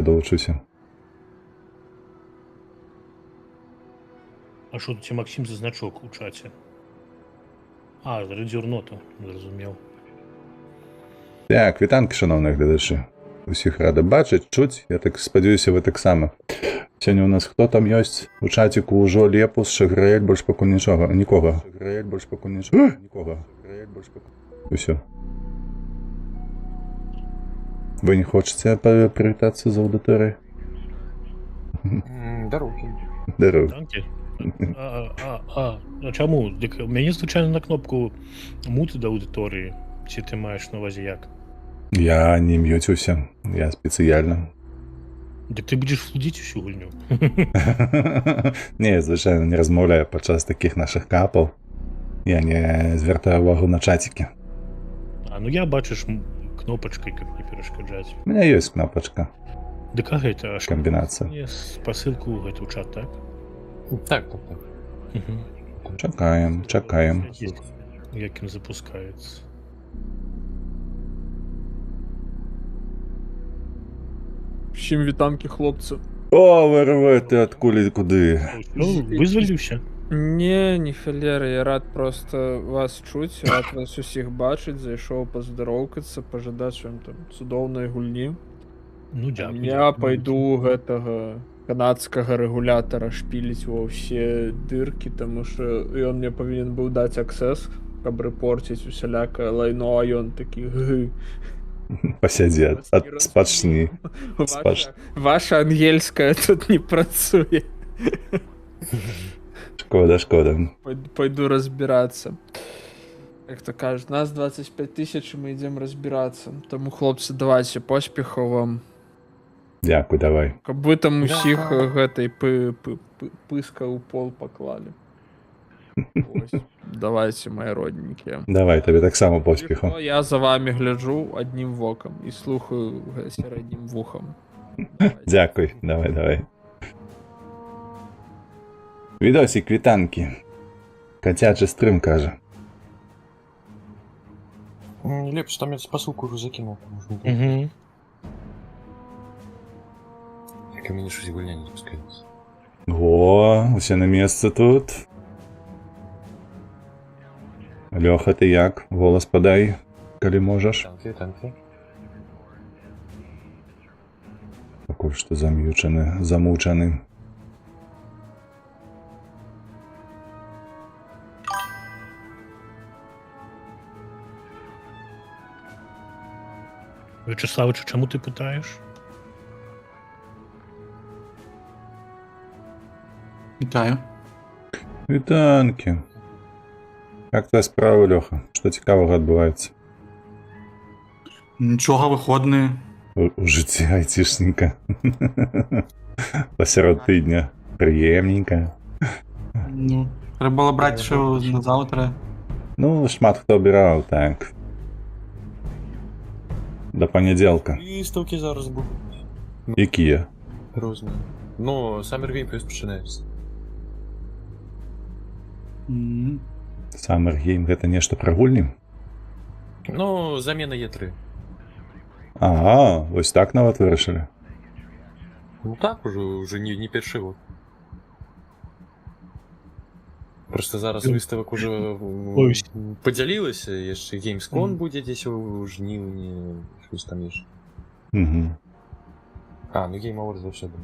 долучуся. А що тут Максим за значок у чаті? А, радіорнота, зрозумів. Так, вітанки, шановні глядачі. Усіх рада бачити, чуть. Я так сподіваюся, ви так само. Сьогодні у нас хто там є? У чатіку Ужо, Лепус, Шаграель, більш поки нічого. Нікого. Шаграель, більш поки нічого. Нікого. Усё. Ви не хочете привітатися з аудиторією? Дороги. Здорово. Танки? А чому? Мені звичайно на кнопку мут до аудиторії. Чи ти маєш на увазі як? Я не м'ютюся. Я спеціально. Так ти будеш флудити всю гульню. Ні, звичайно, не розмовляю подчас таких наших капов. Я не звертаю увагу на чатики. А, ну я бачиш кнопочкой, как не перешкоджать. У меня есть кнопочка. Да как это? Аж Комбинация. мне посылку в эту чат, так? Так. Угу. Чекаем. Як він запускається. Всім вітанки, хлопці. О, ви рвете откуда куди. Ну, визволився. Ні, ні філери, я рад просто вас чуть, рад вас усіх бачить, зайшов поздоровкатися, пожадати вам там цудовної гульні. Ну, дякую. Я пойду гэтага канадскага рэгулятара шпіліць ва ўсе дыркі, таму што ён мне павінен быў даць аксес, каб рэпорціць усялякае лайно, а ён такі гы. Посяди, спачни. Ваша ангельская тут не працуе. Шкода. Пойду разбираться. Як то кажуть, нас 25 тисяч, і ми йдемо розбиратися. Тому, хлопці, давайте, поспіху вам. Дякую, давай. Каб ви там усіх гэтай пыска ў пол поклали. Ось. Давайте, мої родненькі. Давай, тобі так само поспіху. Я за вами гляджу одним воком і слухаю середнім вухом. Дякую, давай. Відосик, вітанки. Котячий стрим, каже. Лепс, там я посылку уже закинул. Угу. Как мне щось гульня не запускается. О, усе на месте тут. Леха, ти як? Голос подай, коли можеш. Танки. Такой що замучений. Вячеславич, чому ти питаєш? Вітаю. Вітанки. Як твоя справа, Льоха? Що цікавого відбувається? Нічого виходне. У житті айтішника. Посеред тижня. Приємненько. Ну, треба було брати ще на завтра. Ну, шмат хто обирав, так. До понеділка. Виставки зараз будуть. Які є? Розні. Ну, Summer Game Fest починається. Summer Game гэта нешта пра гульні? Ну, замена Е3. Ага, вось так нават вырашылі. Ну так, уже не перший год. Просто зараз выставок уже подзялілася, яшчэ Gamescom будзе дзесь у жніўні, щось там яшчэ. Угу. А, ну Game Awards заўсёды.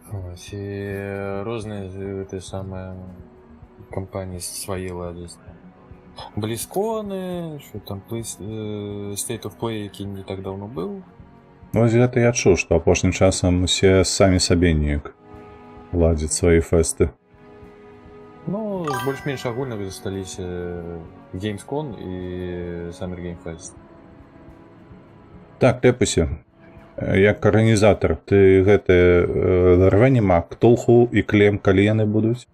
Ось, і розныя гэтыя самыя кампаніі свае ладзяць. Блізконы, що там State of Play, які не так давно быў. Вось гэта я чуў, што апошнім часам усе самі сабе неяк ладзяць свае фэсты. Ну, больш-менш агульна засталіся Gamescom і Summer Game Fest. Так, Лепусе, як арганізатар, ты гэты рве нема Ктулху і Клем, калі яны будуць?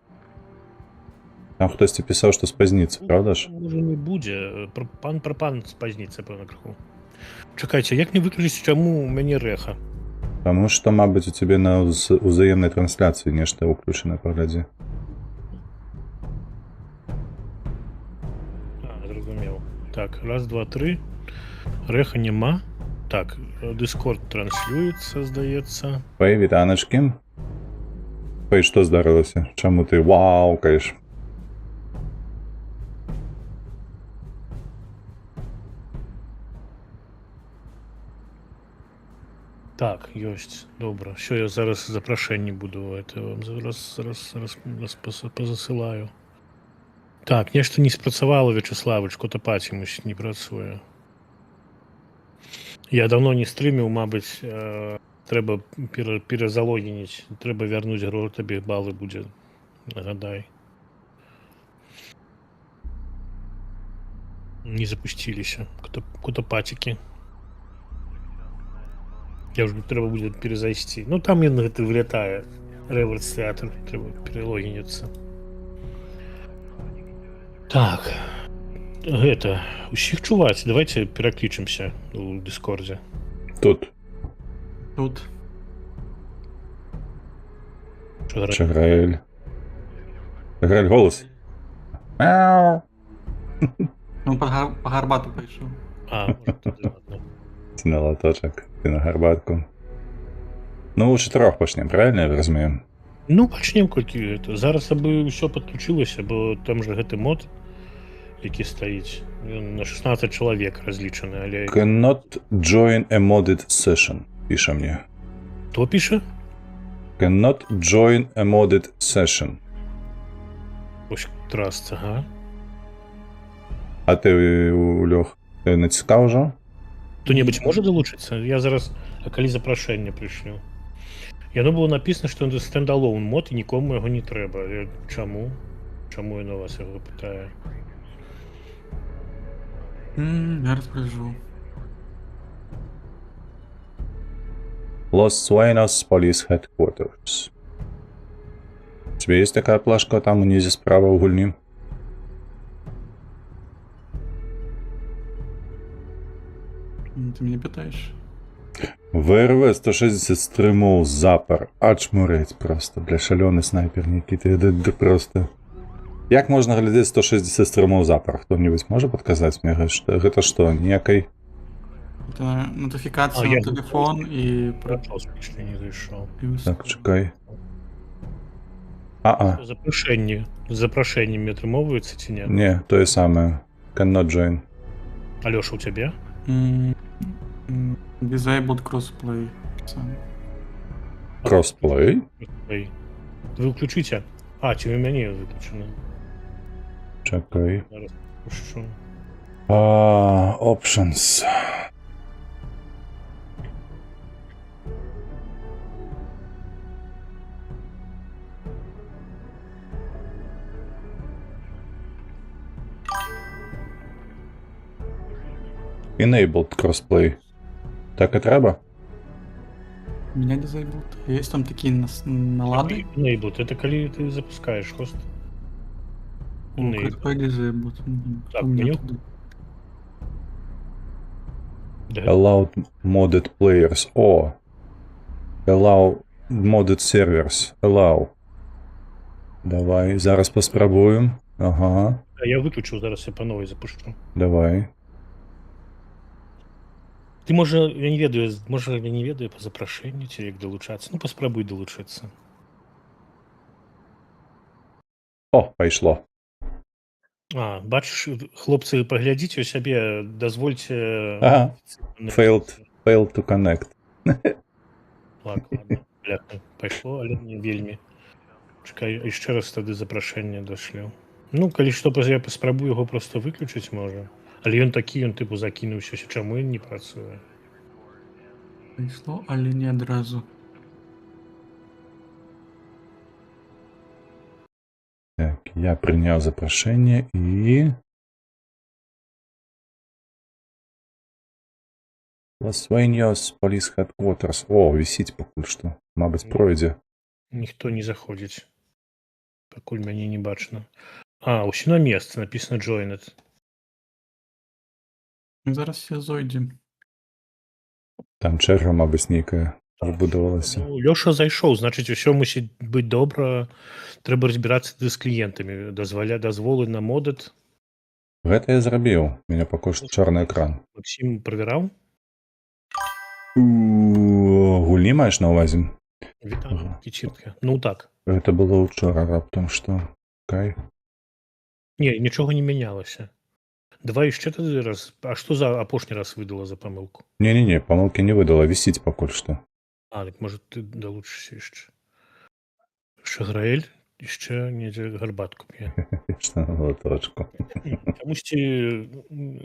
Там хтосьці пісаў, што спазніцца, правда ж? Може не будзе. Пан спазніцца, пэўна, крыху. Чакайце, як не выключыць, чаму у мяне рэха? Таму што, мабыць, у цябе на узаемнай трансляцыі нешта ўключана, паглядзі. А, зразумеў. Так, раз, два, тры. Рэха няма. Так, Discord транслюється, здається. Пей, вітаночки. Пей, що здарилося? Чому ти ваукаєш? Так, ёсць. Добра. Що я зараз запрашэнне буду это вам зараз позасылаю. Так, нешта не спрацавала, Вячеславыч, Котапаці, мусіць, не працуе. Я давно не стрыміў, мабыць, трэба перазалогініць, трэба вярнуць гро, табе балы будзе. Нагадай. Не запусціліся. Котапацікі. Я ўжо трэба будзе перазайсці. Ну там ён гэта вылятае. Рэварс тэатр, трэба пералогініцца. Так. Гэта, усіх чуваць, давайте пераклічымся у Дыскордзе. Тут. Тут. Чаграэль. Чаграэль, голос. Мяу. Ну, по гарбату пайшов. А, може, тоді ладно. Ти на лоточок, ти на гарбатку. Ну, у 4 почнемо, правильно я розумію? Ну, пачнем колькі гэта. Зараз аби ўсё падключылася, бо там же гэты мод, які стаіць. Ён на 16 чалавек разлічаны, але... Cannot join a modded session, піша мне. Хто піша? Cannot join a modded session. Ось трасца, ага. А ти, Льох, ти натискав вже? Хто-небудзь можа далучыцца? Я зараз, а калі запрашэнне прышлю? Яно было напісана, што это стендалоун мод, і нікому яго не трэба. Чаму? Чаму яно вас яго пытае? Зараз прыжу. Los Sueños Police Headquarters. У тебя есть такая плашка там унизе справа у гульни? Ти мене питаєш? ВРВ 160 стримов запар. Ачмуреть просто, бля, шаленый снайпер Никита. Это просто... Як можна глядець 160 стримов запар? Хто-нибудь може підказати мені? Гэта што, ніякай... Це нотифікація на телефон і... Прачал, смешно не зайшоў. Так, чекай. А-а. Запрашэнне. З запрашэннем атрымоўваецца ці не? Не, тое самае. Cannot join. Алёша, у цябе? Disabled crossplay. Crossplay? Ой. Вы ўключыце? А, ці у мяне выключана. Чекай. Зараз пушчу. Options. Enabled crossplay. Так і треба? У меня disabled. Есть там такие налады? Enable, это калі ты запускаешь хост. Enable. Какой disabled? Так, У меня меню. тут- Да. Allowed modded players. О. Allow modded servers. Allow. Давай, зараз поспробуємо. Ага, А я выключу, зараз я по новой запущу. давай. Ты можа, я не ведаю, можа я не ведаю по запрашэнню ці як далучацца. Ну паспрабуй далучыцца. О, пайшло. А, бачыш, хлопцы, паглядзіце у сябе, дазвольце... Ага. Failed to connect. Ладно, бляха, пайшло, але не вельмі. Чакай, яшчэ раз тады запрашэнне дашлю. Ну, калі што, я паспрабую яго просто выключыць можа. Але ён такі, ён тыпу закінуўся, чаму ён не працуе? Прийшло, але не одразу. Так, я прийняв запрошення і... Los Sueños Police Headquarters. О, висить покуль що. Мабуть, пройде. Ніхто не заходзіць. Пакуль мяне не бачна. А, усё на месцы, написано joined. Зараз все зойдем. Там черга, мабуть, нейкая выбудавалася. Ну, Лёша зайшоў, значыць, усё мусіць быць добра. Трэба разбірацца з кліентамі, дазволы на модат. Гэта я зрабіў. У мяне пакуль што чорны экран. Максим правяраў? Гульні маєш на увазі? Вітаю, Кічіртка. Ну так. Це було вчора раптом, що. Окей. Ні, нічого не мінялося. Давай ще тоді раз. А що за апошній раз видала за помилку? Не-не-не, помилки не видала, висить поки що. А, так може ти долучишся ще. Шаграель ще недзе гарбатку п'є. Що на лоточку. Чомусь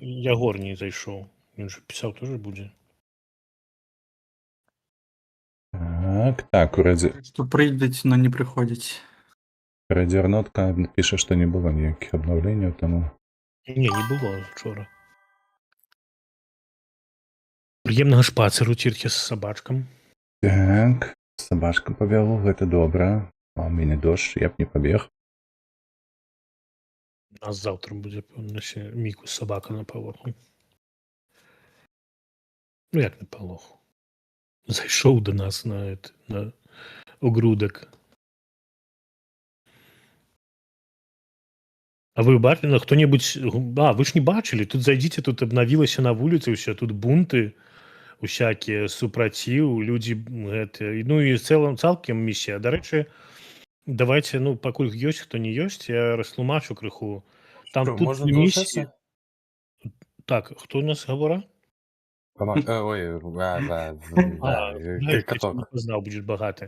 Ягор не зайшов. Він же писав теж буде. Так, Що прийдуть, но не приходять. Радіорнотка пише, що не було ніяких обновлень, тому... Ні, не було вчора. Приємного шпацеру тільки з собачком. Так, собачка побігла, це добре. А у мене дощ, я б не побіг. У нас завтра буде, певно, ще Міку собака на полоху. Ну, як на полоху? Зайшов до нас на огрудок. А ви бачили, ну, хто-небудь... А, ви ж не бачили, тут зайдіть, тут обновилося на вулиці, все, тут бунти усякі, супротив, люди, гэта, ну і цалкам місія. До речі, давайте, ну, пакуль ёсць, хто не ёсць, я растлумачу крыху. Там Що, тут можна місії... долучатися? Так, хто у нас говора? Ой, Я каток. не знав, будеш багато.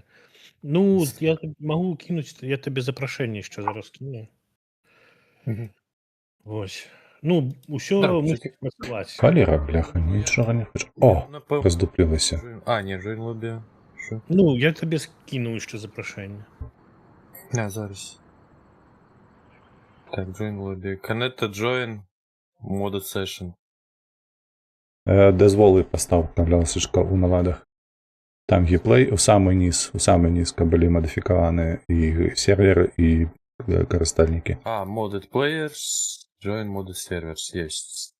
Ну, я можу кинути, я тобі запрошення ще зараз кину. Мгм. Ось. Ну, усё Да, мусить працювати. Калера, бляха, нічого не хочу. О, Напевно. роздуплилася. А, ні, Джейн Лобі. Що? Ну, я тобі скину ще запрошення. А, зараз. Так, Join Lobby. Connect to join modded session. Дозволи постав обновлялся у наладах. Там гейплей, у самий низ були модифіковані і сервери, і користальники. А, modded players, join modded servers, есть.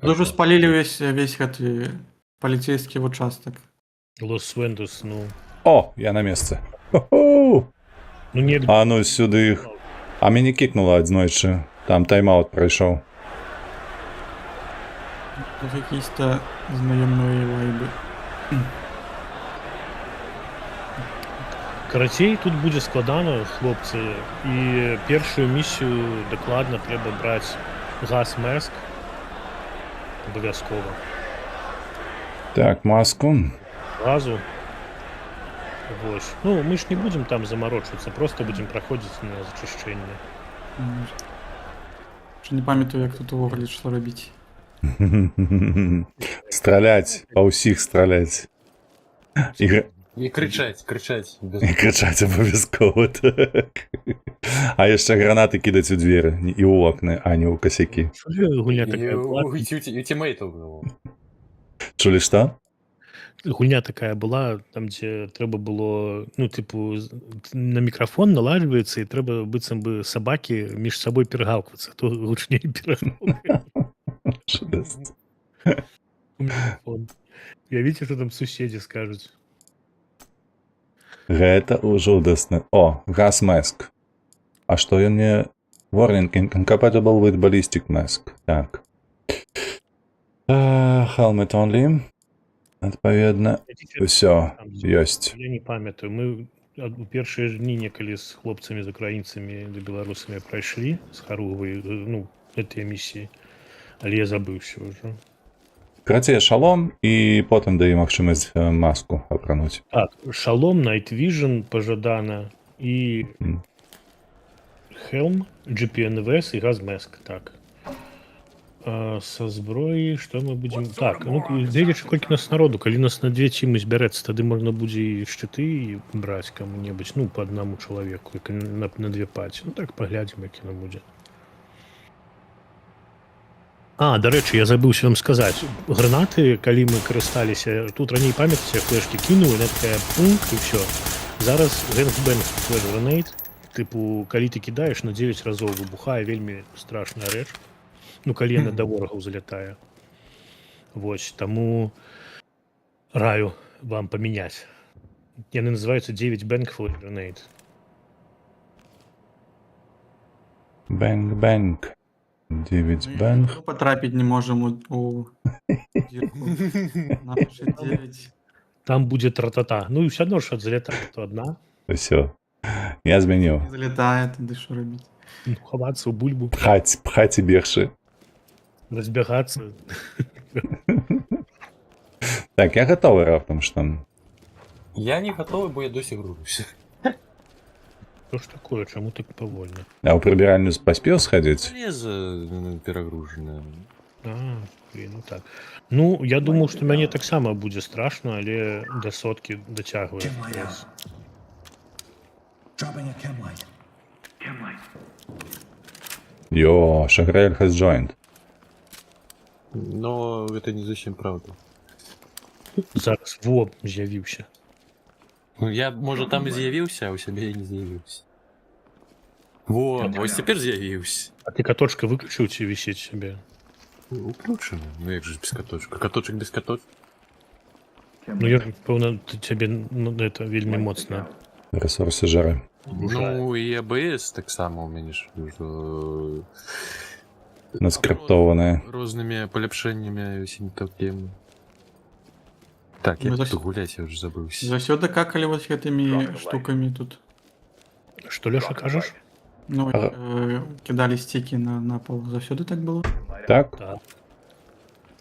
Дуже спалили весь этот полицейский участок. Лос Вендос, ну. О, я на місці. Хо-хо! Ну, не... А ну сюди їх. А мені кикнуло однойчі. Там тайм-аут пройшов. Тут якісь-то знайомі вайби. Карацей, тут буде складано, хлопці. І першу місію докладно треба брати газ Мерск. Обов'язково. Так, маску. Газу. Ось. Ну, ми ж не будемо там заморочуватися, просто будемо проходити на зачищення. Що не пам'ятаю, як тут увогуле що робити. Стрілять, по усіх стрілять. І кричать. Без... І кричать обов'язково, так. А ще гранати кидать у двері, і у окна, а не у косяки. Що ж гульня І така була? у тімейтів було. Чули що? Гульня така була, там, де треба було, ну, типу, на мікрофон наладжується, і треба бицем би собаки між собою перегавкуватися, то гучніше перегавкує Що дасть? у мікрофон. Я бачу, що там сусіди скажуть. Гэта ужасно. О, газ маск. А что ён не... Warning incompatible with ballistic mask. Так. Helmet only. Адпаведна. Усё, ёсць. Я не памятаю. Мы у першыя дні некалі з хлопцамі, з украінцамі ды беларусамі прайшлі з Харугавай, ну, гэтыя місіі. Але я забыўся ўжо. Карацей, шалом, і потым дае магчымасць маску апрануць. Так, шалом, Night Vision пажадана і Helm, GPNVS і Газмеск, так. А са зброі, што мы будзем... Так, ну, гледзячы колькі нас народу, калі нас на 2 цімы збярэцца, тады можна будзе і шчыты браць каму-небудзь, ну, па аднаму чалавеку, на 2 паці. Ну, так, паглядзім, як яно будзе. А, дарэчы, я забыўся вам сказаць. Гранаты, калі мы карысталіся, тут раней памятаце, флешкі кінулі, на такая пункт і ўсё. Зараз гэнгбэнг флеш гранейт, тыпу, калі ты кідаеш, на 9 разоў выбухае, вельмі страшная рэч. Ну, калі яна да ворагаў залятае. Вось, таму раю вам памяняць. Яны называюцца 9 Bang Flash Grenade. Бэнг-бэнг. 9 Ну, бэнг. Потрапить не можем у дірку. Напиши 9. Там буде тра-та-та. Ну і все одно, що залітає, то одна. Все. Я змінив. Не залітає, тоді що робити? Ну, ховатися у бульбу, Пхать і бігши. розбігатися. Так, я готовий раптом штан. Я не готовий, бо я досі гружуся. Що ж таке, чому так повольно? А у прибиральню поспів сходити? Железо перегружене. А, блін, ну так. Ну, я думаю, що мені так само буде страшно, але до сотки дотягує. FPS. Dropping a chem light. Chem light. Йо, Шаграэль has joined. Но это не зовсім правда. Зараз во з'явився. Ну, я, може, там і з'явився, а у себе я не з'явився. Во, ось тепер з'явився. А ти каточка виключив чи висить собі? Включено. Ну як же без каточка? Каточок без каточка? Ну, я певно, тобі ну, це вельми моцно. Ресурси жари. Ну, і АБС так само у мене ж Наскриптовані. Розними поліпшеннями і усім таким. Так, я Ми буду гулять, я вже забився. Заўсёды какали вот гэтымі штуками тут. Що, Леша, кажеш? Ну, Ага. кидали стики на пол. Заўсёды так было? Так? Так.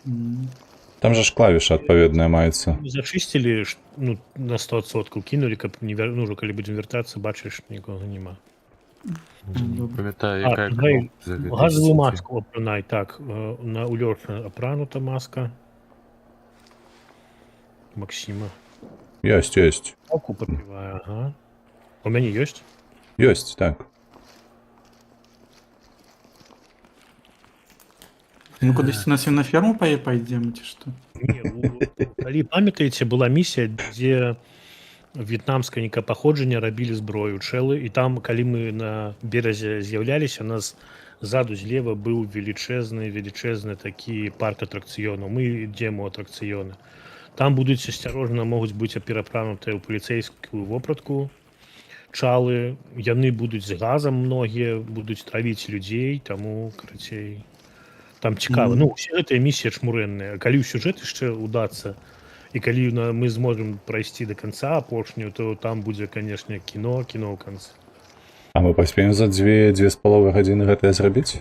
М. Там же ж клавіша відповідна мається. Зачистили ну, на 100%, кинули, каб не вер... ну, коли будемо вертатися, бачиш, нікого нема. Не пам'ятаю, А, яка давай кнопка за газову 2000. маску опринай. Так, на Ульорфа опранута маска. Максима. Єсть, єсть. Палку попиваю, ага. У мене є? Єсть, так. Ну, кудись на свиноферму пойдем, чи что? Калі памятаеце, была місія, дзе в'етнамскае паходжання рабілі зброю чэлы, і там, калі мы на беразе з'яўляліся, у нас ззаду злева быў велічэзны такі парк атракцыёнаў. Мы ідзем у атракцыёны. Там будуць асцярожна, могуць быць перапранутыя ў паліцэйскую вопратку чалы, яны будуць з газам, многія будуць травіць людзей, таму карацей там цікава. Ну, усе гэтыя місіі чмурэнныя. Калі ў сюжэт яшчэ удацца, і калі мы зможам прайсці да канца апошнюю, то там будзе, канешне, кіно ў канцы. А мы паспеем за 2,5 гадзіны гэтае зрабіць?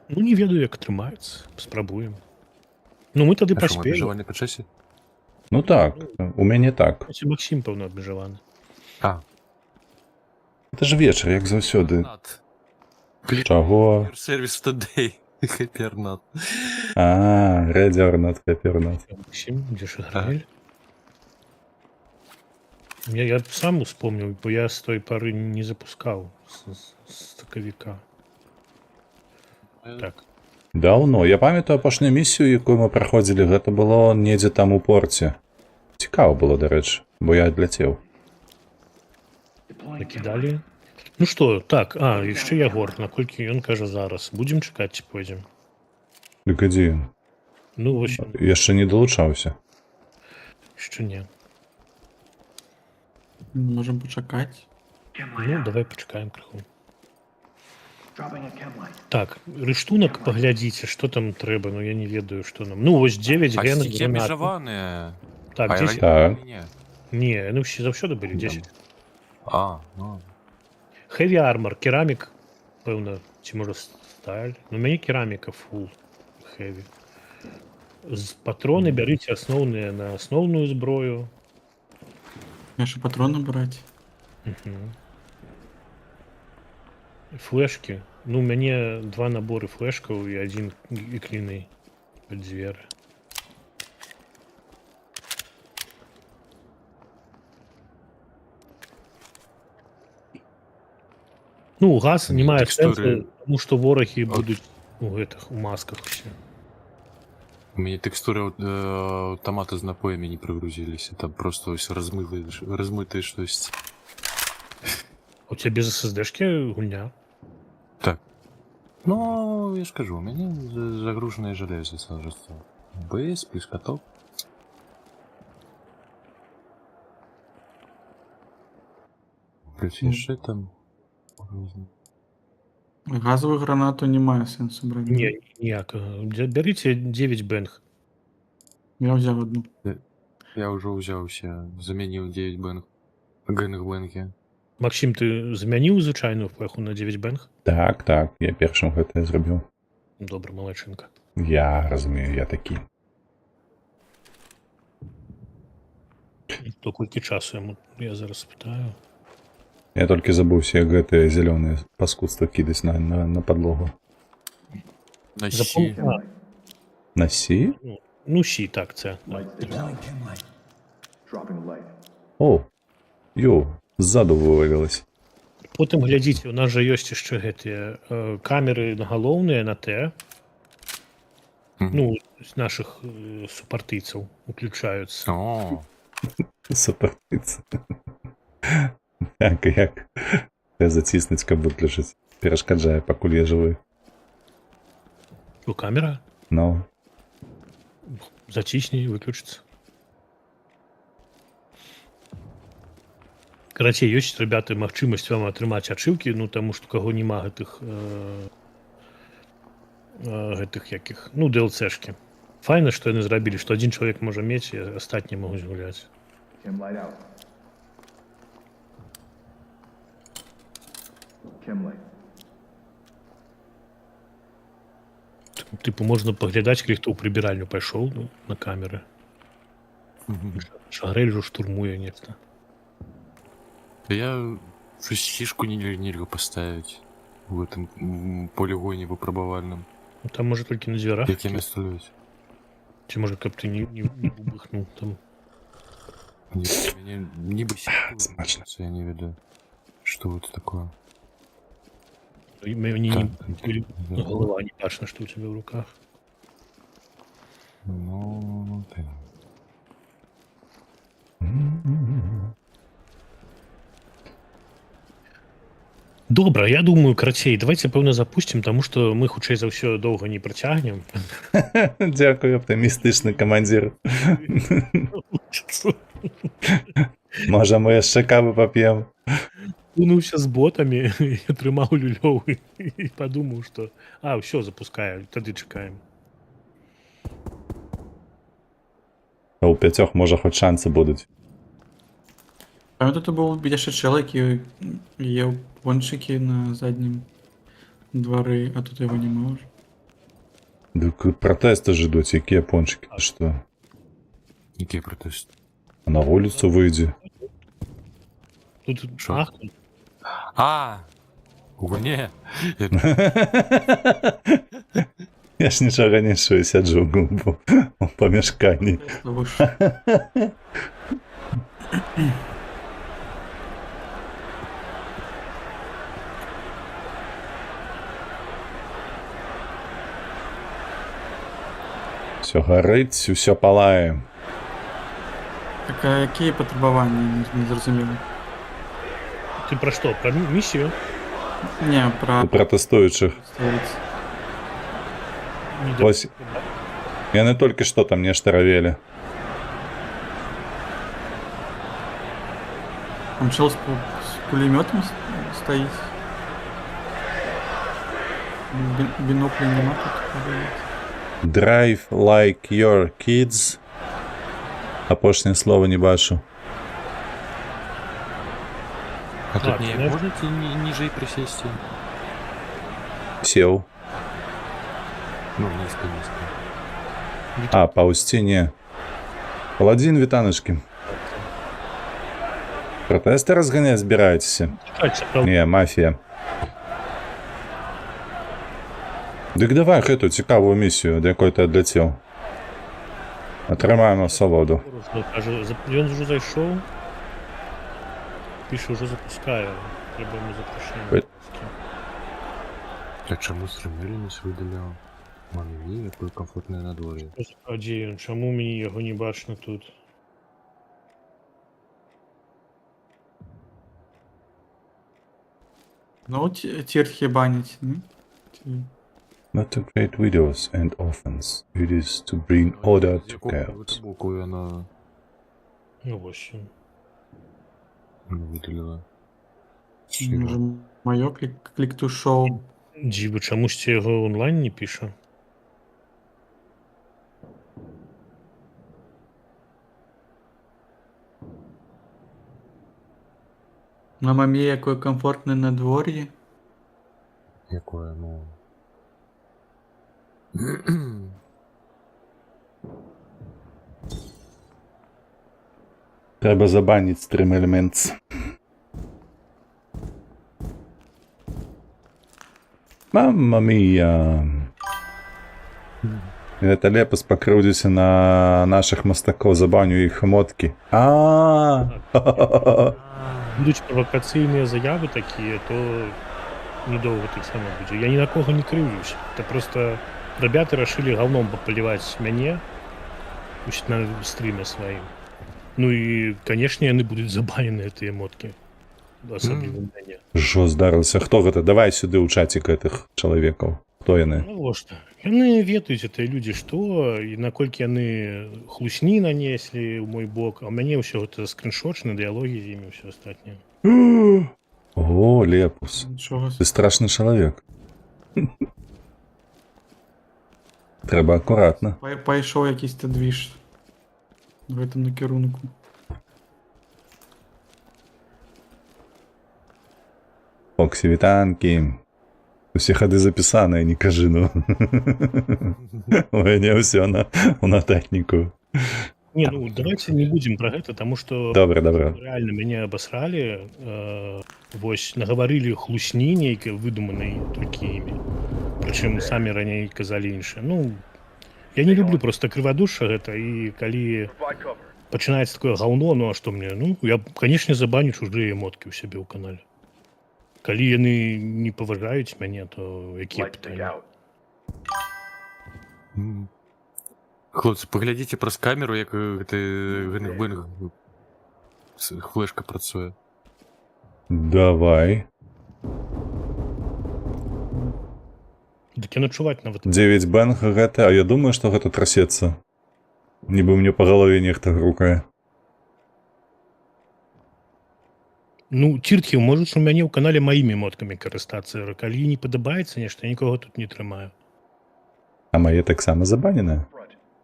Ну, не ведаю, як атрымаецца. Спрабуем. Ну, мы тады А що, паспеем. абмежаванне па часе? Ну так, у мяне так. Максим, пэўна, абмежаваны. А, Це ж вечар, як заўсёды. Пернат. Чаго? Сервіс Today. Пернат. А, редернат, капернат. Максим, дзе ж Ізраиль? Я сам успомнил, бо я з той пары не запускаў з стаковіка. Так. Даўно. Я памятаю апошнюю місію, якую мы праходзілі, гэта было недзе там у порце. Цікава было, дарэчы, бо я адляцеў. Накидали. Ну что, так, яшчэ Ягор, наколькі ён кажа зараз. Будзем чакаць ці пойдзем? Дык ідзі. Ну, вось, Яшчэ не далучаўся. яшчэ не. Можем почакать. Ну, давай пачакаем крыху. Dropping a chem light. Так, рыштунак паглядзіце, што там трэба, ну я не ведаю, што нам. Ну, вось 9 А генах стіки абмежаваныя. Так, А 10. Так. Не. Не, ну всі заўсёды былі 10. А, ну. Heavy Armor, керамік, пэўна, ці можа сталь. Ну, у мяне кераміка full heavy. З патроны бярыце асноўныя на асноўную зброю. Яшчэ патроны браць. Флешкі. Ну, у мяне 2 наборы флешкаў і 1 кліны пад дзверы. Ну, газ не мае Тэкстуры. сэнсу, тому што ворагі будуць у гэтых, у масках усе. У мяне тэкстуры аўтамата з напоямі не прыгрузіліся. Там просто ўсё размытае штосьці. У цябе з SSD-шкі гульня? Так. Ну, я ж кажу, у мяне загружанае жалезо сажацца. БС плюс каток. Плюс яшчэ там. Газовую гранату немає сенсу брати. Ні, ніякого. Беріть 9 бенг. Я взяв одну. Я уже узяўся, замяніў 9 бэнг. Гэнг бэнгі. Максим, ти змяніў звычайную пеху на 9 бенг? Так, так, я першым гэта зрабіў. Добра, малайчынка. Я разумею, я такі. То колькі часу яму? Я зараз спытаю. Я толькі забыўся, як гэтыя зялёныя паскудства кідаць на падлогу. На За сі. Chem light. На сі? Ну, сі, так, це. Light station. Chem light. Dropping light. О, ззаду вывалілась. Потым глядзіце, у нас жа ёсць яшчэ гэтыя камеры нагалоўныя на Т. Ну, з нашых супартыйцаў уключаюцца. О, Супартыцца. Так, як? Я заціснуць, каб выключыць. Перашкаджае, пакуль я жывы. У камера? Ну, Зацісні і выключыцца. Карацей, ёсць, ребята, магчымасць вам атрымаць ачыўкі, ну, таму што каго няма гэтых якіх, ну, DLC-шкі. Файна, што яны зрабілі, што адзін чалавек можа мець, і астатнія могуць гуляць. Chem light out. Chem light. Тыпу, можна паглядаць, калі хто ў прыбіральню пайшоў, ну, на камеры. Шагрэль ужо штурмуе нешта. я фішку нельга поставить в этом полигоне выпрабавальным. Ну, там, можа, толькі на дзвярах. Як я стреляюсь? Ці, можа, каб ты не выбухнуў там. Нібы смачно. я не ведаю. Что это такое? Мне Да. голова не бачна, што ў цябе ў руках. Ну, ты. Добра, я думаю, карацей, давайте, пэўна, запусцім, таму што мы, хутчэй за ўсё, доўга не працягнем. Дзякую, аптымістычны камандзір. Можа, мы яшчэ кавы пап'ем? Сунуўся з ботамі, атрымаў люлёў і падумаў, што... ўсё, запускаю, тады чакаем. А ў 5 можа хоць шансы будуць. Пам'ятаю, був яшчэ чоловік, і є пончики на заднім дворі, а тут його нема вже. Дык пратэсты ж ідуць, якія пончыкі, ты што? Якія пратэсты? На вуліцу выйдзе. Тут Шо? Не. Я ж нічога не чую, сяджу у памяшканні. Того ж. Все гарыць, усё палае. Так, а які патрабаванні, не зрозуміло. Ты пра што, пра місію? Не, про У пратэстуючых. ставіць. Ось. Яны толькі што там нешта равелі. Там чел з пулеметом стоїть. Бінокля нема тут. Drive like your kids. Апошняе слова не бачу. А тут Так, не ну- можете ніжэй присесть? Сеў. Ну, низко. А, паўсці не. Паладзін, вітаначкі. Пратэсты разганяць збіраецеся? Чакайце, праўда. Не, мафія. Дык давай гэту цікавую місію, ад якой ты адляцеў. Атрымаем асалоду. Ён ўжо зайшоў. Піша, ўжо запускаю. Трэба яму запрашэнне. А чаму стрымэльніс выдаляў? Мамі, якое комфортнае надвор'е. А дзе ён? Чаму мне яго не бачна тут? Ну, тірхи банять, не? Not to create videos and offense. It is to bring order to chaos. Боку вона Ну, вось. видалила. Може, моє клік-ту-шоу. Дзіва, чамусьці яго онлайн не піша. На маме якое комфортне надвор'е. Якое, ну... Треба забанить стрім Elements. Мамма мія. Это Лепус покрыўдзіся на наших мастакоў, забаню іх эмоткі. Будуць правакацыйныя заявы такія, то недоўга таксама будзе. Я ні на кого не крыўлюся. Это просто ребята рашылі гаўном папаліваць мяне на стріме сваім. Ну і, канешне, яны будуць забанены гэтыя эмоткі. Асабліва мяне. Жо здарылася, хто гэта? Давай сюды ў чацік гэтых чалавекаў. Хто яны? Навошта? Яны ведаюць, гэтыя людзі, што і наколькі яны хлусні нанеслі ў мой бок, а ў мяне ўсё гэта скриншотчна, дыялогі з імі ўсё астатняе. О, Лепус. Нічого Ты страшны чалавек. Трэба акуратна. Пайшоў якийсь то двіж в гэтым накірунку. Оксі, вітанкі. Усе хады запісаныя, не кажы, ну. Ой, не ўсё у нататніку. Не, ну давайте не будем про гэта, таму што Добра. рэальна мяне абасралі, вось нагаварылі хлусні нейкай выдуманай толькі імі. Прычым самі раней казалі іншае. Ну, я не люблю просто крывадушша гэта, і калі пачынаецца такое гаўно, ну а што мне? Ну, я, канешне, забаню чужыя эмоткі ў сябе ў канале. Калі яны не паважаюць мяне, то якія пытанні? Хлопцы, паглядзіце праз камеру, як гэты гэнг-бэнг флешка працуе. Давай. Дык я начуваць нават. 9 бэнг гэта, а я думаю, што гэта трасецца. Нібы мне па галаве нехта грукае. Ну, Ціртхіў, можаш у мяне ў канале маімі моткамі карыстацца. Калі не падабаецца нешта, я нікога тут не трымаю. А мае таксама забаненыя?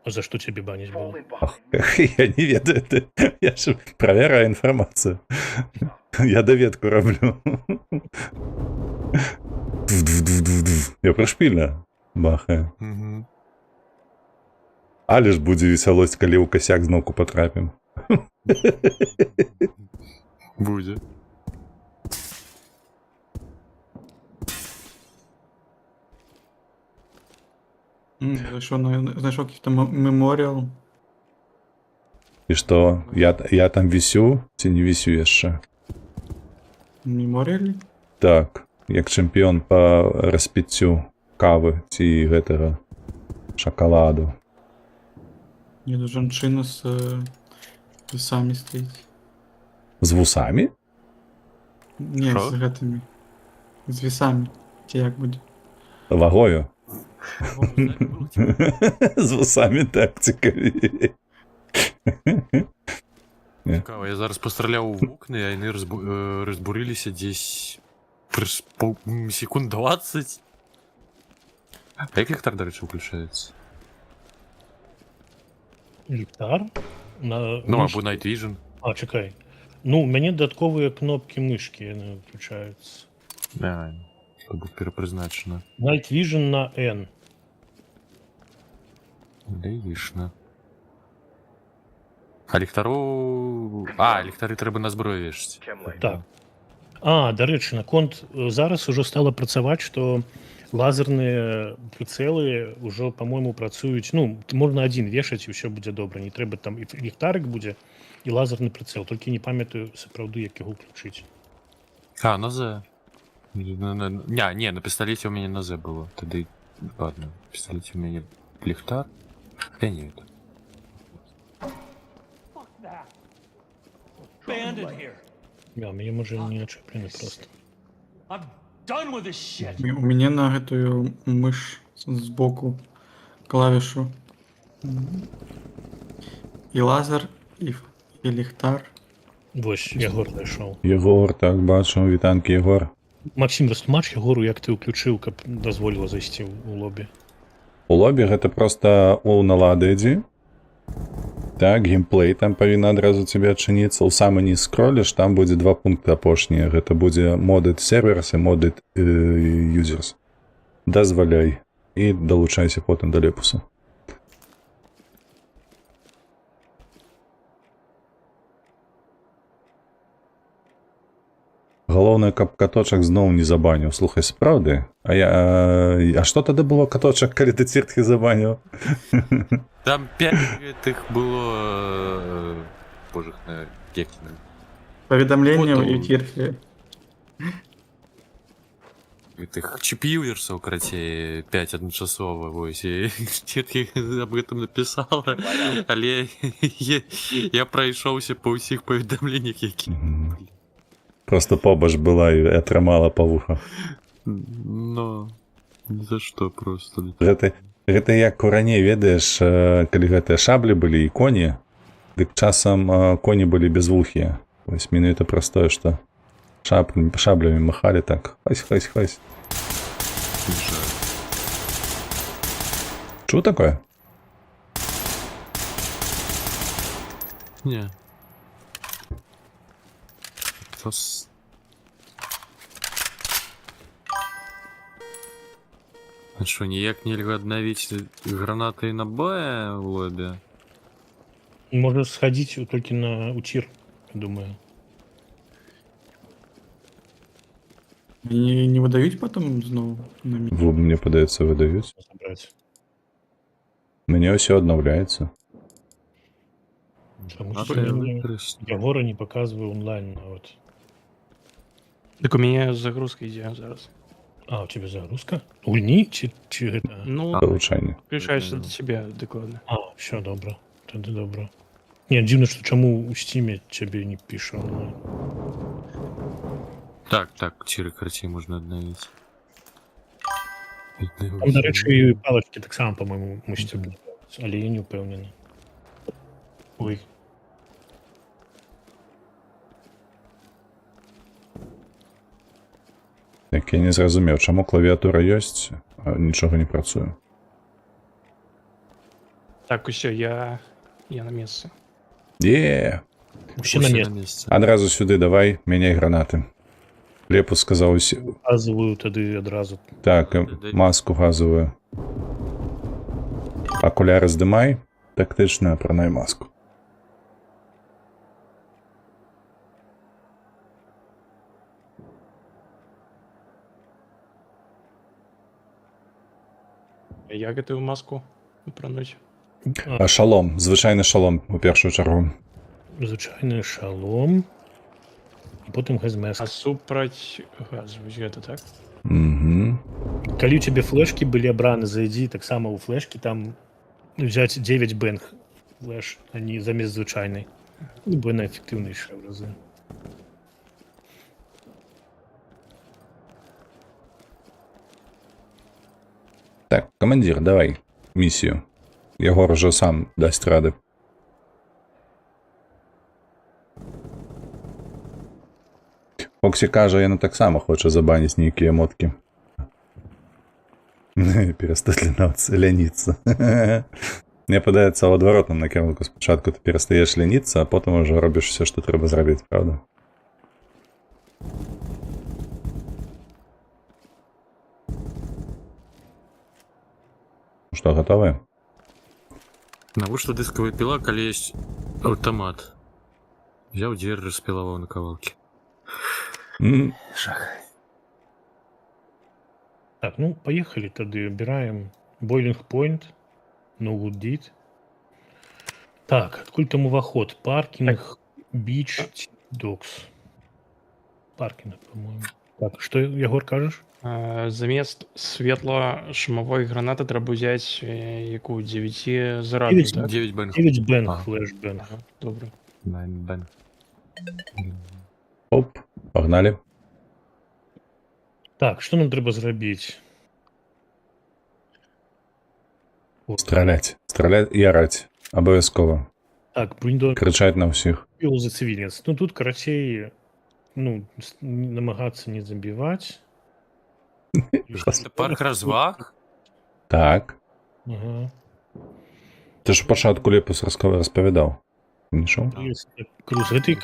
А за што цябе баніць было? Ах, я не ведаю. Я ж правераю інфармацыю. Я даведку раблю. Я прашпільна бахаю. Але ж будзе весялосць, калі ў касяк зноўку патрапім. Будзе. Знайшов якийсь там меморіал. І што, я там вісю ці не вісю яшчэ? Меморіалі? Так, як чэмпіён па распіццю кавы ці гэтага шакаладу. Не, тут жанчына з вісамі стаіць. З вусамі? Не, Шо? з гэтымі. З вісамі. Ці як будзе? Вагою? З вусамі так цікавей. Цікава, я зараз пастраляў у вокны, а яны разбурыліся дзесь праз секунд 20. А як ліхтар, дарэчы, уключаецца? Ліхтар? Ну, або Night Vision. А, чакай. Ну, у мяне дадатковыя кнопкі мышкі яны выключаюцца. Да, чтобы перапрызначана. Night Vision на N. Логічна. А ліхтару... А, ліхтары трэба на зброю вешаць. Так. А, дарэчы, наконт зараз ужо стала працаваць, што лазерныя прыцэлы ўжо, па-мойму, працуюць. Ну, можна адзін вешаць, і ўсё будзе добра. Не трэба там і ліхтарык будзе, і лазерны прыцэл. Толькі не памятаю сапраўды, як яго ўключыць. А, на З. Не, на пісталеце ў мяне на З было. Тады, ладно, на пісталеце ў мяне ліхтар. Я не ведаю. Я, мяне, можа, не начэплены проста. У мяне на гэтую мыш з боку клавішу. І лазер, і ліхтар. Вось, Ягор дайшоў. Егор, так, бачу, вітанкі, Егор. Максім, растлумач Ягору, як ты ўключыў, каб дазволіла зайсці ў лобі. У лобі гэта проста у налады ідзі. Так, геймплей там павінна адразу цябе адчыніцца. У самы ніз скроліш, там будзе 2 пункты апошнія. Гэта будзе modded servers і modded users. Дазваляй. І далучайся потым да лепусу. Галоўнае, каб каточак зноў не забаніў. Слухай, сапраўды? А што тады было каточак, калі ты цірткі забаніў? Там 5 гэтых было... Боже, як... Паведамленняў Фото. і кірфі. Гэтых чіп-юзерсаў, карацей, 5 адначасова, вось, і Ціркі аб гэтым напісала, але я прайшоўся па ўсіх паведамленнях, які... Просто побач была і атрымала па вухах. Ну, ні за што просто. Гэта як раней, ведаеш, калі гэтыя шаблі былі і коні, дык часам коні былі безвухія. Вось менавіта простое, што шаблямі махалі так. Хась. Чуў такое? Не. А що, ніяк нельга аднавіць гранаты і набоя ў лобі? Можна схадзіць толькі на ўчір, думаю. Не выдаюць потым зноў на мі. Мне падаецца, выдаюць. Забраць. Мяне ўсё аднаўляецца. Таму што мяне Ягора не паказвае онлайн нават. Так у меня загрузка идет зараз. А, у тебя загрузка? Гульні чи гэта? Ну, Далучанне. включаешься до тебя докладно. А, все, добра. Тады добра. Не, дзіўна, што чаму ў Стиме цябе не піша онлайн. Так, ціры, карацей, можна аднавіць. Там, дарэчы, палачкі таксама, па-мойму, мусіць абнавіць, але я не ўпэўнены. Ой. Як я не зразумеў, чаму клавіатура ёсць, а нічога не працуе. Так, все, я на месте. Усе на месцы. Адразу сюды давай, мяняй гранаты. Лепус сказаў усе. Газавую тады адразу. Так, маску газовую. Акуляры здымай, тактычна апранай маску. Я гэтую маску апрануць. А шалом, звычайны шалом у першую чаргу. Звычайны шалом. І потым газмэск. А супраць газу, вось гэта так? Калі у цябе флешкі былі абраны, зайдзі таксама ў флешкі, там взяць 9 бэнг флеш, а не замест звычайнай. Бо яна эфектыўнейшая ў разы. Так, камандзір, давай місію. Ягор ужо сам дасць рады. Фоксі кажа, яна таксама хоча забаніць нейкія моткі. Перестаць ляніцца. Мне падаецца ў адваротным накірунку. Спачатку ты перастаеш ляніцца, а потым ужо робіш все, што трэба зрабіць, правда? Што, гатовыя? Навошта дыскавая піла, калі ёсць аўтамат? Взяў дзверь, распілаваў на кавалкі. Шах. Так, ну, поехали тады, абіраем Boiling Point, No Wood Deed. Так, адкуль там уваход? Паркінг, біч, докс. Паркінг, по-моему. Так, што, Ягор, кажаш? Замест светла-шумовой гранаты трэба ўзяць якую 9 зараду, так? 9 бэнг. 9 бэнг, Ага. флеш-бэнг. Ага, добра. 9 бэнг. Оп, погнали. Так, што нам трэба зрабіць? Страляць. Страляць і араць. Абавязкова. Так, Брундон Крычаць на ўсіх. піл за цивільнец. Ну, тут, карацей, ну, намагатися не забивати. Это парк разваг? Так. Ага. Ти ж у початку Лепус розповідав. Нічого? Круз. Гэта і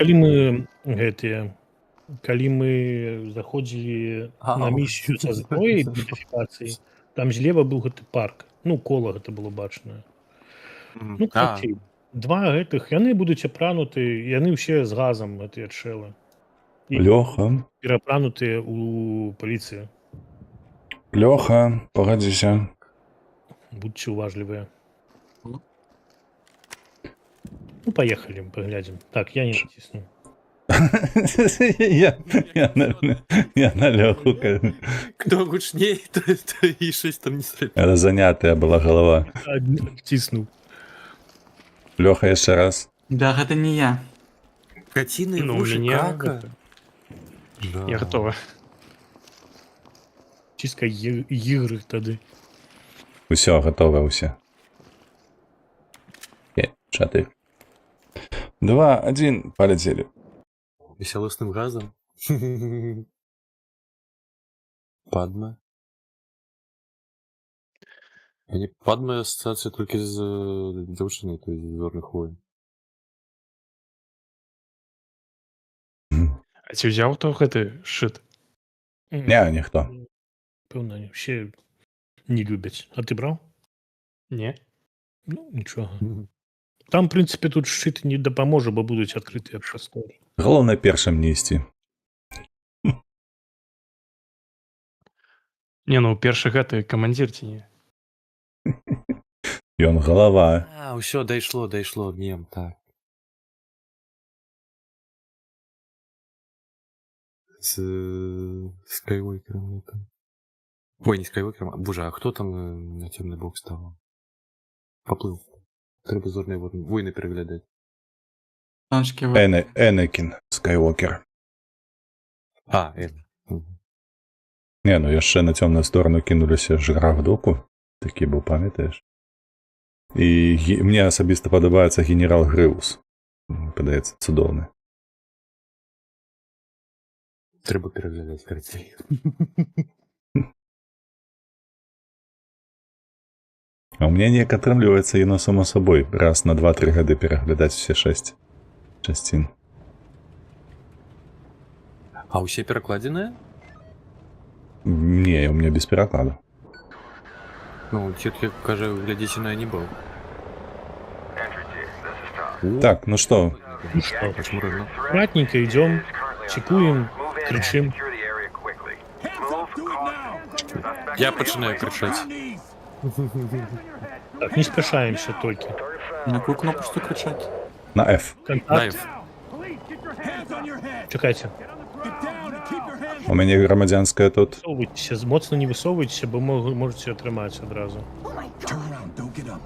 калі мы заходзілі на місію са зброяй ідэнтыфікацыі, там злева быў гэты парк. Ну, кола гэта было бачнае. Ну, карацей, два гэтых, яны будуць апрануты, яны ўсе з газам, гэтыя чэлы. І Лёха, перапранутыя ў паліцыі. Лёха, пагадзіся. Будьце уважлівыя. Ну, поехали, поглядзім. Так, я не натисну. Я на Лёху. Кто гучнее, то и 6 там не срать. Это занятая была голова. Тиснув. Лёха, яшчэ раз. Да, гэта не я. Котиные Ну, у уши, меня кака. это- Да. Я готова. Чистка ігри тады. Усё, готовы усе. 4. 2, 1, полетели. Веселостным газом. Падма. Они Падма ассоциация только из девушки, то есть Зорных войн. А ці ўзяў то гэты шыт? Не, ніхто. Пэўна, все не любяць. А ты браў? Не. Ну, нічога. Там, в принципе, тут шчыт не дапаможа, бо будуць адкрытыя прасторы. Галоўнае першым не ісці. Не, ну першы гэты камандзір ці не? Ён голова. А, все, дошло, мем, так. С Скайуокером это. Ой, не Скайуокером, а, боже, а кто там на темный бок стал? Поплыл. Треба зорные войны переглядать. Танчики Енекін Скайуокер. А, это. Не, ну яшчэ на цёмную сторону кінуліся ж граф Доку. Такі быў, памятаеш? І мне асабіста падабаецца генерал Грыус. Падаецца, цудоўны. Треба переглядать картину. А у меня неяк атрымліваецца яно само сабой. Раз на 2-3 гады пераглядаць все 6 часцін. А усе перакладзеныя? Не, у меня без перакладу. Ну, тетки, кажа, глядзіце на не был. Так, ну што, Ну что, Пачмурно. аккуратненько идем, чекуем, кричим. Я пачинаю кричать. Так, не спешаемся только. На какую кнопочку кричать? на F. Контакт. Найф. Чекайте. У мяне грамадзянская тут. Высовывайтесь, моцно не высовывайтесь, бо можете атрымаць адразу. Turn around, don't get up.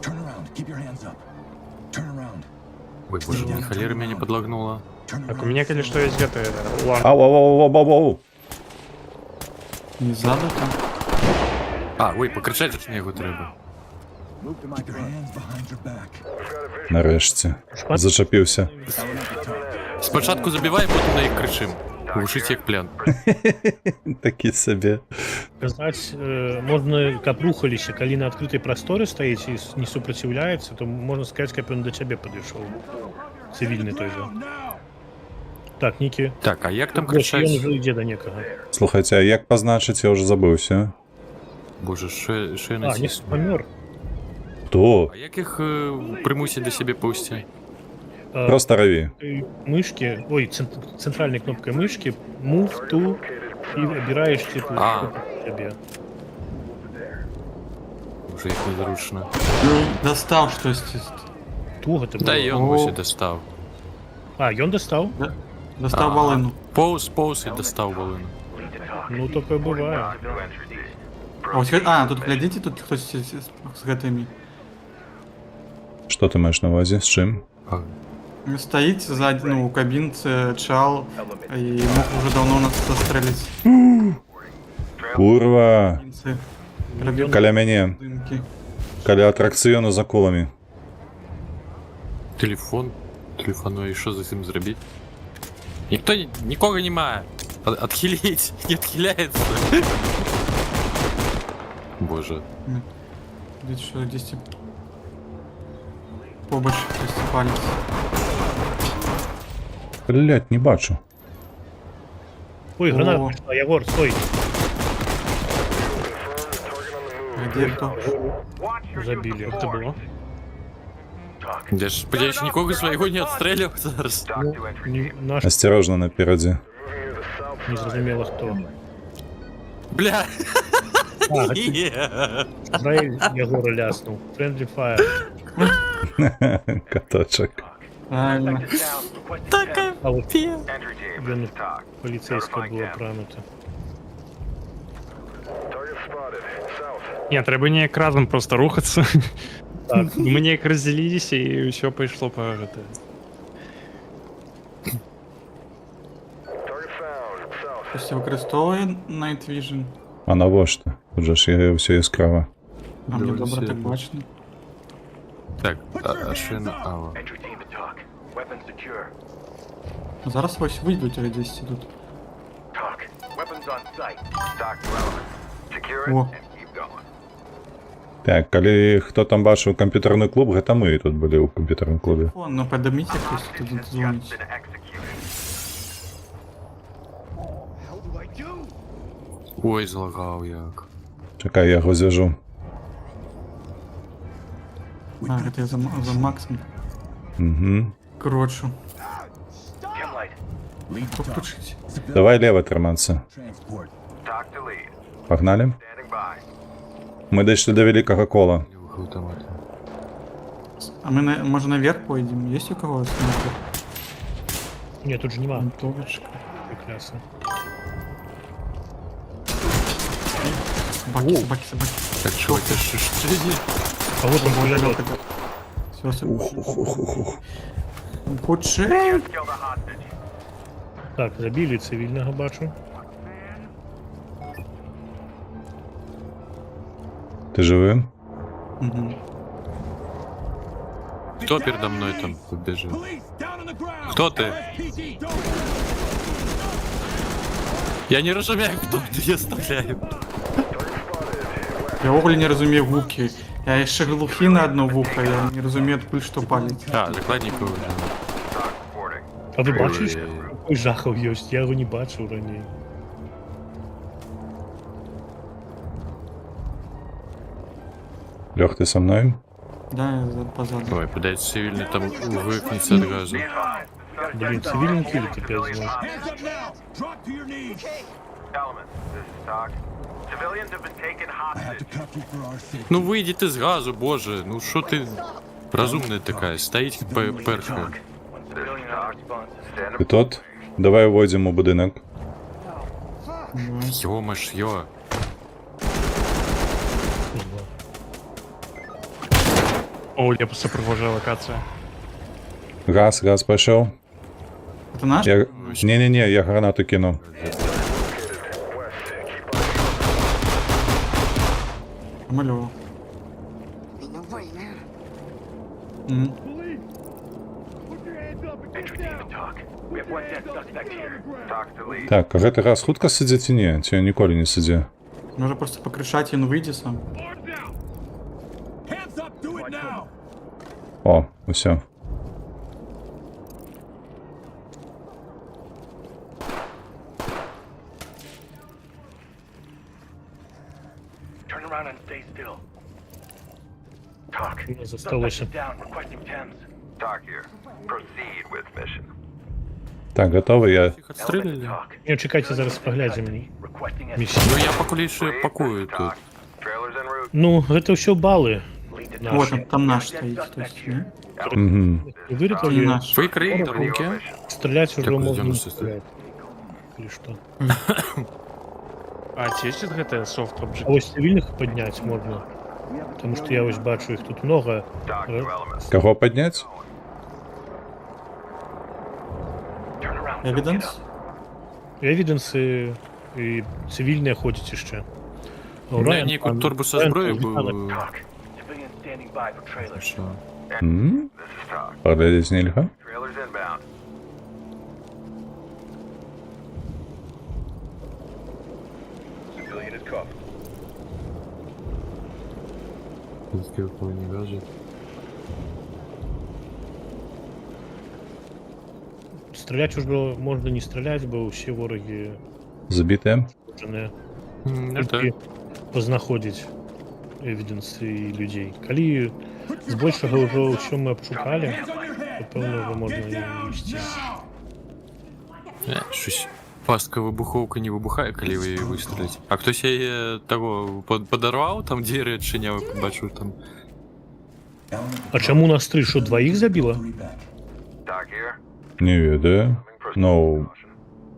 Turn around, keep your hands up. Turn around. Ой, боже, мне холера меня не подлагнула. Turn Так, у around. меня, калі што, ёсць гэты лан. Ау. Не ззаду там? А, ой, покричать от снегу треба. Keep your hands behind your back. Нарэшце. Зачапіўся. Спочатку забиваем, потом на их кричим. Глушить их плян. Такі сабе. Казаць, можна, каб рухаліся, калі на адкрытай прасторы стаіць і не супраціўляецца, то можна сказаць, каб ён да цябе падышоў. Цывільны той же. Так, Нікі. Так, а як там Ён кричать? уже ідзе да некага. Слухайце, а як пазначыць, я ўжо забыўся. Боже, що я А, не натисну? памёр. То, А як їх примусить до себе пусти? просто раві. Мышки, ой, центральной кнопкой мышки, move to, и выбираешь типа А. себе. Уже їх незручно. Достал штось. Туго ты Да было. і он О. ось достав. А, ён достал? Достал Ага. волыну. Поус і достав волину. Ну, такое бывает. А, ось тут глядите, тут хтось з гэтымі. Што ты маеш на увазе, з чым? А, Стоїть ззаді, ну, у кабінці чал, і мог уже давно нас застрелить. Курва! Кабінці. Робив Каля мяне, дымки. каля атракцыёну за коламі. телефон. Телефону, і що за цим зробити? Никто, никого немає. Отхилить, не отхиляется. Боже. Десь що, десь побач, десь палець. Блять, не бачу. Ой, граната О. прийшла, Ягор, стой. Де хто? Забили. Як це було? Я ж сподіваюсь, нікого своєго не отстрелював зараз. Ну, наш Осторожно напереди. не зрозуміло хто. Бля. А, Ні. Израиль Ягора ляснув. Friendly fire. Каточок. Правильно. Така А от пі. він поліцейська була пранута. Ні, треба ніяк разом просто рухатися. Так. Ми ніяк розділилися і все пішло по ГТ. Хтось використовує Night Vision. А навошта? Тут же ж є все яскраво. А мені Доволі добре так сильно. бачно. Так, а що я на ава? Зараз ось вийдуть, а десь тут. О, Так, коли хто там бачив комп'ютерний клуб, гэта ми тут були у комп'ютерному клубі. о, ну подиміть якось тут дзвонить. Ой, злагав як. Чекай, я його зв'яжу. А, це я за Максом. Угу. Коротше, Lead to talk. включить. Давай лево триматися. Transport. Погнали. Ми дійшли до великого кола. Автомат. А ми може наверх поїдемо? Є у кого снайпер? Ні, тут же нема. Винтовочка. Прекрасно. Собаки, собаки, собаки. Так що це що є? А вот он пулемет. Все, все. Хоче. Так, забили цивільного бачу. Ти живий? Угу. Хто передо мною там побіжив? Police down on the ground. Хто ти? LSPD, don't Я не розумію, хто ти, я стріляю. Я взагалі не розумію гуки. Я ще глухий на одно вухо, я не розумію, откуда що палить. А, закладнику. А ви бачили, Ой. що який жахав єсть? Я його не бачив раніше. Льох, ти со мною? Да, я позаду. Ой, подається цивільний там викнеться одразу. Блін, цивільний кілить опять знову. Hands up now. Drop to your knees. I have to cuff you for our safety. Ну вийди ти з газу, боже, ну що ти розумна така, стоїть перша. Ти тот? Давай вводимо у будинок. Йомаш, йо. О, я просто провожу локацію. Газ пішов. Це наш? Я... Не-не-не, я гранату кину. Помальовував. Мгм. Так, а гэты газ хутка сидзе ці не? Ці ніколі не сидзе? Може просто покришати, він вийде сам. Hands up. Do it now. О, усё. Turn around and stay still. Не засталося. Down, requesting Thames. Так, готовий я. Їх отстріляли? Ні, чекайте, зараз поглядимо. Requesting Місію. Ну я покуліше пакую тут. Ну, це все бали. О, Наші. там наш стоїть, то есть, не? Угу. Це не Вирітали, наш. Викрий руки. стрілять уже Дякую, можна не 96. стріляти. Или що? А, ці ще ГТ софт А обжит. ось цивільних підняти можна. Тому що я ось бачу, їх тут много. Кого підняти? Евіденс? Евіденси і цивільні ходять ще. У мене ніяку торбу со зброєю був. Civilians standing by for trailers. Що? Поглядіть нельга. Такого не газу. Стріляти уже можна не стріляти, бо всі вороги Забіте. вже не Ну так. тільки познаходять евіденси людей. Коли збільшого вже все ми обшукали, то певно вже можна і вести. Щось. Пастка вибуховка не вибухає, коли ви її вистрілите. А хтось її того подарував, там двері відчиняв, бачу там. А чому нас три, що двоїх забило? Не ведаю. Ну,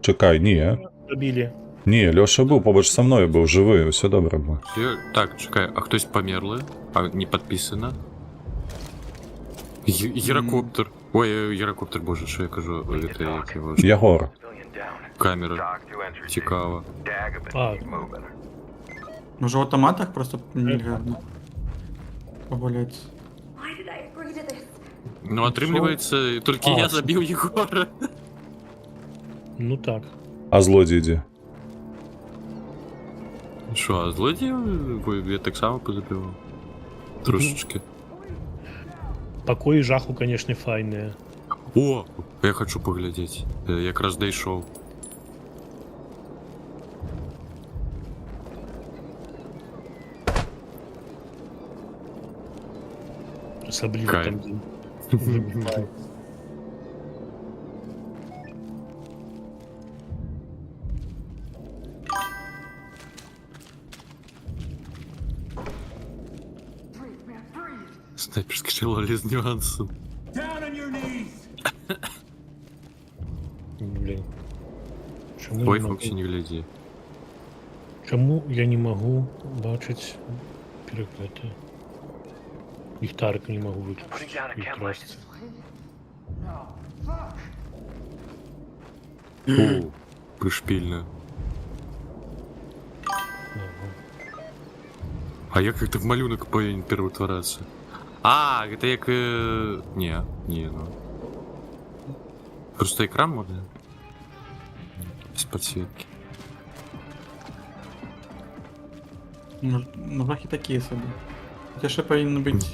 чекай, ні. Забили. Ні, Льоша був поруч со мною, був живий, все добре було. Так, чекай, а хтось померли? А не підписано? Гірокоптер. Ой, гірокоптер, боже, що я кажу, це як його ж. Ягор. Civilian down. Камера. Цікаво. А, Може в автоматах просто нельзя погулять. Why did I agree to this? Ну, отримлюється, тільки А, я забив Єгора. ну так. А злодій де? Що, а злодіїв я так само позабивав? Трошечки. Покої жаху, конечно, файне. О, я хочу поглядіти. Я якраз дійшов. Особливо Кайф. там, де вибиває. Снайперський шелолі з нюансом. Down on your knees! Блін. Чому, Ой, я не Фоксі, можу, не гляди. чому я не можу бачити перекляти? Ліхтарик не можу виключити. І красти. О, пришпільно. А як это в малюнок повинен перевтворятися? А, это як... Не, ну. Просто екран можна? Без подсветки. Ну, вахи такі собі. Хоча ще повинно бути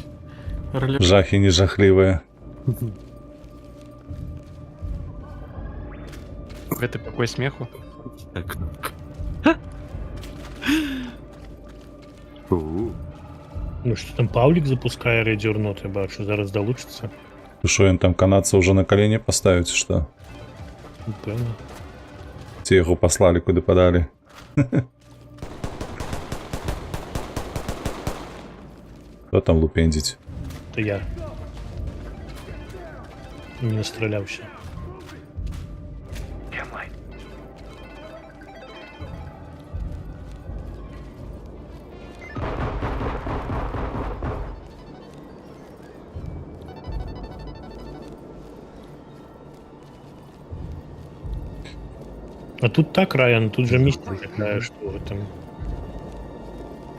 реле... Жахи не жахливі. Это покой смеху. Так, кнопка. Оу. Ну що там Павлік запускає Ready or Not, я бачу, зараз долучиться. Що він там канадця вже на колені поставить, що? Певно. Ті його послали, куди подали. Хто там лупендить? То я. Не настрілявся. Chemlight. А тут так, Райан, тут же миссия такая, что в этом...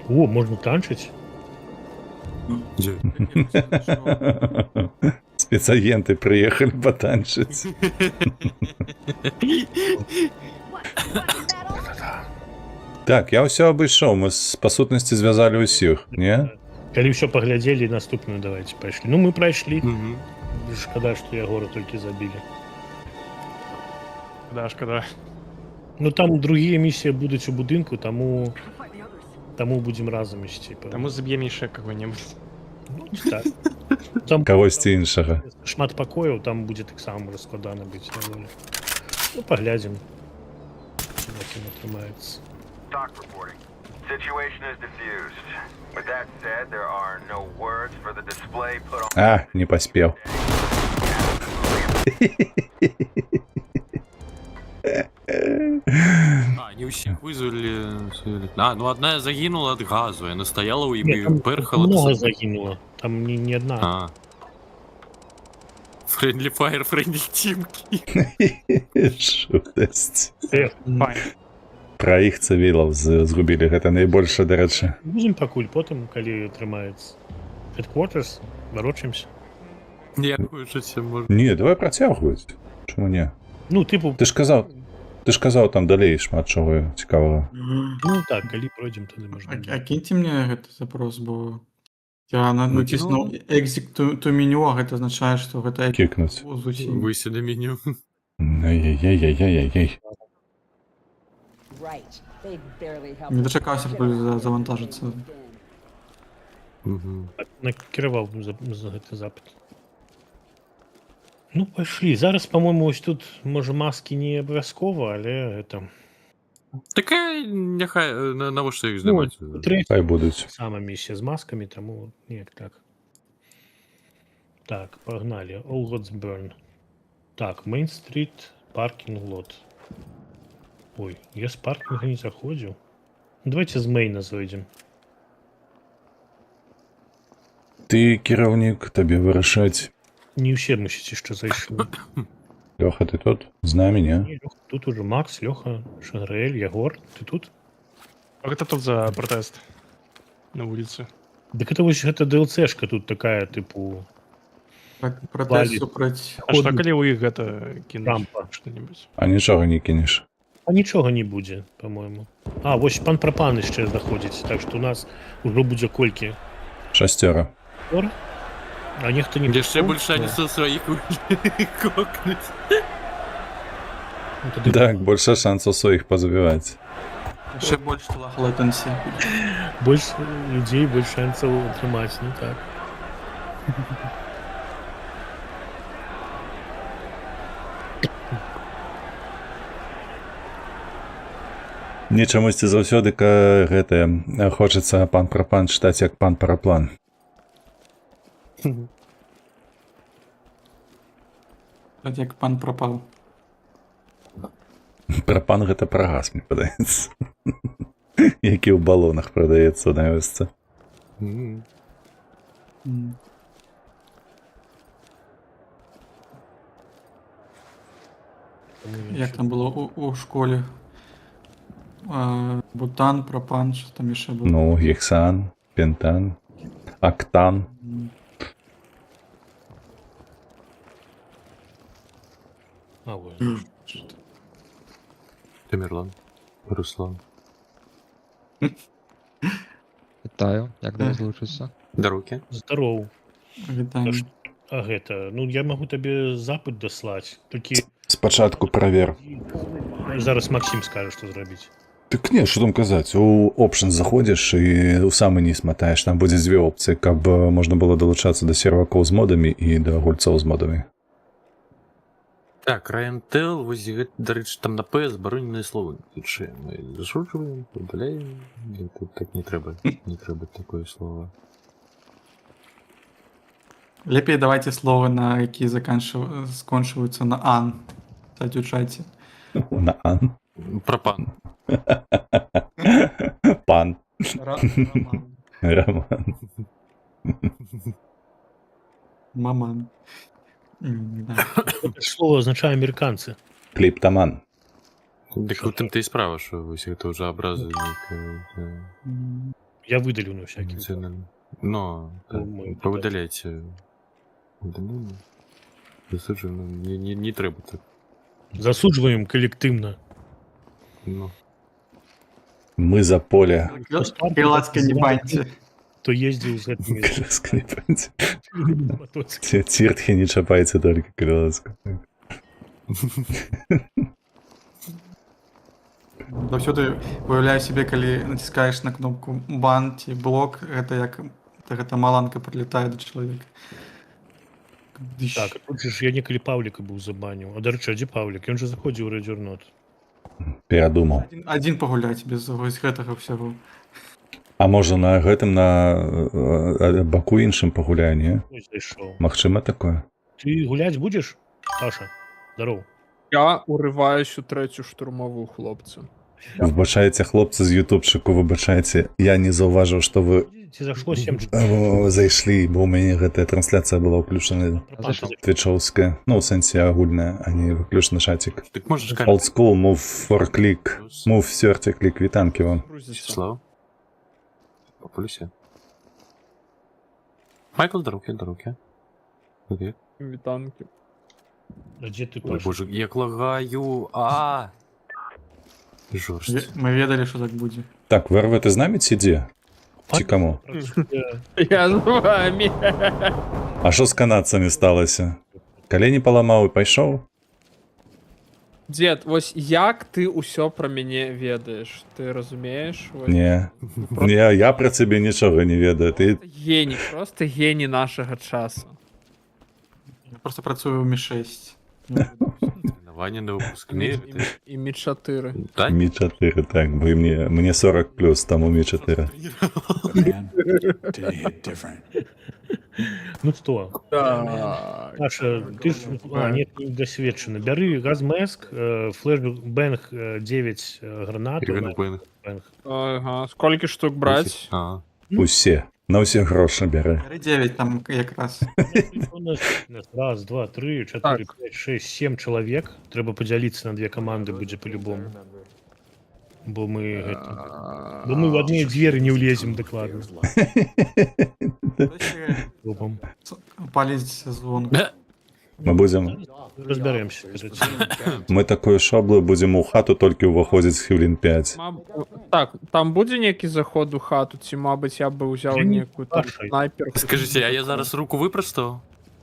О, можно танчить? Где? Спецагенти приїхали потанчить. Так, я все обійшов, ми по сутності зв'язали усіх, ні? Коли все поглядели, наступную давайте пошли. Ну, мы прошли. Мгм. Шкода, что Егора только забили. Да, шкода. Ну, там другие миссии будут у будинку, тому будем разом идти. Тому заб'ємо ще кого-нибудь. Так. Там Когось іншого. шмат покоев, там будет так само раскладано быть на воле. Ну, поглядим. Як він отримається. Doc reporting. Situation is diffused. With that said, there are no words for the display put on. А, не поспів. А, не усіх визвали. А, ну одна загинула від газу, вона стояла і Нет, там перхала. много загинуло. Там не одна. А. Friendly Fire, Friendly Team. Шутость. Файн. Про їх цивілів згубили, гэта найбольше, до речі. Будем покуль, потом, коли тримається. Headquarters, ворочаемся. Ніякою що це може. Ні, давай протягувати. Чому ні? Ну, типу, Ти ж казав там далі шмат чого цікавого. ну так, коли пройдем, тоді можна. А киньте мне этот запрос, бо Я Ну, натиснуў exit to меню, а гэта азначае, што гэта Кікнуць. зусім. Выйсці на меню. Ай-яй-яй-яй-яй. Не дачакаўся, пакуль завантажыцца. Мгм. Накіраваў за гэты запит. Ну, пайшлі. Зараз, па-мойму, ось тут, можа, маскі не абавязкова, але гэта... Такая, няхай, навошта іх Ну, здымаць? Хай будуць. сама місія з маскамі, таму неяк так. Так, пагналі. All Gods Burn. Так, Main Street, паркінг лот. Ой, я з паркінга не заходзіў. Давайте з Мейна зойдзем. Ты кіраўнік, табе вырашаць. Не ўсе мусіць яшчэ зайшлі. Лёха, ты тут? З намі, не? Не, Лёха, тут уже Макс, Лёха, Шаграэль, Ягор. Ты тут? А гэта тут за пратэст на вуліцы. Дык это вось гэта DLC-шка тут такая, тыпу... Пратэст Валіць. супраць. А што калі ў іх гэта кінуць Трампа. што-небудзь? А нічога не кінеш. А нічога не будзе, па-мойму. А, вось пан Прапан яшчэ заходзіць, так што у нас ужо будзе колькі? 6. Ор? А нехто не... Яшчэ прыйшоў? больше не са сваіх кокнуць. Ну, тады Так, больше шансаў сваіх пазабіваць. Яшчэ больш лаг латэнсі. больш людзей, больш шансаў атрымаць, ну так. Мне чамусьці заўсёды гэтае хочацца пан Прапан чытаць як пан Параплан. Так як пан прапаў. Прапан гэта пра газ, мне падаецца. Які ў балонах прадаецца на вёсцы. Мгм. Як там было у школе? Бутан, прапан, що там яшчэ было? Ну, гексан, пентан, актан. А, ой. Тамерлан. Руслан. Вітаю, як до вас долучитися? Дарукі. Здароў. Вітаем. А гэта, ну я магу табе запыт даслаць, толькі Спачатку правер. зараз Максім скажа, што зрабіць. Так не, што там казаць, у Options заходзіш і ў самы низ матаеш, там будзе дзве опцыі, каб можна было далучацца да сервакоў з модамі і да гульцоў з модамі. Так, Ryan Tell, вось гэта, дарэчы, там на PS забароненыя словы. Іншыя мы зашуджваем, удаляем. Тут так не трэба такое слово. Лепей давайте словы, на якія скончваюцца на ан. Кстати, у чаце. На ан. Прапан. Пан. Роман. Роман. Маман. Да. Слово азначае амерыканцы. Кліптаман. Дык у тым ты і справа, што вось гэта ўжо абразы нейкая. Я выдалю на всякий. Но, мы- павыдаляйце. Засуджую, не трэба так. Засуджваем калектыўна. Ну. Мы за поле. Крылацкай не баньце. То ездзіў з гэтымі мотоциклами. Ціртхі не чапайце толькі крыласку. Заўсёды уяўляю сябе, калі націскаеш на кнопку бан ці блок, гэта маланка прылетае да чалавека. Так, тут же ж я некалі Паўліка быў забаніў. А дарэчы, а дзе Паўлік? Ён жа заходзіў у Рэдзюрнот. Перадумаў. Адзін пагуляць без вось гэтага ўсяго. А можа на гэтым на баку іншым пагуляе, не? Ось зайшоў. Магчыма такое? Ты гуляць будзеш? Паша, здароў. Я урываюсь у трэцю штурмовую хлопцы. Выбачайце, хлопцы з ютубчыку, выбачайце. Я не заўважыў, што вы Ці зашло 7 зайшлі, бо ў мяне гэтая трансляцыя была ўключана твічоўская. Ну, у сэнсе агульная, а не выключна шацік. Так можаш Old school, move for click, move 30 клік, вітанкі вам. Числав. По плюсе. Майкл, дарукі. Окей. Вітанки. А дзе ты, Ой, Паша? боже, як лагаю. Жорстко. Мы ведалі, што так будзе. Так, Верве, ти з нами ці дзе? Ці кому? Я з вами. А що з канадцями сталося? Колені поламав і пішов? Дед, ось як ти усё про мяне ведаеш? Ти розумієш? Ось. Ні. Ні, я про тебе нічого не ведаю. Ти Геній, просто геній нашого часу. Я просто працюю в Мі-6. Ваня на выпускные. І Мі-4. Да? Мі-4, так, бо мені 40 плюс, тому Мі-4. Man, today hit different. Ну что, Так. Маша, ты ж... нет, не досвідчена. Бери газмеск, флешбэнг 9 гранат. Бэнг. Ага, скільки штук брать? А. Усі. На всі гроші бери. 9 там якраз. У нас раз, два, три, чотири, Так. 5, 6, 7 чоловік. Треба поділитися на дві команди буде по-любому. Бо ми в одні двері не влезем докладно. Групам. Палець звон. Ми будемо... Розберемося. Ми такою шаблею будемо у хату тільки виходити з хвилин 5. Так, там буде некий заход у хату, ці, мабуть, я би взяв Я не неку там бачу. снайперку. Скажите, а я зараз руку выпростал?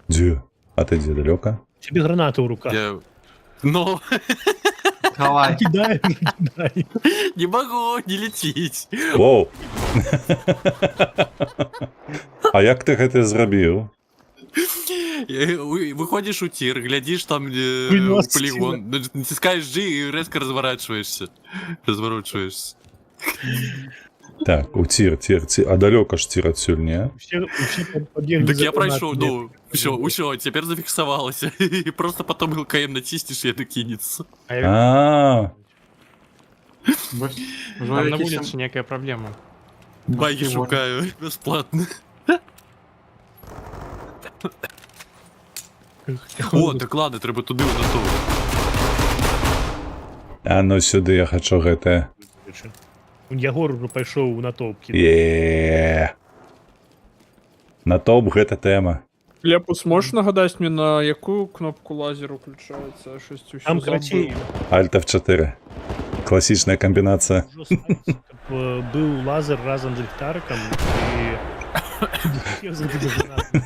Дю. А ти де далеко? Тебе граната в руках. Я... Ну, Давай. Кидай, кидай. не могу не лететь. Воу! А як ти це зробив? Выходишь у тир, глядишь там Выносишь полигон, натискаешь G и резко разворачиваешься. Разворачиваешься. Так, у тір. А далеко ж тір отсюль, не? Все побегли. Так за я пройшов, гранатами. ну, все, теперь зафиксовалось. И просто потом ЛКМ натиснешь, и это кинется. А, Там на вулиці некая проблема. Баги шукаю, бесплатно. О, так ладно, треба туди на то. а ну сюди я хочу гэта. Ягор уже пішов на топки. Є. На топ гэта тэма. Лепус, можеш нагадати мені, на яку кнопку лазер включається? Щось усю Там забув. короче, Alt F4. Класичная комбинация. был лазер разом з ліхтариком і... Я забуду гранату.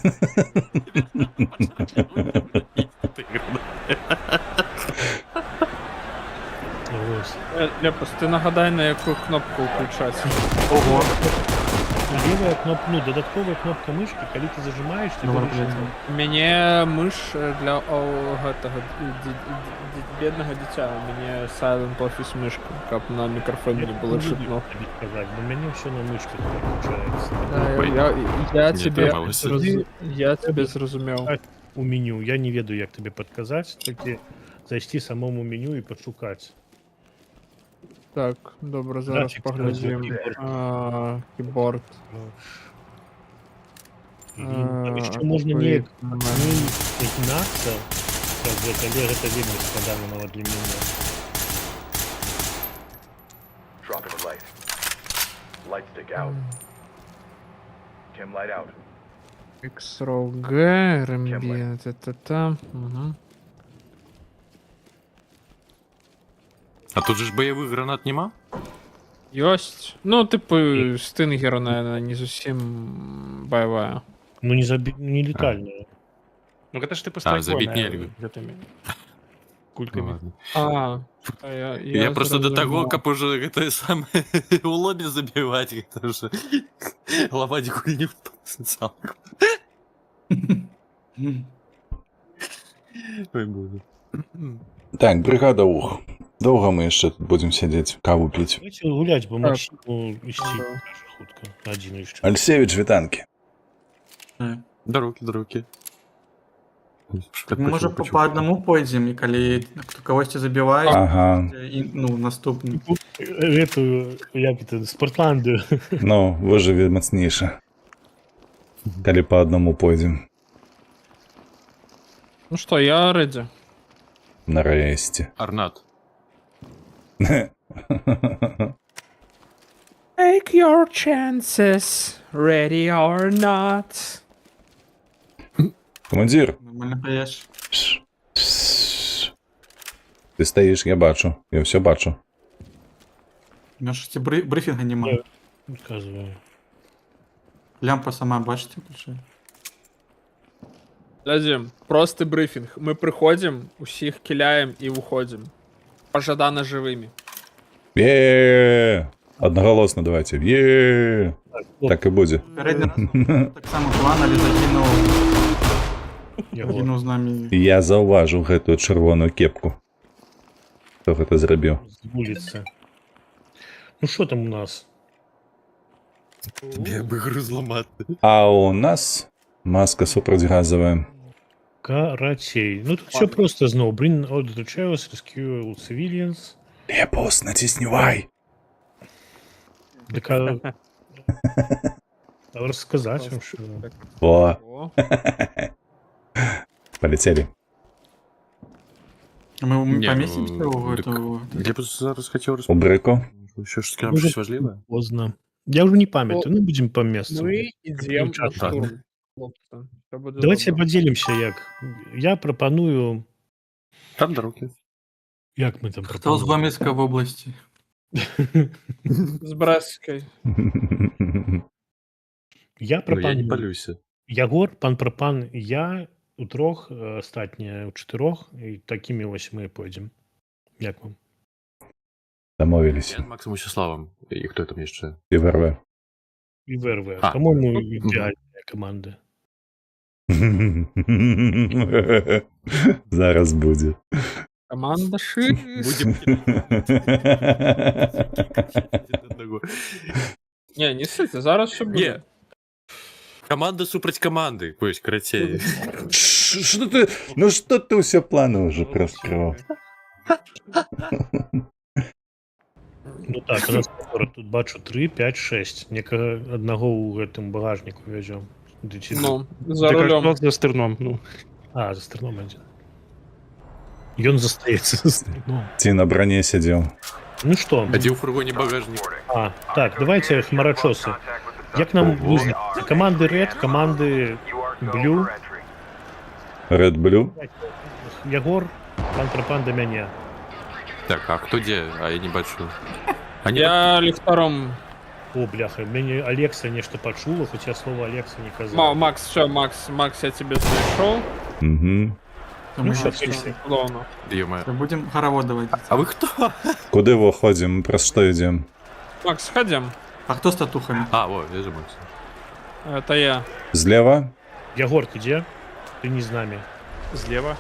Ось. Лепус, ти нагадай, на яку кнопку включається. Ого. Левая кнопка, ну, додатковая кнопка мышки, коли ты зажимаешь, ты Добре, говоришь, блядь. Мені миш для бідного дитя. Мені Silent Office мишка, як на мікрофоні не було чутно. тобі сказати, бо мені все на мишках включається. Я Не тебе трималося. я тебе зрозумів. У меню, я не веду, як тобі підказати, тільки зайти самому меню і пошукати. Так, добре, зараз Графік поглядім. кіборд. Кіборд. Там еще можно не гнаться, как бы коллега это видно с подаренного для меня. Dropping a light. Light stick out. Chem light out. X-Row G, RMB, та-та-та. Угу. А тут же ж бойових гранат нема? Ёсть. Ну, типу, Стингер, наверное, не зовсім бойова. Ну не летальная. Ну это ж ты поставил забить нельзя. этими Ну, кульками. ладно. Я просто до того, как уже это самое у лобби забивать, это уже ломать хуйню в потенциал. Ой, боже. Так, бригада ух. Довго ми ще тут будемо сидіти, каву пити. Давайте гулять, бо Максиму вести хутко. Один еще. Альсевич, вітанки. До руки. Може по одному пойдем, і коли когось забиває, Ага. і, ну, наступний. Эту, як это, Спортланду. Ну, виживі міцніше. Коли по одному пойдем. Ну що, я реady. Нарешті. Арнат. Take your chances, ready or not. Командир. Нормально поєш. Ти стоїш, я бачу. Я все бачу. У мене ж брифінга немає. Показываю. Лямпа сама, бачите, включає? Глядим, простий брифінг. Ми приходимо, усіх киляємо і уходимо. Пожадано живими. Є! Одноголосно давайте. Є! Так і буде. Передній раз так само план, але загинув з нами. Я зауважу гэту червону кепку. Хто гэта зрабіў? З вулиці. Ну що там у нас? Я бы игру зломать. А у нас маска супрацьгазовая. Карачей. Ну тут все просто знову. Bring order to chaos, rescue all civilians. Лепус, натиснювай! Така... Розказати вам, що... О, О, полетели. Ми Не, помістимося ну, у так эту... Я просто зараз хотів У розповісти. брику. Ще ж скажемо щось важливе. Поздно. Я вже не пам'ятаю, ну будемо по місту. ми йдемо на Так. штурм, хлопці. Все буде Давайте добре. поділимося як. Я пропоную... Там дороги. Як ми там Хто з пропонуємо? Гомельська в області? З Брестської. Я Ну, я не пропоную... палюся. Ягор, пан Пропан, я у трьох, остатні у чотирьох, і такими ось ми пойдемо. Як вам? Домовились. Я з Максом Вячеславом. І хто там ще? І ВРВ. І ВРВ. А. По-моєму, ідеальна команда. Зараз буде. Команда ши. Будем Ні, не сити, зараз все буде. Ні. Команда супроть команди. Ось, короче. Что ты? Ну что ты все планы уже раскрывал? Ну так, у нас тут бачу 3, 5, 6. Некого одного у гэтым багажнику везем. Ну, за Так, а рулем. хто за стерном? Ну. А, за стерном один. Ён застаецца за стерном. Ти на броне сидел. Ну что, А де у фургоні багажник? а, так, давайте хмарочосы. Як нам визнати? Команди Red, команди Blue, Red Blue. Ягор, пан Пропан до мяне. Так, а хто де? А я не бачу. Они Я ліфтаром. О, бляха, мяне Алекса нешта пачула, хоча слова Алекса не казала. Макс, все, Макс, я тебе знайшов. Угу. Ну що, Все, Фіксі? чудовно. Ё-моё. Будемо хороводувати. А ви хто? Куда выходим? Мы про что идем? Макс, ходим. А хто з татухами? А, во, я же Макс. Это я. Слева? Ягор, ты где? Ты не с нами. Зліва.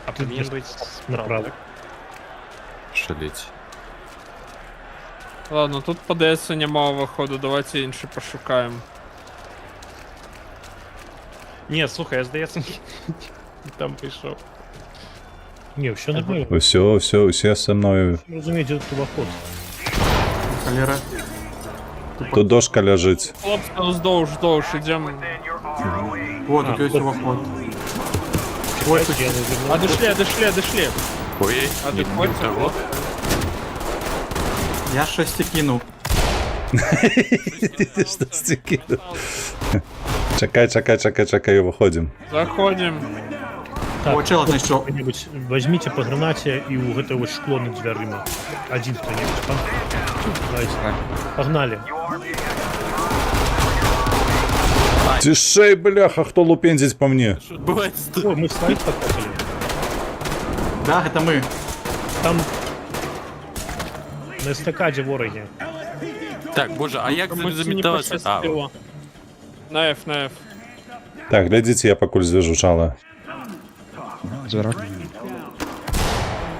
А Ти повинен десь бути Направо. справа. Шалеть. Ладно, тут подається немало виходу, давайте інші пошукаємо. Ні, слухай, я здається, там прийшов. Не, все нормально. Все со мной. Разумеете, это тубоход. Холера. Тут дошка лежит. Хлопці, вздовж, ідемо. О, тут є увоход. Ой, я навернул. Одошли. Ой, А не ти хочеш? того. Я щось кинув. Ты что стекинул? Чекай, выходим. Заходимо. Так, О, чела знайшов. кто-нибудь возьмите по гранате и у этого шкло над дверима. Один кто-нибудь. Давайте. Погнали. Тишей, бляха, кто лупензить по мне? Бывает, Ой, мы слайд покопали. Да, це ми. Там на эстакаде вороги. Так, боже, а як Комусь не заміталося? А, пощастило. На F. Так, глядите, я покуль звяжу шала. Зверак.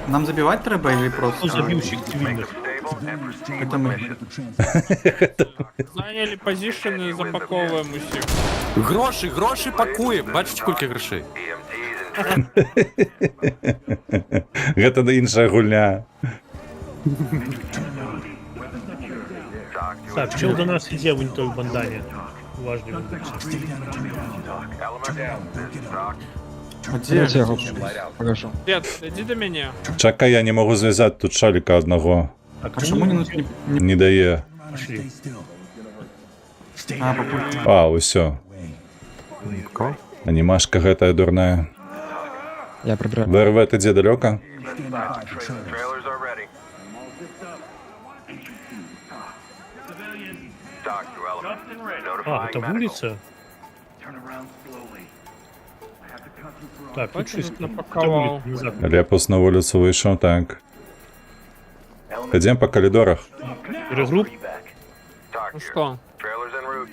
Нам забивати треба или Кто просто? забивщик цивильных? Это мы. Зайняли позиції, запаковуємо усіх. гроші пакуємо. Бачите, скільки грошей? Это інша гульня. Так, чел до нас иди в той бандане. Важный вандальчик. А Я де? тебе його покажу. Дед, іди до мене. Чекай, я не могу зв'язати тут шалика одного. Так, А чому не... Не дає. пошли? Stay still. Stay А, out of попутно. А, усё. Анімашка гэтая дурная. Я прибираю. ВРВ, ты где далеко? Stand by for the trailers. Trailers are ready. Dock to element. А, это вулиця? Так, тут щось напаковал. назад. Лепус на вулицю вийшов, так. Ходім по коридорах. Перегруп? Ну что? Trailers en route.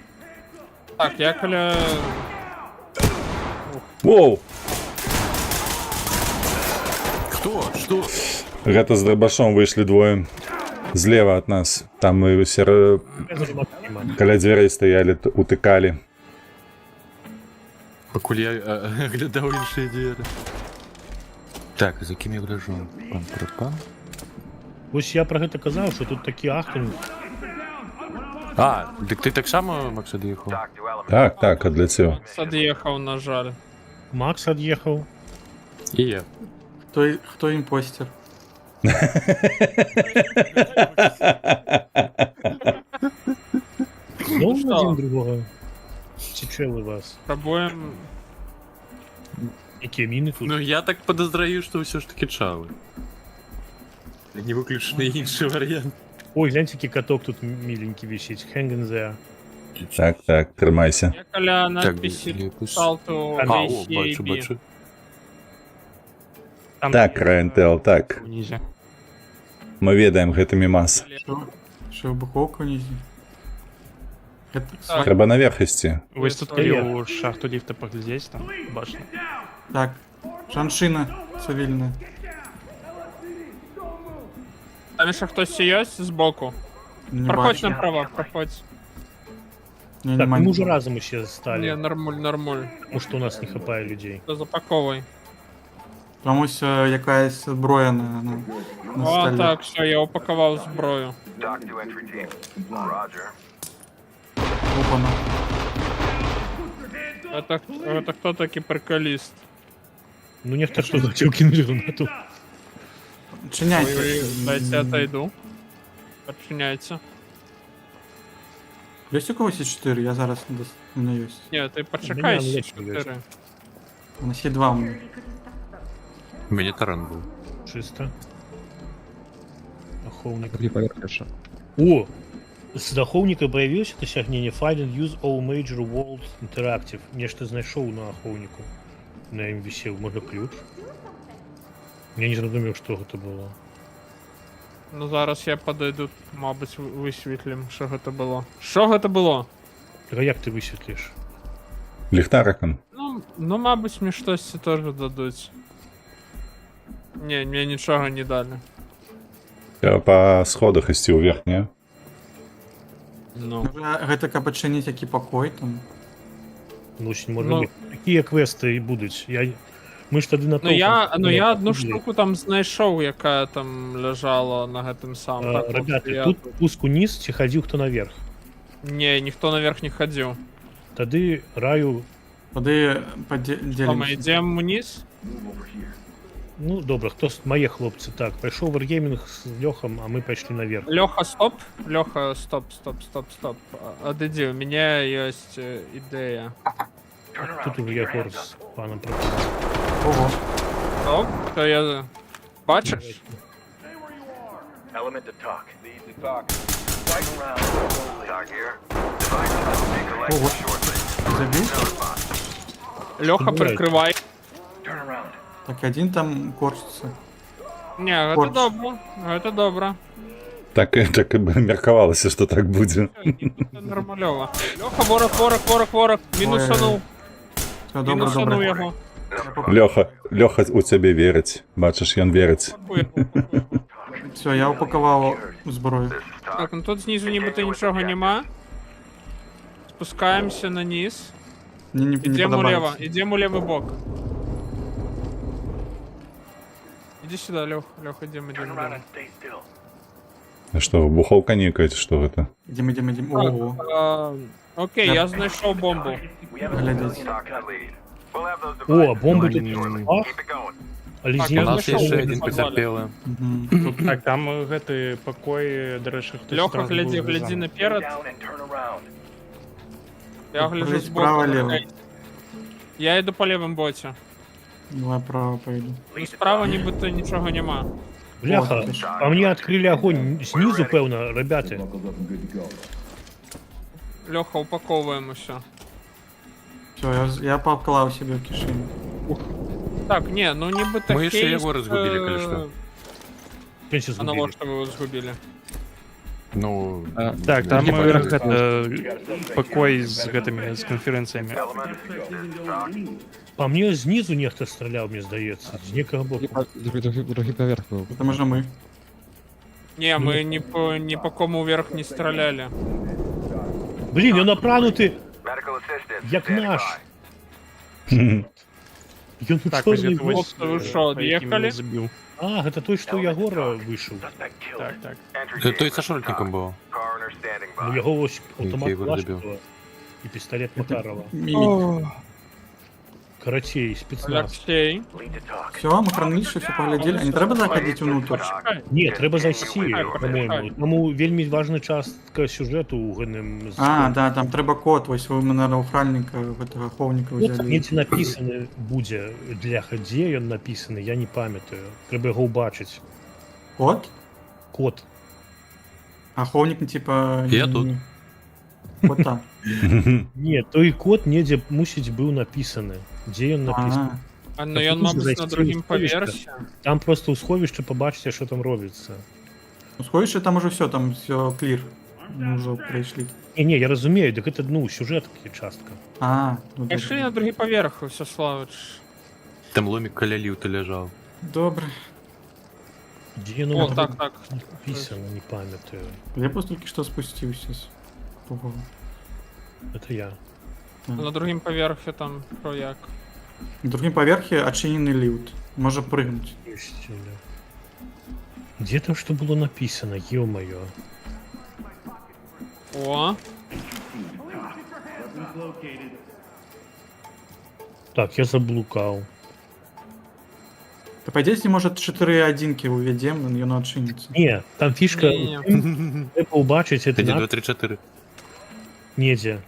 Так, я коля... Воу! Кто? Что? Гэта з драбашом вийшли двоє. Зліва від нас. Там ми каля дверей стояли, утикали. Покуль я глядав інші двері. Так, за ким я гляжу? Пам-пам-пам. Ось я про гэта казав, що тут такі ахтунг. А, так ти так само, Макс, доїхав? Dock to elevator. Так, так, одлетів. Отъехал, на жаль. Макс від'їхав. І я. Хто імпостер? Ну, що? один другого. Чечели вас. Пробуем... Які міни тут? Ну я так подозраю, що все ж таки чали. Не виключений інший варіант. Ой, гляньте, який каток тут миленький висить. Hang in there. Так, так, тримайся. Я коля Так, надписи якось- салту А, о, бачу, бачу. Там Так, Рентел, так. Ниже. Ми ведаємо гэты мімас. Що боковка нельзя? Так. Треба наверх ісці. Ось тут коли у шахту лифта поглядеть, там башня. Так, жаншина цивільна. Там еще хтось есть сбоку? Не Проходь бачу. направо, проходь. Ні, Так, нема мы уже нікого. разом ще стали, Не, нормуль, нормуль. потому что у нас не хватает людей. Запаковуй. Там ось якась зброя на О, столі. так, все, я упаковал зброю. Dock to entry team. Roger. Опана. Это кто таки приколист? Ну, некто что зачем кинули гранату. Чиняйте. Дайте отойду. Подчиняйте. Есть у когось є 4? Я зараз у мене є. Нет, ты Меня почекай, ну, есть, 4. У нас є 2 у мене. У мене таран був. Чисто. Оховник. Какие поверх хорошо. О! С Даховника появилось досягнение Find and use all major world interactive. Мне что знайшов на Оховнику. На им висел, може ключ. Я не зрозумів, що це було. Ну зараз я подойду, мабуть, висвітлим, що це було. Що це було? Так а як ти висвітлиш? Ліхтариком. Ну, мабуть, мені щось це теж дадуть. Ні, мені нічого не дали. Треба по сходах ісці вверх, ні? Ну. Гэта каб адчыніць які пакой там. Ну, ось може Ну. бути. Такі квести і будуть. Ми ж тоді на Ну я одну штуку там знайшов, яка там лежала на гэтым самым. Так, от Ребята, я- тут спуск униз, чи ходив хто наверх. Ні, ніхто наверх не ходив. Тоді раю. Тоді А ми поділимося. йдемо вниз? Ну, добре, хто моє хлопці. Так, прийшов Wargaming з Льохом, а ми пішли наверх. Леха, стоп. Леха, стоп. Отойди, у меня есть идея. Тут уже Єгор з паном пропав. Ого. Стоп, то я... Бачиш? Element to talk. Lead to talk. Fight around slowly. Dock here. Device will be collected shortly. Забій? Леха, Блядь. прикривай. Turn around. Так, один там корчиться. Не, це Корч. добре. Це добре. Так і меркавалося, що так буде. Це нормальово. Леха, ворог. Мінусанув. Все, добре, Мінусанув добре. його. Льоха у тебе вірить. Бачиш, він вірить. Все, я упакував зброю. Так, ну тут знизу нібито нічого нема. Спускаємося на низ. Мені не Ідемо влево, подобається. ідемо лівий бок. Іди сюди, Лех, ідемо. Turn around and stay still. А що, вибуховка нікається, що це? Ідемо. Ого. Окей, я знайшов бомбу. We have a Глядіть. Dock to lead. We'll have those О, devices бомби collected тут. shortly. Ах, Keep it going. але Так, з я У нього нас знайшов є ще бомбу один в підвалі. потерпілий. Мгм. Так, там гэты покой, до речі, хтось Леха, зразу гляди, був гляди зам. наперед. down and turn around. Я гляжу Прыгай збоку. справа-лево. Я йду по лівому боці. Давай право пойду. Ну, справа нібито нічого нема. Бляха, О, по мені відкрили огонь знизу, певно, ребята. Лёха, упаковываемся. Все, я пообклав себе в кишені. Так, не, ну нібито Ми ще Хейст, його розгубили, коли що. Пенсі А на згубили. что вы его сгубили? Ну, Так, там типа, это покой с гэтыми, с конференциями. Element, this is talk. По мне знизу нехто стріляв, мені здається. З некого боку. Другий поверх був. Это може ми. Не, мы ни по кому вверх не стреляли. Блін, він опранутий, Medical assistance. як standing наш. by. Ён Так, чорний возьми весь. Хлопцы, вы что, по яким отъехали? меня забил. А, гэта той, што Ягора вышел. Так, так. Entry той team, со шорником talk. был. Coroner standing Ну, by. яго ось аўтамат Ігор забіў. Калашникова і пістолет Макарова. Мімік. Карацей, спецназ. Алексей. Lead to talk. Все, ми хранилище, все поглядели. А не треба заходити внутрь? Не, трэба зайсці, Почекай, по-моему. почекай. Таму вельмі важна частка сюжэту ў гэтым. А, да, там треба код. Ось ви мене на охранника, этого ховника Код взяли. недзе напісаны будзе. Для дзе ён напісаны, я не памятаю. Трэба яго ўбачыць. Код? Код. А ховник, типа... Я тут. Вот там. Не, той код недзе мусіць быў напісаны. Дзе ён напісаны? А, Ну, Так ён, тут мабуть, зайсці на другім ў сховішча. поверсі. Там просто ў сховішча пабачыце, што там робіцца. ну сховище там уже все, там все клир. Мы уже пришли. Не, я разумею, дык гэта, ну, сюжэткі частка. А, ну Пішли на добре. другий поверх, Всеславич. Там ломик каля люта лежал. Добре. Дзе О, ён так, так. напісана, не памятаю. Я просто только что спустился. Ого. Это я. На другім поверхі там про як. На другом поверхе отчиненный лифт. Можно прыгнуть. Естественно. Где там что было написано, ё-моё? О, Так, я заблукал. Да по идее, если может 4.1 уведем, и оно отчинится. Не, там фишка. Не-не. Трэба ўбачыць это 1, 2, 3, 4. недзе.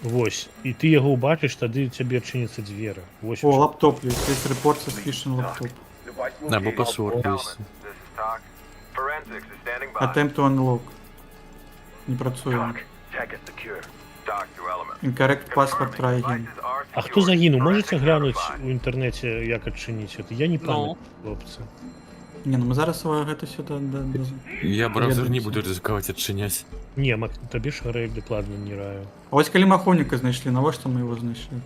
Вось. І ты яго ўбачыш, тады цябе адчыняцца дзверы. Вось. О, лаптоп есть. Есть репорт со слишком лаптоп. Device will Або be паспорт element. есть. This is talk. Forensics is standing by. Attempt to unlock. Не працює. Talk. Tech is secure. Talk to element. Incorrect password try again. Devices are А хто secure. загінуў? Можаце Forensics глянуць verify. у інтэрнэце, як адчыніць это? Я не памятаю, хлопцы. Не, ну мы зараз гэта сюда... Я браузер не Ведомости. буду ризиковать отчинять. Не, Мак, табе ж гарэй дакладна не раю. А ось калі мы ховника знайшли, навошта мы его знайшли?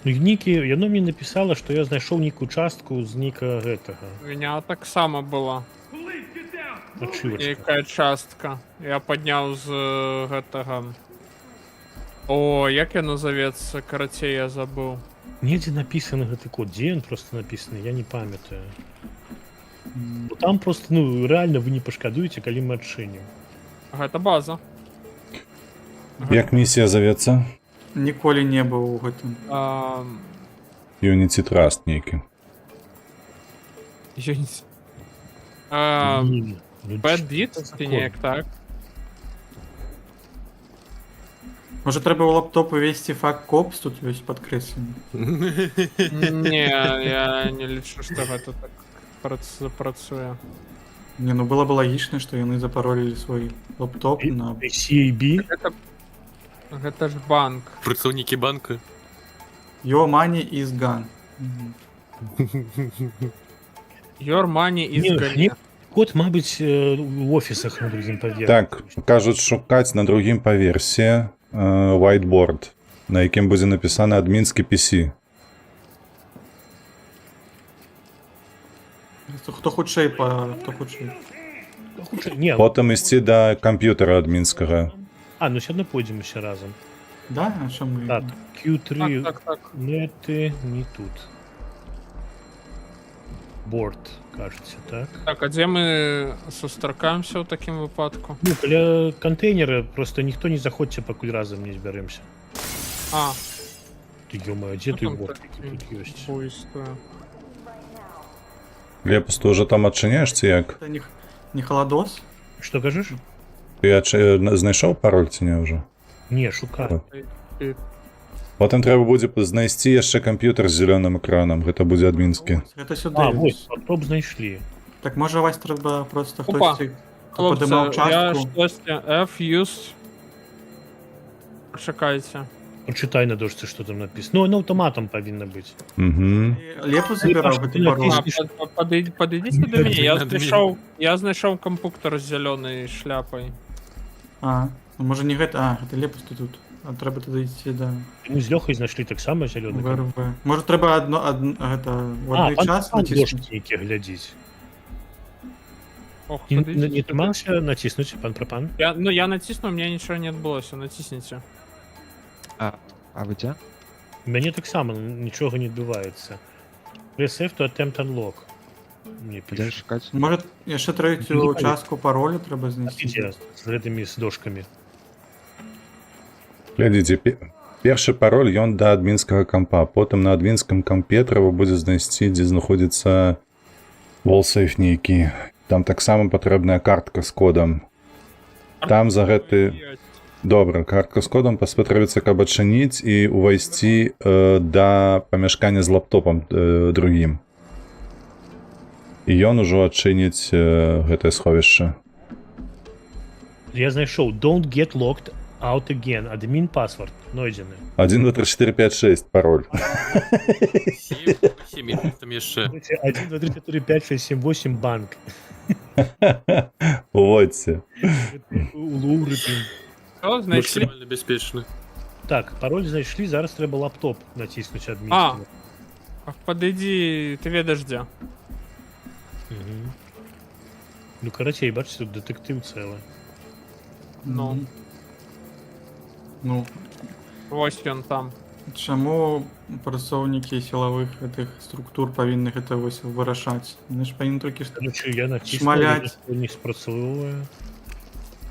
Ну, Нікі, яно мне напісала, што я знайшоў нейкую частку з ніка гэтага. у меня так само было. Ачывачка. Якая частка. Я падняў з гэтага. О, як я назовецца, карацей, я забыў. Недзе напісаны гэты код, дзе ён просто напісаны, я не памятаю. Бо там просто, ну, реально вы не пашкадуеце, калі мы адчынім. Гэта база. Як місія завецца? Ніколі не быў у гэтым. Unity Trust нейкі. Блін, ну, Bad що Beat, це за ці код? неяк так. Може треба у лаптоп ввести факт копс, тут ёсць падкрэслены. Не, я не лічу, што гэта так працуе. Не, ну было бы лагічна, што яны запаролілі свой лаптоп на... CAB? Гэта ж банк. Працаўнікі банка. Your money is gone. Your money is Не, gone. код, мабыць, у офісах на другім паверсе. Так, кажуць шукаць на другім паверсе whiteboard, на якім будзе напісаны адмінскі PC. Хто хутчэй хто хутчэй. Не, Потым ісці да камп'ютара адмінскага. а, ну сядно пойдзем усе разам. Да? А що ми? Так, Q3, Так. неты не тут. Борт, кажется, так? Так, а дзе мы сустракаемся ў такім выпадку? Ну, каля контейнера просто ніхто не заходзьце, пакуль разам не збяремся. А, Ты, ё-моё, дзе ну той там борт? такі Тут ёсць. буйство. Лепус, ты ўжо там адчыняеш ці як? Це не холодос? Што кажаш? Ты знайшоў пароль ці не ўжо? Не, шукаю. Потым трэба будзе знайсці яшчэ камп'ютар з зялёным экраном, гэта будзе адмінскі. Гэта сюди. А, вось, лаптоп знайшлі. Так може вас треба просто Опа. хтось Хлопцы, подимав я частку. штосьці F used. Почекайте. Почитай на дошці, що там написано. Ну, автоматом повинно бути. Угу. Лепу забирав, Паша, ти пароль. Подойдите до меня, Адмін. я знайшов компуктор з зеленою шляпою. А, ну може не гэта, а, гэта Лепус тут. А треба туди йти, да. Ми з Льохою знайшли так само зелений. ВРВ. Може треба гэта, в один час пан натиснути? дошки які глядіть. Ох, Не тримався натиснути, пан Пропан? Я натиснул, у меня ничего не отбылось, натисните. А ви де? Мені так само нічого не відбувається. Press F to attempt unlock. Мені Де пише. шукати? Може ще Ну, третю частку паролю треба знайти? Іде з гэтымі з дошками. Глядзіце, першы пароль ён да адмінскага кампа, потым на адмінскім кампе трэба будзе знайсці, дзе знаходзіцца волсейф нейкі. Там таксама патрэбная картка з кодам. Там за гэты... Добра, картка з кодам паспатрэбіцца, каб адчыніць і увайсці да памяшкання з лаптопам другім. І ён ужо адчыніць гэтае сховішча. Я знайшоў don't get locked out again. Адмін паспорт знойдзены. 1, 2, 3, 4, 5, 6 пароль. 7, там яшчэ. 1, 2, 3, 4, 5, 6, 7, 8 банк. Уводьце. Улурытым. Что, знайшли? Максимально бяспечны. Так, пароль знайшлі, зараз трэба лаптоп націснуць адмін. Подойди, ты ведаешь где. Ну, карацей, бачите, тут дэтэктыў цэлы. Ну. Ну, Ось он там. чаму працоўнікі сілавых гэтых структур павінны гэта вось вырашаць? Яны ж павінны толькі што Короче, я націснуў, Шмаляць. не спрацоўвае.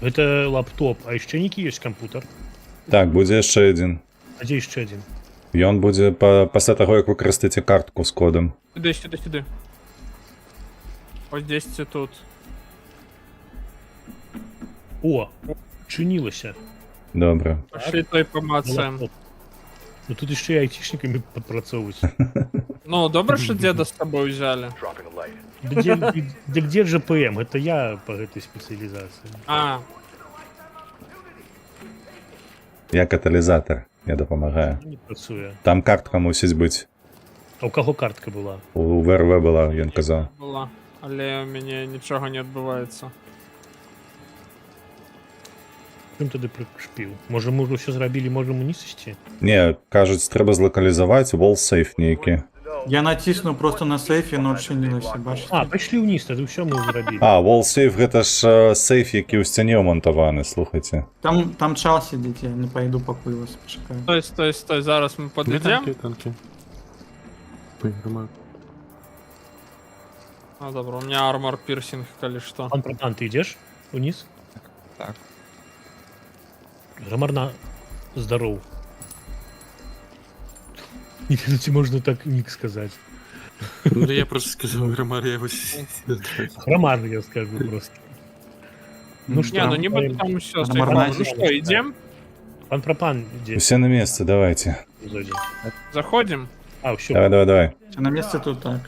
Гэта лаптоп, а яшчэ нейкі ёсць кампутер. Так, будзе яшчэ адзін. А дзе яшчэ адзін? Ён будзе пасля таго, як выкарыстаеце картку з кодам. Сюда. Вот здесь и тут. О, чынілася. Добра. Пошли той помацаем. Ну тут яшчэ і айцішнікамі падпрацоўваюць. Ну, добре, что деда с тобой взяли. Dropping a light. Да где же ПМ? Это я по гэтай спецыялізацыі. А, Я каталізатар, я дапамагаю. Не працуе. Там картка мусіць быць. А у каго картка была? У ВРВ была, ён казаў. была. Але у меня ничего не отбывается. Чым тады прышпіў? Можа, мы ўжо ўсё зрабілі, можам уніз ісці? Не, кажуць, трэба злакалізаваць волсейф нейкі. Я націснуў просто на сейфе, но адчынілася, бачыце? А, пайшлі ўніз, тады ўсё мы зрабілі. А, волсейф гэта ж сейф, які ў сцяне ўмантаваны, слухайце. Там час сидить, я не пойду пакуль вас почекаю. Стой, зараз мы подойдем. Танки. Поиграю. А, добро, у меня армор пирсинг, коли что. Пан Пропан, ты ідзеш уніз? Так. Грамарна здароў. Не ведаю, ці можна так нік сказаць. Ну я просто сказал граммар, я его... Грамар, я скажу просто. Ну Не, ну не буду там все. Ну что, идем? Пан Пропан, ідзе. Усе на месцы, давайте. Заходим? А, ўсё. Давай. На месте тут так.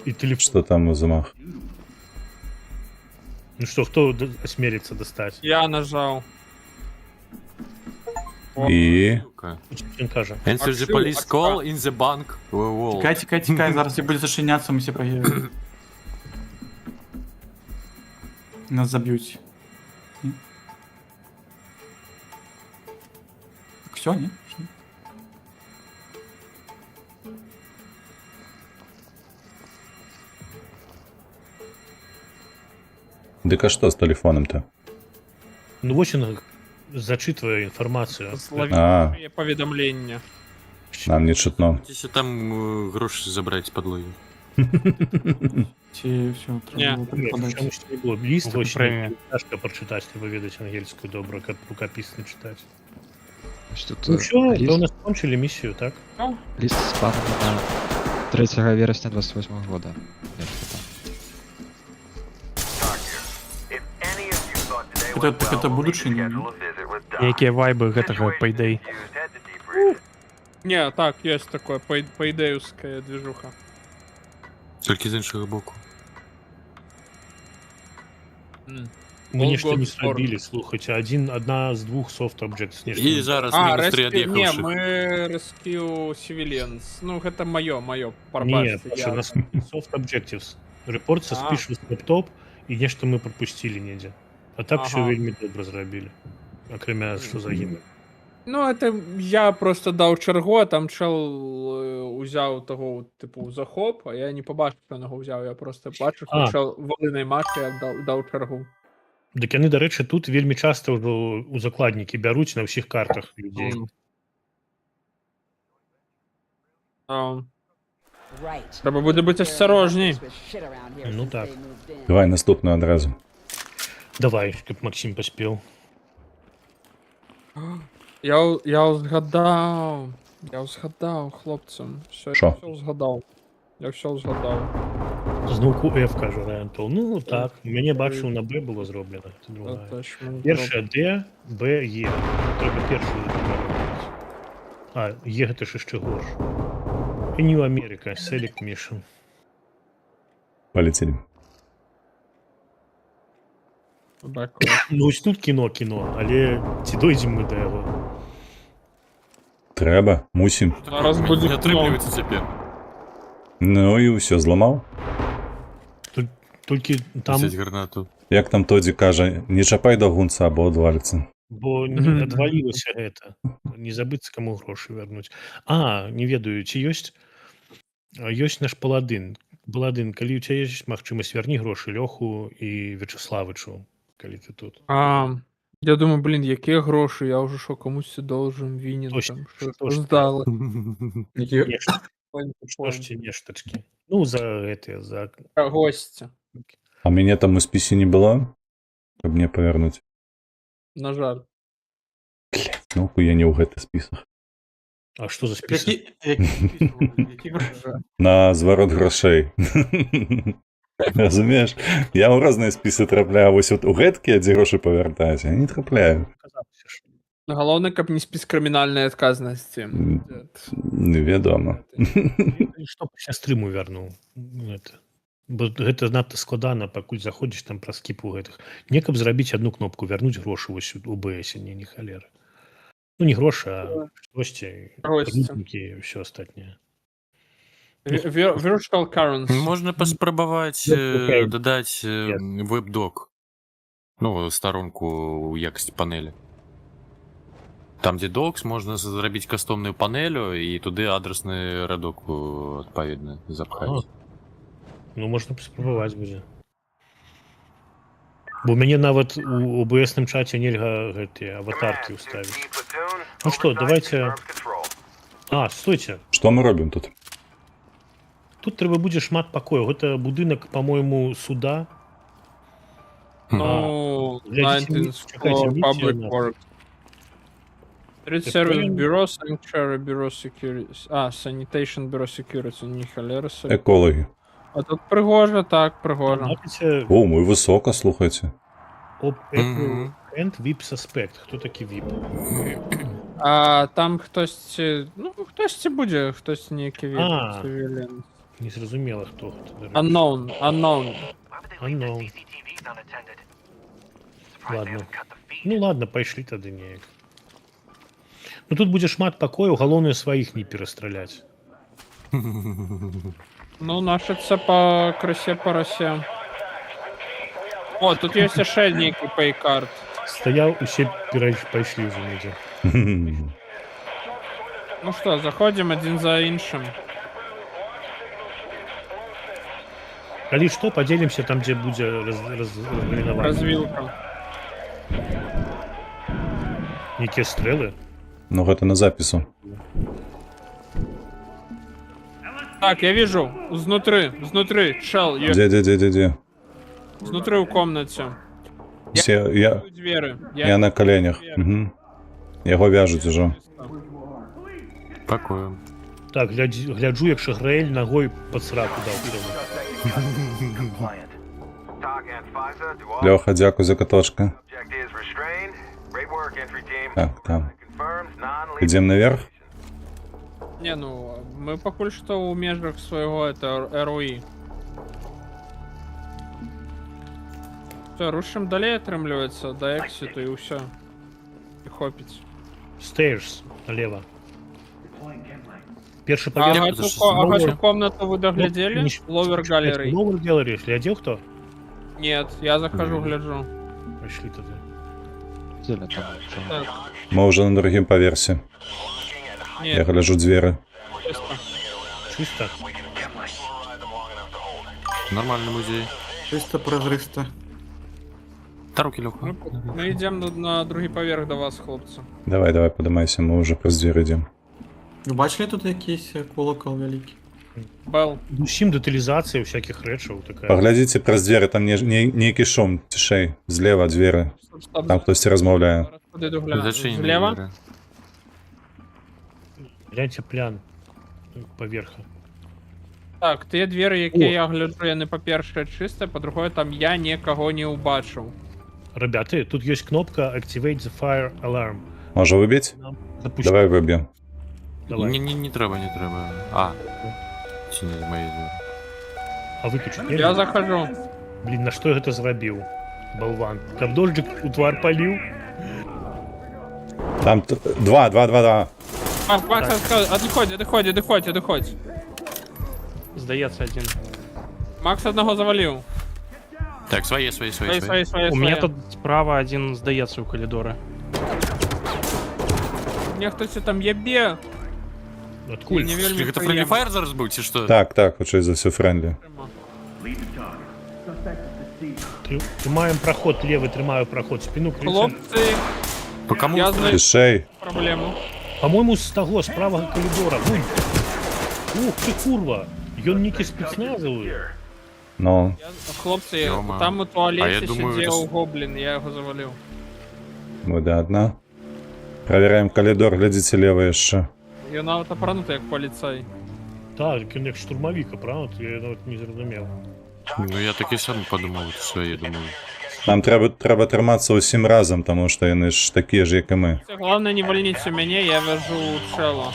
І телефон. Что там у замах? Ну что, кто осмелится достать? Я нажал. І... Він каже. Answer the police call in the bank. Wall. Тікай, зараз я буду зашиняться, ми всі поїдемо. Нас заб'ють. Ні? Так все, ні? Що? Дык а што з тэлефонам-то? Ну вось ён зачитывае інфармацыю. Слові повідомлення. Нам не чутно. Если там гроши забрать с подлоги. Ці все, треба було прикладати. Не было. Ліст Ну, очень премія. тяжко прочитать, чтобы ведаць ангельскую добро, как рукописно читать. Значить, Ну тут все, то у ліст, нас кончили миссию, так? ліст з планами на 3 вересня 28 года. Як це там? If any of you thought today went Так это well, we'll need to будучиня, ні? schedule a visit with Doc. Які вайби гэтага Payday. Used, head to debrief. Не, так, есть такое, пейдеевская движуха. Только из іншого боку. Мне что не Волгон зрабілі, слухайте, одна з двух софт об'єктів. І зараз А, мінус 3 не, ад'їхавших. мы Rescue Civilians. Ну, гэта моё, Ні, пробачте. Паша, нас софт об'єктивс. Report suspicious laptop і нешта ми пропустили недзе. А так все Ага. вельмі добра зрабілі. Акрамя, што загінуў. Ну, это я просто даў чаргу, а там чел узяў таго, типу, захоп, а я не побачив, що його взяв, я просто бачив, А. що чел волинай матчі, я дав чаргу. Дык яны, дарэчы, тут вельмі часта ўжо у закладнікі бяруць на ўсіх картах людзей. Треба буде бути осторожней. Ну так. Давай наступную адразу. Давай, каб Максим паспеў. Я згадав, хлопцям. Що? Я все згадав. Зноўку F, кажа Рентал. Ну так, мяне бачыў на Б было зроблена. Це другая. Першая Д, Б, Е. Трэба першую зробіць. А, Е гэта ж яшчэ горш. І New America, Select Mission. Полетели. Ну ось тут кіно, але ці дойдзем мы да яго? Трэба, мусім. Зараз буде Не атрымліваецца цяпер. Ну і ўсё зламаў. Толькі там, Взять гранату. Як там Тодзі кажа, не чапай да гунца, або адваліцца. бо не адвалілася гэта. Не забыцца, каму грошы вярнуць. А, не ведаю, ці ёсць наш паладын. Паладын, калі ў цябе ёсць магчымасць, вярні грошы Лёху і Вячеславычу, калі ты тут. Я думаю, блін, які гроші, я вже що комусь должен, винен, Точно, там, що точно. здали. Коштує нештачкі. Ну, за гэтыя, за... Гостя, А мяне там у спісе не было, каб мне павярнуць. на жаль. Ну, я не ў гэты спісах. А што за спісак? Які На зварот грошей. Разумееш? Я ў розныя спісы трапляю, вось от у гэткія, дзе грошы павяртаюць, я не трапляю. Галоўнае, каб не спіс крымінальнай адказнасці. Невядома. Што пасля стрыму вярнуў? Гэта. Бо гэта надта складана, пакуль заходзіш там праз кіпу гэтых. Не каб зрабіць адну кнопку, вярнуць грошы вось у БС, не халеры. Ну, не грошы, а штосьці, прыбутнікі і ўсё астатняе. Virtual currency. Можна паспрабаваць дадаць веб-док. Ну, старонку ў якасці панелі. Там, дзе докс, можна зрабіць кастомную панелю і туды адресны радок адпаведна запхаць. Ну, можна паспрабаваць будзе. Бо мяне нават у ОБС-ным чаце нельга гэтыя аватаркі ўставіць. Ну што, давайте... А, стойце. Што мы робім тут? Тут трэба будзе шмат пакояў. Гэта будынак, па-мойму, суда. Ну, Глядзіце, чакайце, Public місія. Works. Street Service Bureau, Sanctuary Bureau Security. Sanitation Bureau Security, не халера собі. Екологи. А тут пригожа, так, пригожа. Бачыце, О, мы высока, слухайте. Apple and VIP Suspect. Хто такі VIP? А там хтосьці, ну, хтосьці будзе, хтосьці нейкі А. цивілін. Не зразумела, хто. Unknown. Ладно. Ну ладно, пайшлі тады неяк. Ну тут будзе шмат пакояў, галоўнае сваіх не перастраляць. Ну, нашыцца па красе парасе. О, тут ёсць яшчэ нейкі пейкарт. Стаяў, усе пайшлі ўжо недзе. Ну што, заходзім адзін за іншым. Калі што, падзелімся там, дзе будзе разгалінаванне. Развілка. Нейкія стрэлы? Ну, гэта на запісу. Так, я вижу. Знутры, чел. Дзе? Знутры ў комнаце. Я Двери. я на коленях. Угу. Яго вяжуць ужо. Пакоем. Так, гляджу, як Шаграэль ногой пад сраку даў. Лёха, дзякуй за катошка. Так, там. Ідзем наверх? Не, ну, мы пакуль што ў межах свайго, это РОИ. Все, рушым далей атрымліваецца, да эксіту і ўсё. І хопіць. Stairs налево. Перший А поверх. гэту комнату вы доглядзелі? Ловер галерей. Новую галерею. Глядел кто? Нет, я захожу, гляджу. Пошли туда. Зеля там. Так, Мы уже на другім паверсі. Я нет, гляджу дзверы. чисто. Чисто. Нормальный музей. Чисто прозристо. Та руки легко. Мы йдем на другий поверх до вас, хлопці. Давай, подимайся, мы уже праз двері йдемо. Ви бачили тут якийсь колокол великий? Бел. Усім деталізація всяких речей така. Поглядзіце праз двері, там нейкі шум, цішэй, злева двері. Стоп. Там хтосьці размаўляе. Зараз подойду гляну. Зачем Злева? Гляньте плян поверха. Так, ті двері, які я гляджу, яны па-першае чистыя, па-другое, там я нікого не убачыў. Ребята, тут есть кнопка Activate the Fire Alarm. Можа выбіць? Запусти. Давай выб'ем. Давай. Не треба, не треба. А. Ці не мої двері. А выключить Я нельзя? захожу. Блин, на что я это зрабіў? Болван. Каб дождик у твар полил. Там два. Макс, одходь. Здається, один. Макс одного завалив. Так, свои. У меня тут справа один здається у коридора. Мне хтось там єбе. Откуль? Не вельми Это Friendly Fire зараз був, чи що? Так, хоча за все френдлі. Тримаем проход левый, тримаю проход. Спину крыса. Хлопці, По кому? я знаю Тишей. проблему. По-моему, с того, с правого коридора. Вунь. Ух ты, курва. Ён некі спецназовый. Ну, Хлопці, Йома. там у А туалеті я думаю, сидів это гоблін, я його завалив. буде одна. Проверяем коридор, глядзіце лева яшчэ. Ён навіть апранутий як поліцай. Так, ён як штурмавіка, правда? Я навіть не зрозумів. Ну я так і сам подумав, это своє, думаю. Нам треба трымацца ўсім разам, таму што яны ж такія ж, як і мы. Главное не вольніться мене, я вяжу чело.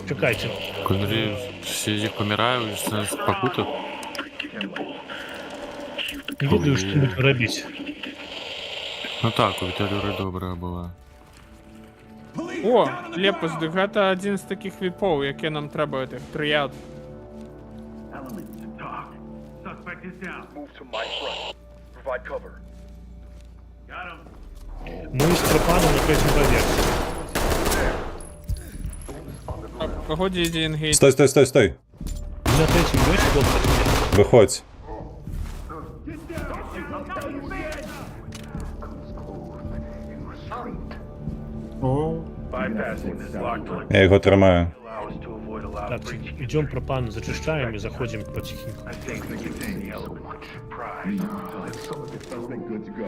Чекайте. Коли всі з них помирають, становиться покута. Не ведаю, що тут робити. Ну так, у Віталюри добра була. О, Лепус, дик гэта один з таких віпов, які нам треба, этих трияд. Move to my front. Provide cover. Ми з пропаном на третьому поверсі. Так, погоді йди інгейт. Стой. Ми на третьому є хлопці? Виходь. О, Bypassing this locked Я його тримаю. allow us to avoid a loud Так, breach. йдемо пропан, зачищаємо і заходимо потихеньку. I think we contain the element. Surprise. Good to go.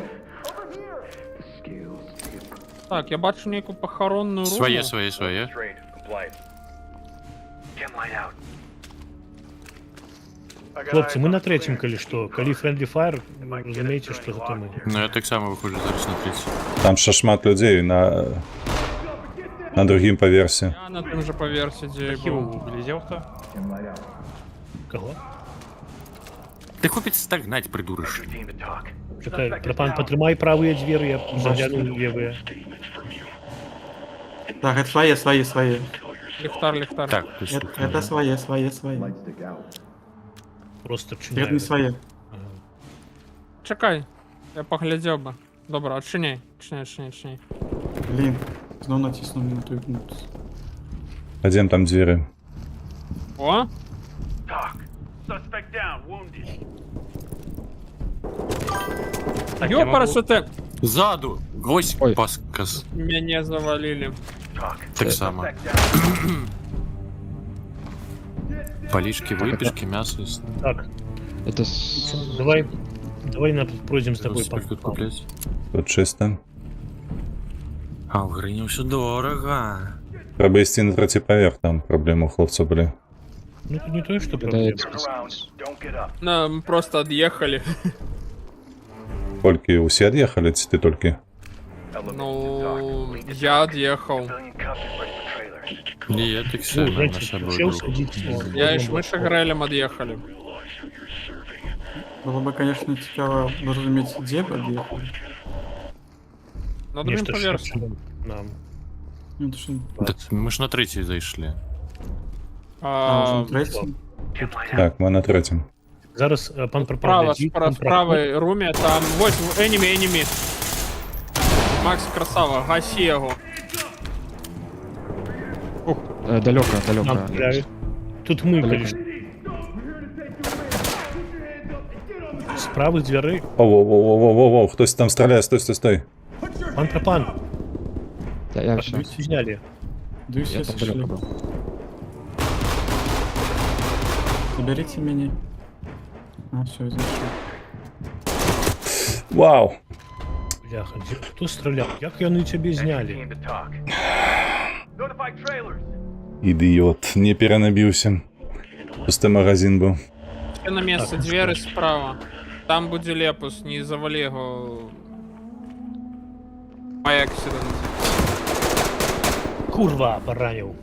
Так, я бачу некую похоронну руму. Своє. Trained. Compliant. Chem light out. Хлопці, ми на третьому, коли що. Коли Friendly Fire, розумієте, що це ми. Ну я так само виходжу зараз на третій. Там ще шмат людей на другім поверсі. Я на тим же поверсі, де і Хиву був. глядел кто? Кого? Ти хопець так гнать, придуриш. Team to talk. Чекай, пропан, потримай правые двери, я загляну левые. так, это свои. Ліхтар. Так, точно. Это свои. Просто Это чиняю. не свои. Чекай, я поглядів би. Добре, отчиняй. Отчиняй. Блин, снова натиснул на ту кнопку. Пойдем там двері. О, Talk. Suspect down. Wounded. Так, я ёпара, могу- що ти Ззаду! Ось Ой. паскас. мене завалили. Talk. Так само. Suspect down. Полишки, выпишки, мясо. Так, Это давай пройдем с тобой. Сколько тут куплять? Тут чисто. А в Грині все дорого. Треба йти на третій поверх, там проблеми у хлопця були. Ну тут не то, что это проблема. Turn around. Don't get up. Нам просто від'їхали. Тільки усі від'їхали, чи ти тільки? Element to talk. Ну, я від'їхав. Civilian cup is ready for trailers. Нет, так все, Ну, на знаете, собой сел друг. садиться. Я і Шмиша Грелем від'їхали. Было бы, конечно, цікаво зрозуміти, де під'їхали. На Ні, другім що поверсі. ще нам. Ну, то що... Так мы ж на третий зайшли. А, вже на третій? Так, ми на третьому. Зараз пан пропав. Справа, глядіть, справа, пан в правій румі, там ось enemy. Макс красава, гасі його. Далеко, Нам далеко. стріляють. Тут ми, Далеко. конечно. З правих дверей. Воу, хтось там стріляє, стой. Пан пропан. Я все. Подивіться, зняли. Дивись, Я я там сошли. далеко был. Заберите меня. А, все, зайшли. Вау! Бляха, хто стріляв? Як вони тебе зняли? Team to talk. Notify trailers. Ідіот, не перенабився. Пустий магазин був. Все на місце, двері справа. Там буде Лепус, не завали його. Май аксидент. Курва, поранив.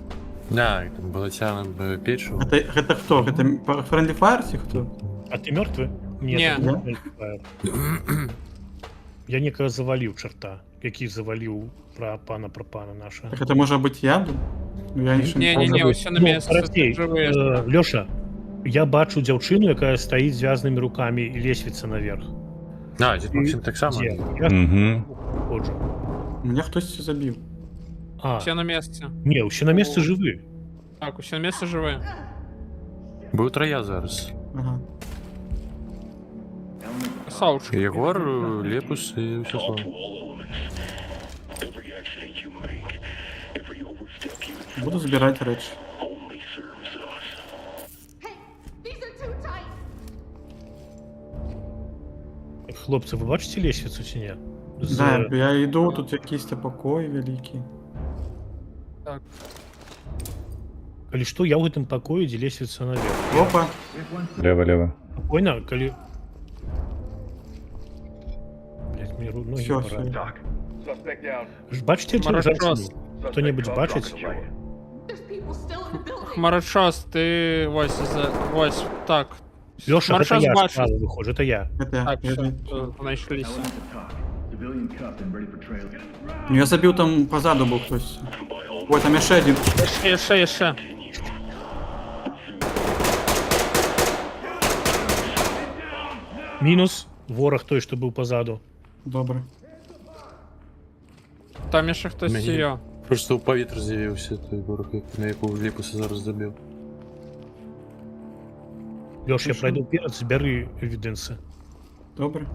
Да, там было тяно печь. Это кто? Это Friendly Fire чи хто? А ти мертвий? Ні, Ні. це не Fire. Я некого завалив черта, який завалив про пана пропана наша. Так это може бути я? Ну я нічого не Ні, помню. все на місці, Простей, живі. Лёша, я бачу дзяўчыну, якая стаіць звязанымі руками і лесвіца наверх. А, тут Максим так само. Дзе? Я Угу. ходжу. Мене хтось забив. А, Все на місці. не, усе на месцы жывы. Так, усе на місці живі. Был троя зараз. Ага. И Егор, Лепус и Вячеслав. Буду збирати речі. These are too tight. Хлопці, ви бачите лесвіцу чи ні? З... Да, я йду, тут якийсь покой великий. Калі што, я ў гэтым пакоі, дзе лесвіца наверх. Опа, Лево. Спокойно, калі... Блять, мне ноги Всё, пора. всё. Talk. Suspect down. Бачите, ці Марашос. жанчыну? Хто-небудь Suspect бачить? dropping the light. There's people still in the building. Хмарочос, ти ось за. Ось так. Лёша, это Хмарочос я бачу. справа виходжу, это я. это я. Так, Я, все, знайшлися. Civilian cuffed and ready for trailer. Ну, я забив там позаду був хтось. Ой, там ще один. Ще. Мінус ворог той, що був позаду. Добре. Там ще хтось Мені. є. Просто у повітря з'явився той ворог, на яку Лепуса зараз добив. Леш, я пройду вперед, збери евіденси. Добре.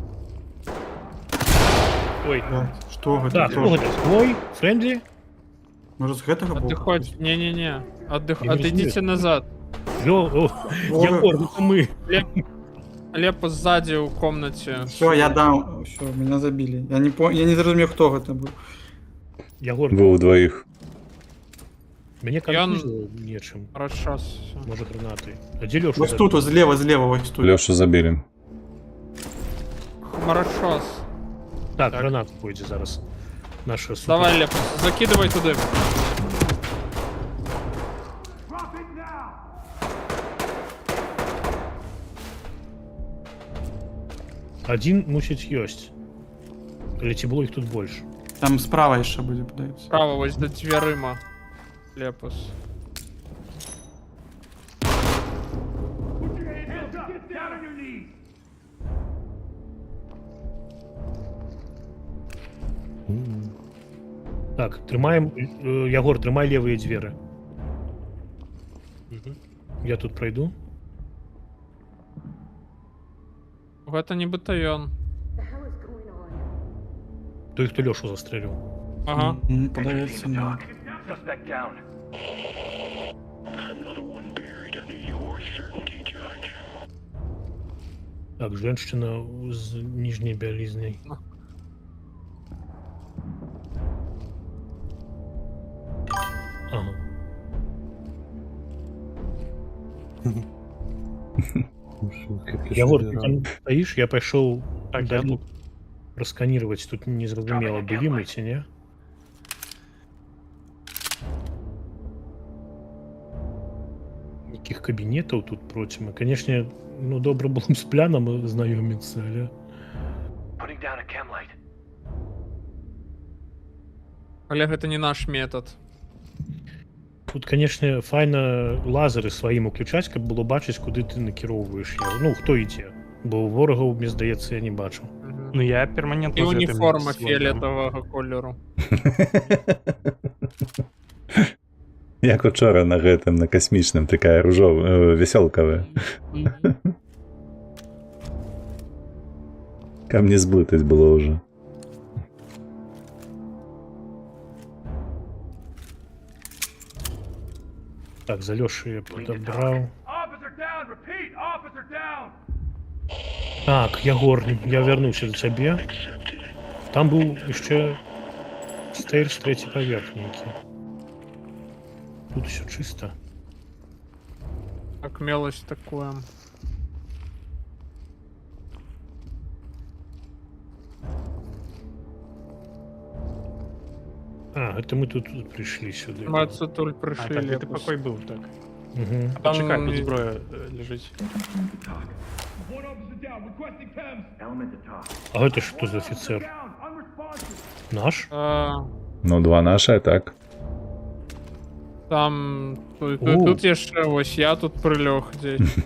Ой, Що ви да, тут? хто це? Твой? Френдлі? Може з гэтага був? Отдыхать. Не-не-не. Я не Отойдите знаю. назад. Егор, ну це ми. Лепус сзади у комнате. Все, я дав. Все, мене забили. Я не зрозумів, хто це був. Егор, Ви удвоїх. мені Я- конфузило нечим. Хорошо. Може гранати. А де Леша? Ось тут, ось зліва, ось тут. Лешу забили. Хорошо. Так, гранат пойде зараз. Наша супер. Давай, Лепус, закидывай туда. Один мусить ёсць. Але ці было іх тут больш. Там справа ще буде, подається. Право, ось до дверима. Лепус. Так, трымаем... Ягор, трымай левыя дзверы. Я тут пройду. Гэта не батальон. The hell is going on? Той, хто Лешу застреліў. Ага. Подається, да. Suspect down. Так, женщина з ніжняй бялізнай. Ага. Ягор, ты там стоишь, я пайшоў Так, я тут. расканировать, тут незразумела, былі мы ці не? Якіх кабінетаў тут проціма. Канешне, ну добра было б з плянам знаёміцца, але Putting down a chem light. Але гэта не наш метод. тут, канешне, файна лазеры сваім уключаць, каб было бачыць, куды ты накіроўваеш яго. Ну, хто ідзе. Бо ворагаў, мне здаецца, я не бачу. Ну я перманентно І з гэтым уніформа сваім. фіолетового кольору. Як учора на гэтым, на касмічным, такая ружовая, весёлкавая. Каб не зблытаць было ўжо. Так, за Лёшай я падабраў. Officer down! Repeat! Officer down! Так, Ягор, я вярнуўся да цябе. Там быў яшчэ стейр з трэцяй паверхнікі. Тут усё чыста. Так, мелочь такое. А, гэта мы тут прыйшлі сюды. Мы отсюда А, пришли. так, гэты Лепус. пакой быў, так. Угу. А пачакай, Там тут і- зброя ляжыць. One officer down, requesting chems. Element to talk. А гэта што за афіцэр? Down, unresponsive. Наш? Ну, два наши, так. Там тут, О. тут яшчэ ось я тут прылёг дзесь.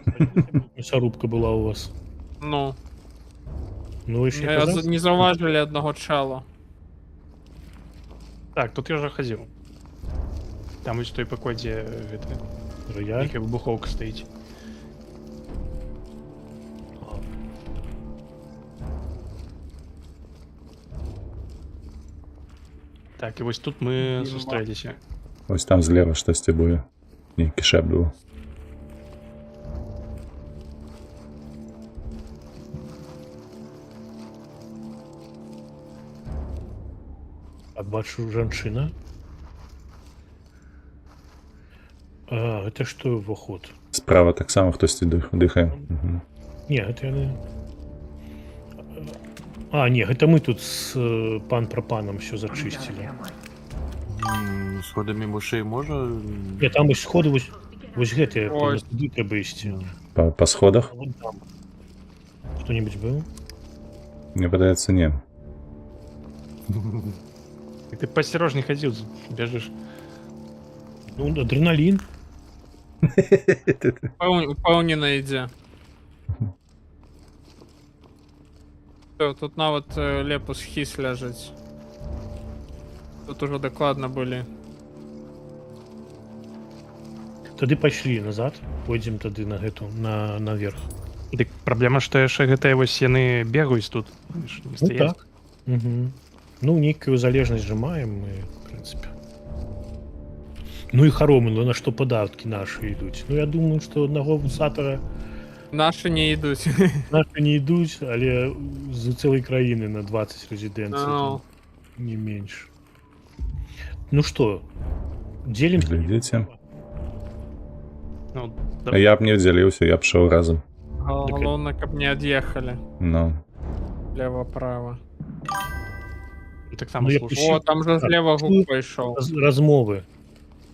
Мясарубка была у вас. Ну, Ну, ви ще я казав? не заўважылі аднаго чала. Так, тут я уже хадзіў. Там вось той пакой, дзе гэта Рояль? нейкая выбухоўка стаіць. Так, і вось тут мы сустрэліся. Ось там злева штосьці буде. Нейкі шеп був. Так, бачу, жанчына. А, гэта што ўваход? Справа таксама хтосьці дыхае. Угу. Не, гэта яны... А, не, гэта мы тут з пан прапанам все зачысцілі. Сходамі мышэй можа... Не, там вось сходы, вось гэтыя, Ой. туды трэба ісці. По сходах? Вон там. Хто-нибудь быў? Мне падаецца, не. І ты пасцярожней хадзіў, бяжыш. Ну, адреналін. Упэўнена ідзе. Всё, тут нават лепус хіс ляжыць. Тут ужо дакладна былі. Тады пайшлі назад, пойдзем тады на гэту, наверх. Дык праблема, што яшчэ гэтыя вось яны бегаюць тут. Не Ну так. Угу. Ну, нейкую залежнасць жа маем мы, в прынцыпе. Ну і харомы, на што падаткі нашы ідуць. Ну, я думаю, што аднаго вусатара Нашы не ідуць. нашы не ідуць, але з цэлай краіны на 20 рэзідэнцый, Ну. не менш. Ну што, дзелімся? Глядзіце. Ну, А я б не дзяліўся, я б шоў разам. Галоўна, каб не ад'ехалі. Ну. Лева-права. таксама Ну, я слушаю. пішу. О, там жа Так, злева чую. гук пайшоў. Размовы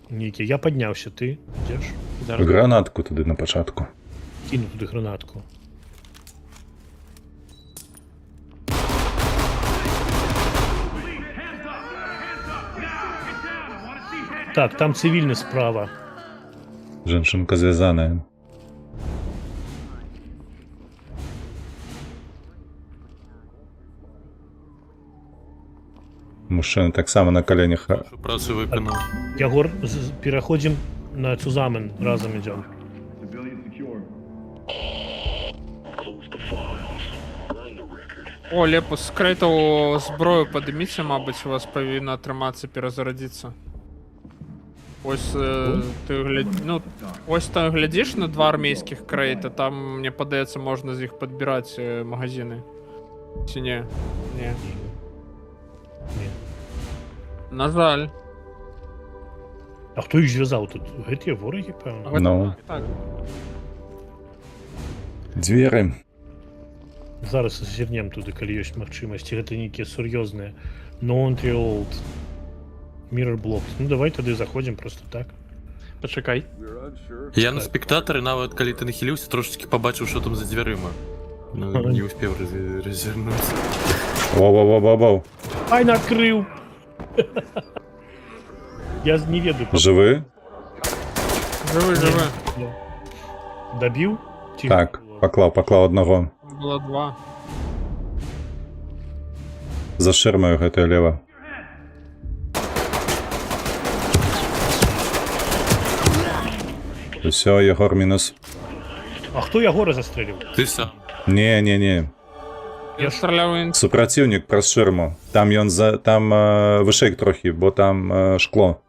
нейкія. Я падняўся, ты ідзеш? Зараз. Гранатку туди на початку. Кіну туды гранатку. Так, там цивільны справа. Жанчынка звязаная. Мужчына таксама на коленях. Працу виконав. Ягор, пераходзім на Цузамен, разам ідзём. Civilian secured. О, лепус, скрытую зброю падыміце, мабыць, у вас павінна атрымацца перазарадзіцца. Ось ты ну, ось там глядзіш на два армейскіх крэйта, там, мне падаецца, можна з іх падбіраць магазины. Ці не? Не. Не. На жаль. А хто іх звязаў тут? Гэтыя ворагі, пэўна? Ну. Так. Дзверы. Зараз зірнем туды, калі ёсць магчымасці. Гэта нейкія сур'ёзныя. Non-Old Mirror Blocks. Ну, давай тады заходзім просто так. Почекай. Я на спектаторы, нават калі ты нахіліўся, трошечки побачыў, що там за дзвярыма. Ну, не успеў развернуться. Воу-воу-воу-воу-воу. Ай, накрыў! Я не ведаю. Живы? Живи. Добіў? Ці Так, было? поклаў одного. Было 2. За ширмою гэтая лева. Усё, Егор мінус. А хто Ягора застреліў? Ты сам. Не. Я стреляю Супротивник праз ширму. Там ён там вышэй трохи, бо там шкло.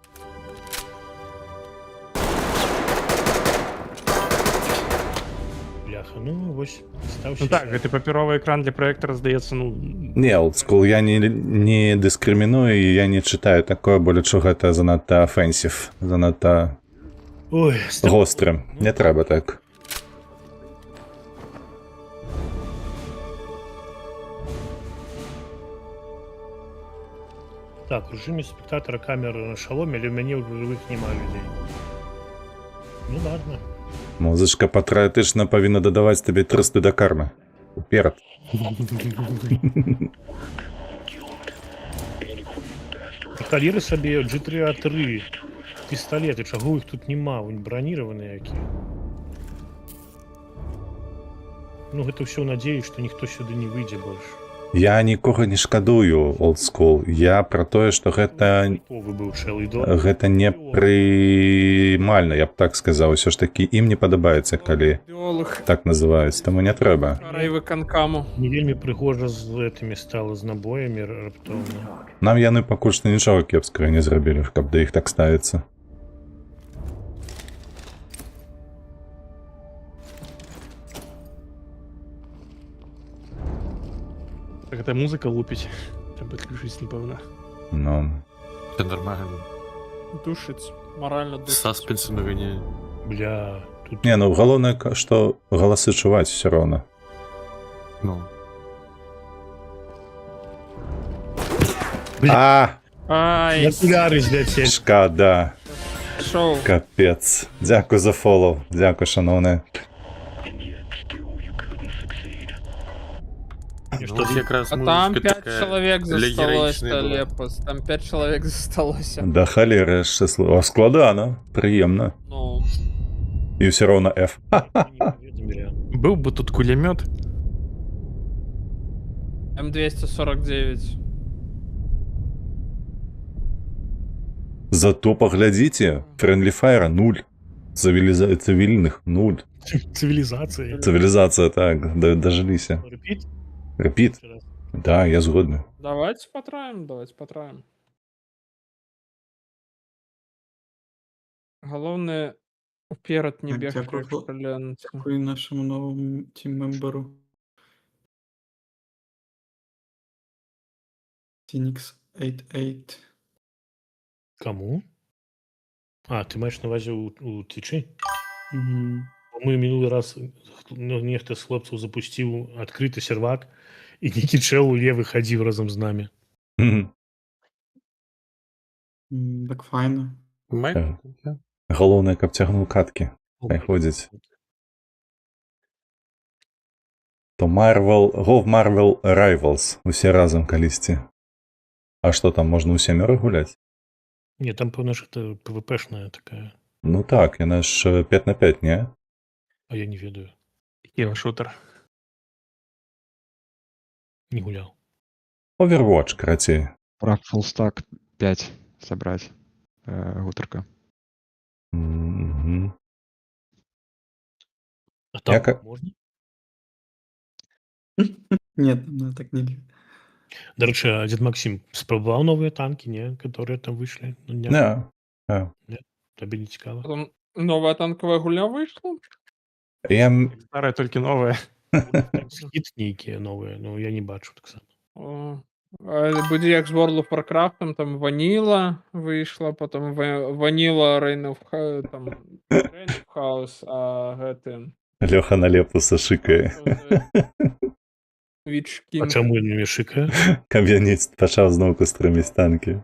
Бляха, ну вось стаўся. Ну так, гэты папяровы экран для проектора, здаецца, ну... Не, олдскул, я не дыскрыміную і я не чытаю такое, бо лічу гэта занадта афенсів, занадта Ой, гострым. Не трэба так. Так, у режиме спектатора камеры на шаломе, але ў мяне ў жывых няма людзей. Ну ладно. Музычка патрыятычна павінна дадаваць табе 300 да кармы. Уперад. Калеры сабе G3A3 пісталеты, чаго іх тут няма, вунь браніраваныя якія. Ну гэта ўсё надзею, што ніхто сюды не выйдзе больш. Я нікога не шкадую, олдскул. Я пра тое, што гэта не прымальна, я б так сказаў. Усё ж такі ім не падабаецца, калі так называюць, таму не трэба. Райвыканкаму. Не вельмі прыгожа з гэтымі стала, з набоямі раптоўна. Нам яны пакуль што нічога кепскага не зрабілі, каб да іх так ставіцца. Гэта музыка лупіць. Трэба адключыць, напэўна. Ну. Це нормально. Душыць. Маральна душыць. Саспенсы нагоняе. Бля, тут... Не, ну галоўнае, што галасы чуваць усё роўна. Ну. А! Ай, Окуляры зляцелі. Шкада. шоу. Капец. Дзякуй за фолоу. Дзякуй, шаноўныя. Ну, якраз А там 5 такая чалавек для засталося, гераічнай была. Лепус. Там 5 чалавек засталося. Да халеры, шчасліва. Складана, прыемна. Ну, І ўсё роўна F. Быў бы тут кулемёт. М249. Зато паглядзіце, Friendly Fire 0. Цывільных 0. Цивілізацыя. Цывілізацыя, так, дажыліся. Репіт? Репіт? Да, я згодны. Давайте потраем. Галоўнае, уперад не Так, бегаць, дзякуй, як шаленцы. Дякую нашому новому тім-мемберу. Phoenix 88. Кому? А, ты маеш на увазе у Твічы? Угу. Мы мінулы раз нехта з хлопцаў запусціў адкрыты сервак і нейкі чэл у левы хадзіў разам з намі. Так файна. Галоўнае, каб цягнуў каткі. Хай ходзіць. То Marvel Rivals. Усе разам калісьці. А што там, можна ў сямёры гуляць? Не, там, пэўна ж, гэта ПВПшная такая. Ну так, яна ж 5 на 5, не? А я не ведаю. Хіва-шутер. Не гуляў. Overwatch, карацей. Пра фулстак 5 сабраць. Гутарка. А там Яка... можна? Нет, ну так не. Дарэчы, а дзед Максим спрабаваў новыя танкі, не? Которые там выйшлі? Ну, Не. Табе не цікава? Потом новая танковая гульня выйшла? Я... Старая толькі новая. Хіт нейкія новыя, ну я не бачу таксама. Будзе як з World of Warcraft, там Ваніла выйшла, потом Ваніла Reign of House, а гэты... Лёха на Лепуса шыкае. А чаму ён не шыкае? Кам'янець пачаў зноўку стрыміць танкі.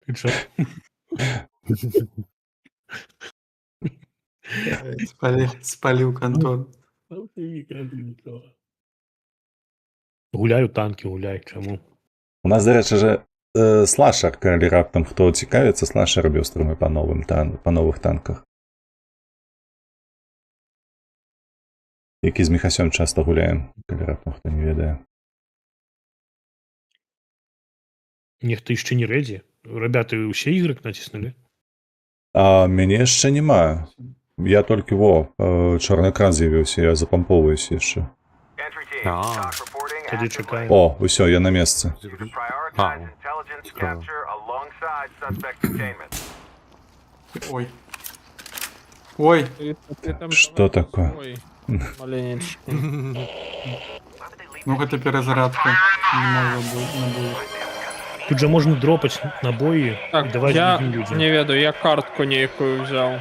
І що? Спалил контор. Гуляю танки, гуляй, чому? У нас, до речі, же слашер, коли раптом хто цікавиться, слашер бюстрами по нових танках. Які з Міхасем часто гуляємо, коли раптом хто не ведає. Ніхто ще не реді. Ребята, ви всі ігри натиснули? А мяне ще немає. Я тільки чорний екран з'явився, я запамповуюся ще. Entry team, Ah. TOC reporting Тоді actively. чекаємо. О, усе, я на місці. Prioritize Ah. intelligence Цікаво. capture alongside suspect containment. Ой. Ой. Ты там Что такое? Ой, маленечко. Ну это перезарядка. Не может быть, не будет. Тут же можна дропати набої і Так, давати я другим людям. не веду, я картку некую взял.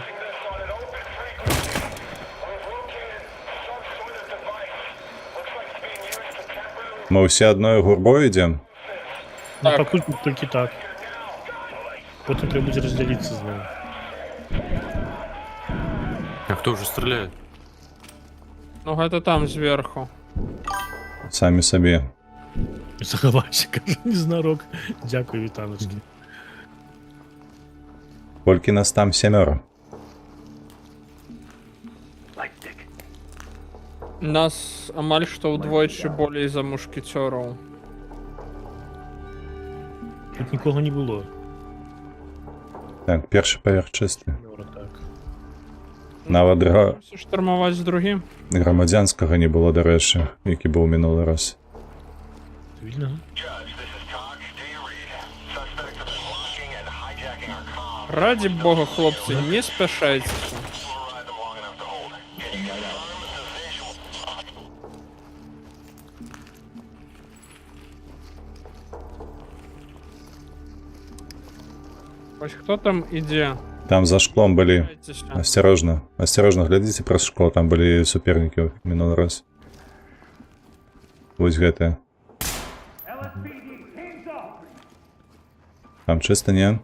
Ми всі одною гурбою йдемо? Ну, Так. поки тільки так. Потім треба буде розділитися з ними. А кто уже стреляет? Ну это там сверху. Самі собі. Заховайся, каже, незнарок. Дякую, вітаночки. Скільки нас там 7? Light stick. Нас амаль что вдвоє более за мушкетеров. Тут нікого не було. Так, перший поверх чистий. Так. Навіть Можете штурмувати з другим. громадянського не було, до речі, який був минулий раз. Вільно? Раді бога, хлопці, не спішайте. Ось хто там іде? Там за шклом были. Дайтеся. Осторожно, осторожно, глядите про шкло, там были соперники минулый раз. Вось гэта. Там чисто, не?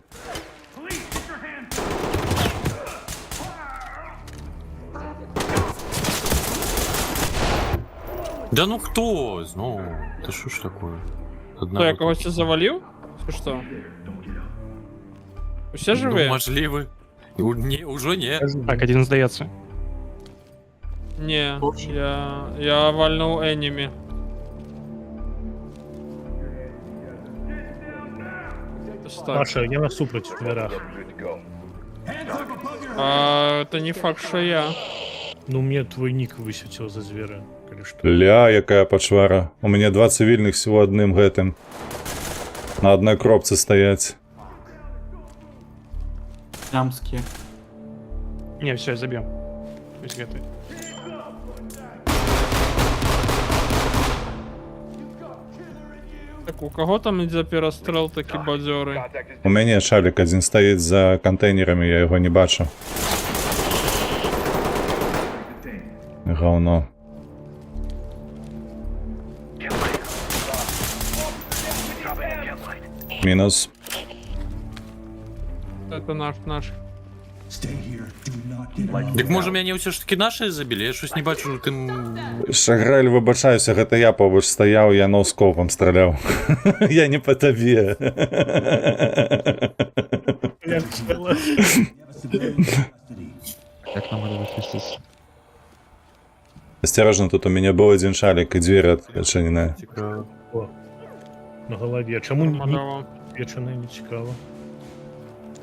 Да ну кто? Ну, это что ж такое? Одна Хто, я вот- когось завалив? Чи що? Усі Ну, живі? можливо. Не, уже не. Так, один здається. Ні, я вальнув енімі. Ось так. Паша, я насупроть в дверях. Good to go. А, це не факт, що я. Ну, мне твой ник высветил за зверя. Или что? Ля, якая почвара. У меня 2 цивильных всего одним гэтым. На одной кропце стоять. Ямские. Не, все, забьем. Ось гэты. Так, у кого там іде перестрел такі бадьори? Contact is У меня шалик один стоит за контейнерами, я его не бачу. Говно. Минус. Це наш. Stay here. Do not get Так може мяне ўсё ж таки наши забили? Я щось не бачу, тым... Шагрель, вибачаюся, гэта я побач стаяў, я ноускопом стреляў. Я не по табе. Як нам надо вихистись? Осторожно, тут у меня был один шалик и дверь отчинена. О, на голове. Чому не Мадава. печеное не цікаво?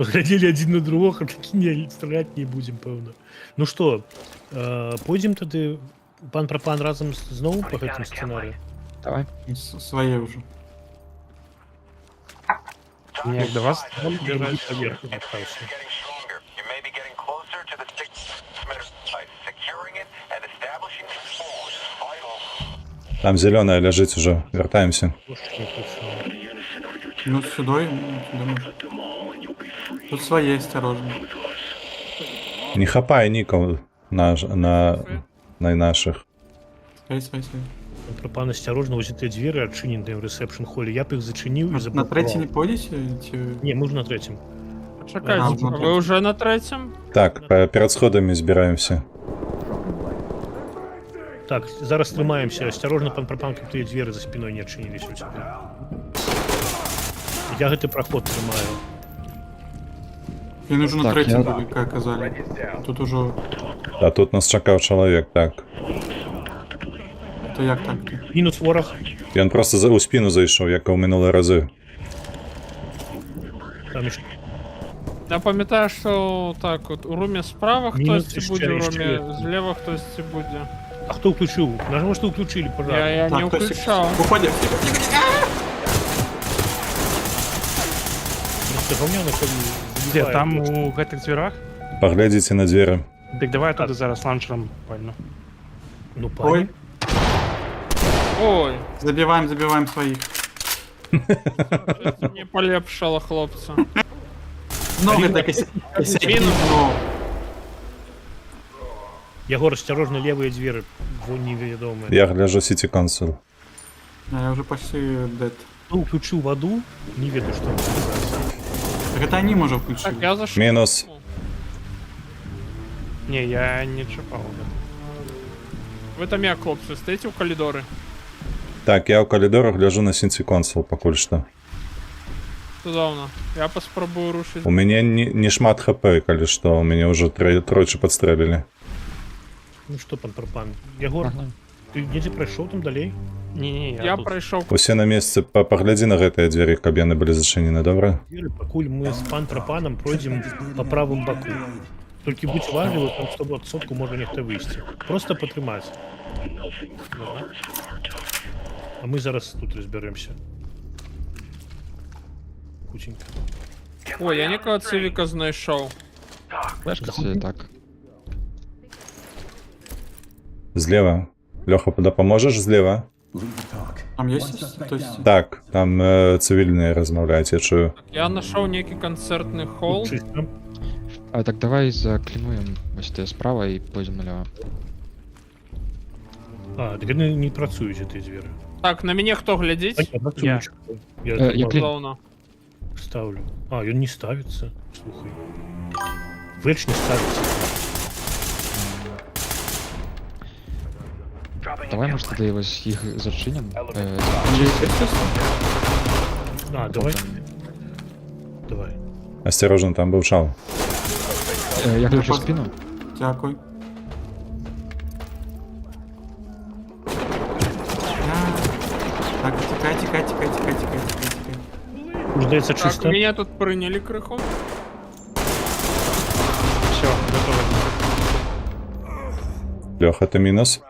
Глядели один на другого, такі не стріляти не будем, певно. Ну що, пойдем тоді пан пропан разом знову по гэтым сценарію? Давай. Свои уже. Мне як до вас. Держать поверху запхався. Getting stronger. You may be getting closer to the site. Securing it and establishing control is vital. Там зеленая лежит уже. Вертаемся. Пушки не включав. Ну сюда, тут свои, осторожно. Не хапай ников на наших. Свои. Пропан осторожно, ось ці двері адчинені в ресепшн-холі. Я б їх зачинив і На заблокував. третій не пойдете? Чи... Ні, ми вже на третім. Чекайте, А, ви вже на третьому? Так, перед сходами збираємося. Так, зараз тримаємося. Осторожно, пан Пропан, каб твої двері за спиною не адчинились у тебе. Я гэты проход тримаю. Він уже на Так, третій я- був, як казали. Тут уже... А тут нас чекав чоловік, так. То як так? Мінус ворог. Він просто у спину зайшов, як і в минулі рази. Там іще. Я пам'ятаю, що так, от у румі справа Мінус хтось ще, буде, у ще є. румі зліва хтось буде. А хто включив? Нажми, що включили, пожалуйста. Я не хтось- включав. Уходять. Просто говняно коли Де, вбиває. там у гэтых дверах? Поглядите на двері. Так давай туди зараз ланчером пальну. Ну, пані. Ой, Ой, забиваємо своїх. це не полепшало, хлопця. Знову так косяки. Мінус. знову. Ягор, осторожно, левые двери. Вон неведомые. Я гляжу City Council. Я вже почти дед. Кто включил воду, не веду, что он сказал. Так это они, може, Так, включили. я зайшов. Мінус. Ні, я не чіпав. Ви там як, хлопці, стоїте у коридорі? Так, я у коридору гляжу на City Council поки що. Чудовно. Я поспробую рушити. У мене не шмат хп, коли що, у мене вже тройче підстрелили. Ну что, пан Пропан? Ягор, Ага. ты где пройшов там далей? Ні, Я тут. пройшов. Усі на місці, погляди на гэтыя двері, каб яны былі зачинені, добре? Двери, покуль мы с пан Пропаном пройдем по правому боку. Только будь важливым, там 100% може ніхто вийти. Просто потримайся. Добре? А ми зараз тут розберемося. Кученько. Ой, я нікого цивіка знайшов. Флешка це так. Зліва. Льоха, допоможеш зліва? Leave the talk. Там є One suspect хтось? down. Так, там цивільні розмовляють, я чую. Я знайшов некий концертний хол. Чисто. А так давай заклінуємо ось те справа і пойдемо наліво. А, так вони не працюють, ці двері. Так, на мене хто глядить? Я працюю. Я. Я Я клін. Чудовно. ставлю. А, він не ставится. Слухай. Верч не ставится. Давай, може, тоді ось їх зачинимо. А, давай. Давай. Осторожно, там був шал. Я гляжу спину. Дякую. Так, тікай. Здається, Так, чисто. мене тут прийняли криху. Все, готово. Льоха, ти мінус.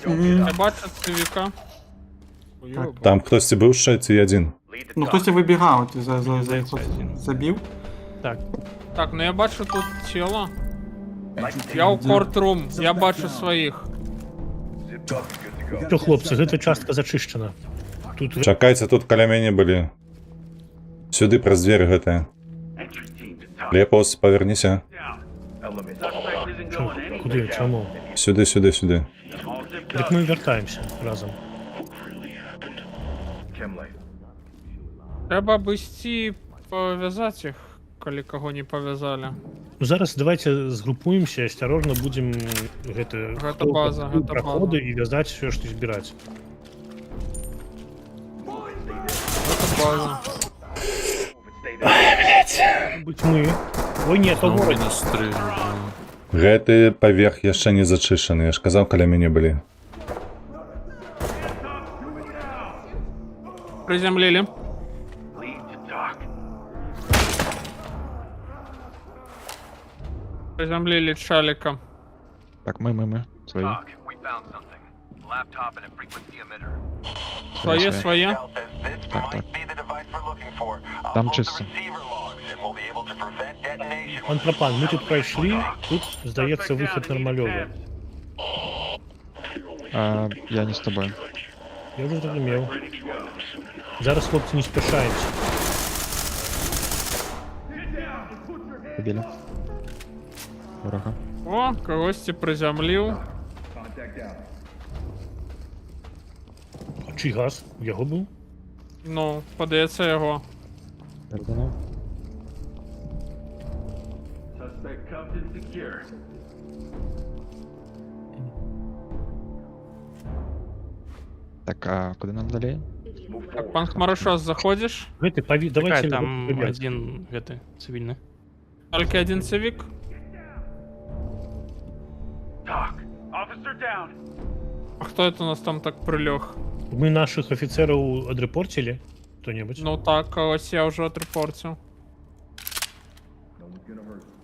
Я бачу цивіка. Ой, Там хтось був ще, ці один. Ну, хтось вибігав, ти Здається, один. забив. Так. Так, ну я бачу тут тіло. Entry Я у team. кортрум, я бачу своїх. Що, хлопці, гэта частка зачищена. Тут Чакайце, тут каля мяне былі. Сюды праз дверь гэтая. Лепос, паверніся. Чо? Куди? Чому? Сюды. Так ми вертаємося разом. Треба б ісці пов'язати їх, коли кого не пов'язали. Ну, зараз давайте згрупуємося, осторожно будемо гэта, Гэта база, гэта проходи база. і в'язати все, що збирати. Це база. Будь ми. Ой, ні, то ворог. Мінус 3. Гэты паверх яшчэ не зачышаны, я ж казаў, каля мяне былі. Приземлили. Приземлили Чалика. Так, ми. Свої. Своє, своє. Так. Там чисто. Пан Пропан, ми тут пройшли, тут, здається, вихід нормальовий. Я не з тобою. Я вже зрозумів. Зараз, хлопці, не спішаємося. Побіля. Ворога. О, когось приземлив. Чий газ? Його був? Ну, подається його. Переданув. Suspect cuffed and secure. Так, а куди нам далі? Move Так, forward. пан Хмарашос, заходиш? Давайте Чекай, там ребят. один цивільний. Тільки один цивік. Talk. Officer down. А хто це у нас там так прильох? Ми наших офіцерів одрепортили? Хто-небудь? Ну так, ось я вже отрепортив. No one's gonna hurt you.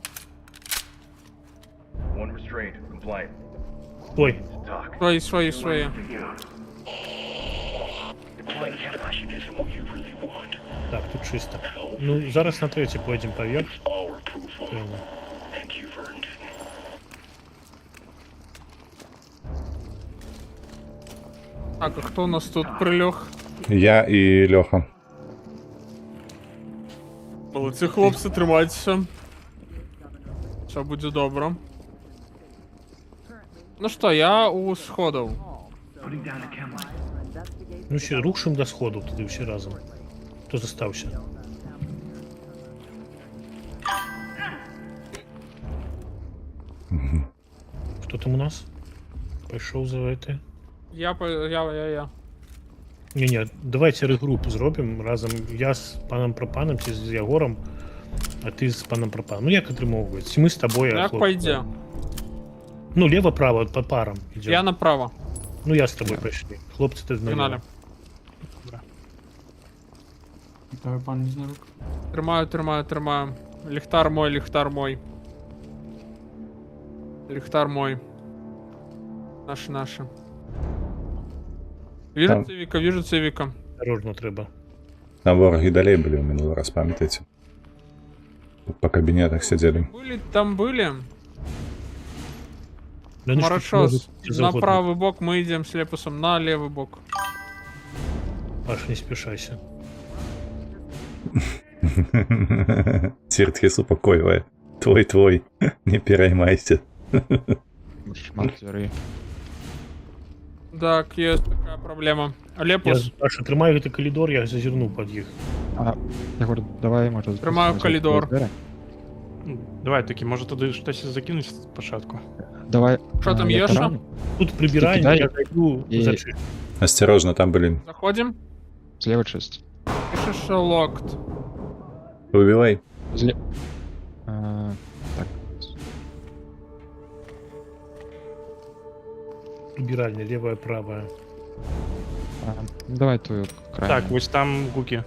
One restrained. Compliant. Ой, Talk. Свої. так, тут чисто. Ну, зараз на третій поїдемо поверх. Прямо. Так, а хто у нас тут прильох? Я і Льоха. Молодці, хлопці, тримайтеся. Все буде добре. Ну що, я у сходів. Ну ще рушимо до сходу туди всі разом. Хто застався? Хто там у нас? Пішов за это. Я. Ні, давайте регруп зробимо разом. Я з паном Пропаном, ти з Ягором, а ти з паном Пропаном. Ну як отримовується? Ми з тобою. Як хлопці. пойде? Ну, лево-право, по парам йдемо. Я направо. Ну я з тобою прийшли. Хлопці, ти Погнали. наліво. Давай, пан Нізнарок. Тримаю. Ліхтар мой. Ліхтар мой. Наші. Там. Вижу цивіка. Осторожно треба. Там вороги далей були в минулий раз, пам'ятаєте? Тут по кабінетах сиділи. Там були. Да ну, Хорошо, можуть що на завгодно. правый бок мы идем с Лепусом на левый бок. Паш, не спішайся. Тиртхис упокоивает. Твой, не переймайся. Шмат двері. Так, есть такая проблема. Я, Лепус, Паша, тримаю цей коридор, я зазирну під їх. А, я говорю, давай, може... Тримаю спустимося коридор. в двері? Ну, давай таки, може туди щось закинуть спочатку. Давай. Що там я є ще? тарану. Тут прибираємо, кидай я зайду і- за чим. Осторожно, там, блин. заходим. Зліва чист. Пишешь, что локт. Убивай. Злі... Так. Прибиральня, левая, правая. Ну, давай твою крайню. Так, ось там гуки.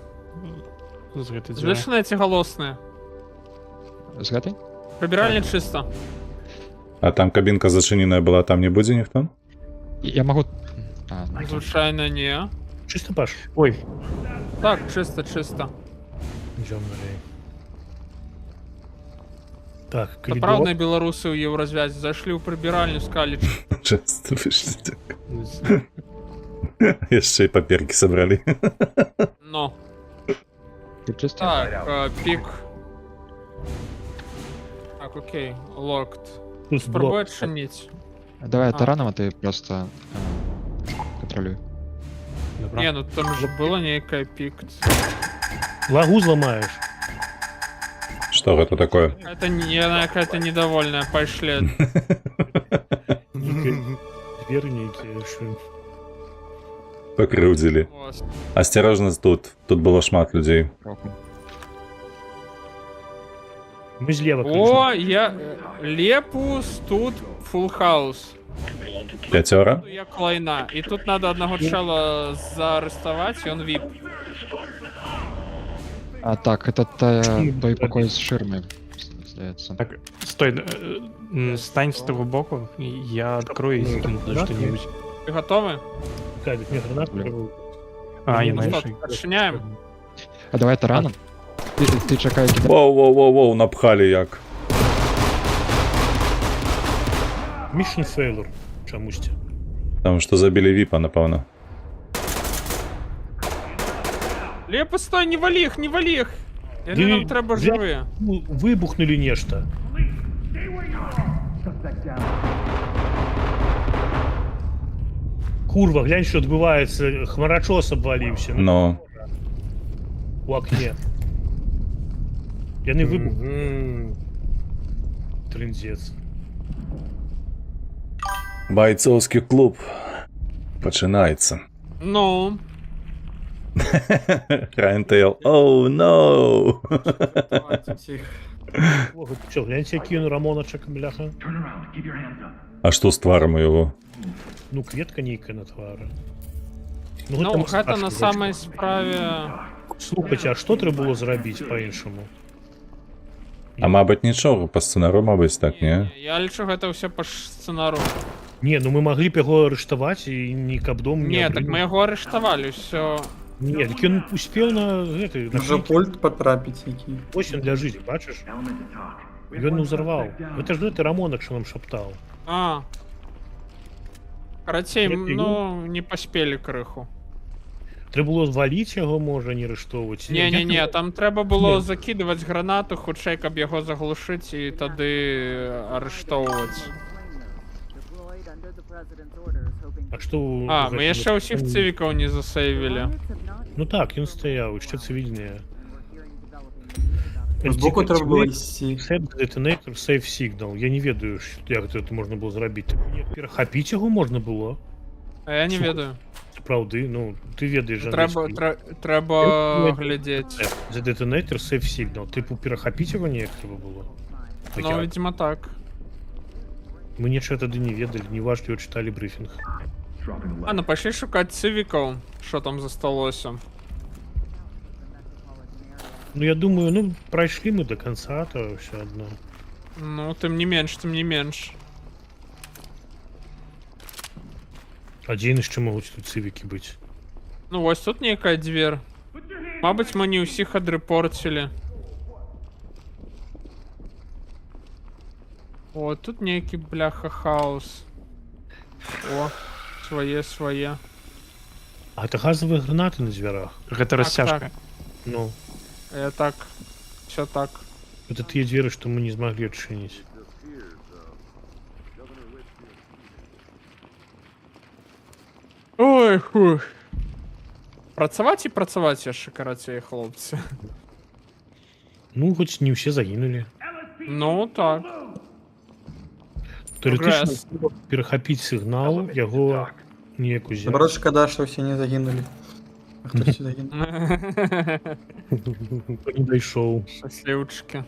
З гэтай дзвярі. Завершены эти голосные. З гэтай? Прибиральня чисто. А там кабинка зачиненная была, там не будет никто? Я могу... А, ну, Звичайно, не. Чисто, Паш? Ой, Так, чисто. Идем налей. Так, Та коридор. правда, белорусы у Еврозвязи зашли в прибиральню с калич. Часто вышли. Еще и паперки собрали. Но. тут чисто? Так, пик. Так, окей, локт. Тут Спробуй блок. отшинить. Давай А. тараном, а ты просто контролюй. добре. Не, ну там же было некое пик. Лагу взломаешь. Что это такое? Это не, она какая-то недовольная, пошли. Верните, что... Покрутили. Осторожно тут. Тут было шмат людей. Року. Мы слева О, я... Лепус, тут фулл хаус. Пятера? Я клайна. И тут надо одного чела заарестовать, и он вип. А, так, это той покой з ширмою, здається. Так, стой, стань з того боку, і я открою і закину туди що-нибудь. Вы готовы? Кадик, мне гранату Блин. пробовал. А, я Ну знаю, что, що... отшиняем? А давай тараном. Ти чекай, кидай. Воу, напхали як. Mission failure. Чомусь. Потому что забили випа, напевно. Лепус, стой, не вали их, не вали их! Или Да нам и- треба да- живые? Ну, вибухнули нечто. Курва, глянь, що відбувається. Хмарочос обвалився. Ну, У окне. Я не вибух. Трындець. бойцовський клуб починається. Ну, Райнтейл, оу, ноу. Давайте всіх. Ого, що, гляньте, який він Рамоночек, бляха. Turn around. Keep your hands up. А що з тваром його? Ну, кветка нейка на твары. ну там гэта страшно, на дочка. самай справе. Слухайте, а што трэба было зрабіць па-іншаму? А мабуть нічого, по сценару, мабуть, так, ні? Я лічу гэта ўсё па сцэнару. Не, ну мы маглі б яго арыштаваць і ні каб дом Не, так абрынуў. мы яго арыштавалі, ўсё. Не, так ён успеў на гэты на Може кнігі. пульт потрапіць який. Ось ён ляжыць, бачыш? Element to talk. Ён узарваў. Гэта ж гэты Рамонак, що нам шаптаў. А. Карацей, Як ты ну, не паспелі крыху. Трэба было зваліць яго, можа, не арыштоўваць. Не, там трэба было Не. закидываць гранату, хутчэй, каб яго заглушыць і тады арыштоўваць. А што... А, мы яшчэ ўсіх цывікаў не засейвілі. Ну так, ён стаяў, яшчэ цывільныя. Збоку треба було йти. Set detonator, save signal. Я не ведаю, як це можна було зробити. Перахапіць його можна було? А я не ведаю. Праўды, ну, ти ведаєш Трэба глядзець. The detonator, save signal. Типу, перахапіць його ніяк треба було? Ну, видимо, так. Мы нічого тады не ведали, не важно, читали брифінг. Dropping the А, ну пошли шукаць цывікаў, що там засталося. Ну, я думаю, ну, пройшли мы до конца, то все одно. Ну, тым не менш. А дзе яшчэ могуць тут цывікі быць? Ну, вось тут нейкая дзвер. Мабыць, мы не ўсіх адрэпорцілі. О, тут нейкі, бляха, хаос. О, свае. А это газовые гранаты на дзвярах. Так, так. Гэта расцяжка. Ну, Так, все так. это тыя дзверы, што мы не змаглі адчыніць. Ой, фух. Працаваць і працаваць яшчэ, карацей, хлопцы. Ну, хоць не ўсе загінулі. Ну, так. Тэоретычна, перахапіць сігнал, яго неяк узяць. Наоборот, шкода, що всі не загинули. А хтось загинув. Не дайшоў. Шасліўчыкі.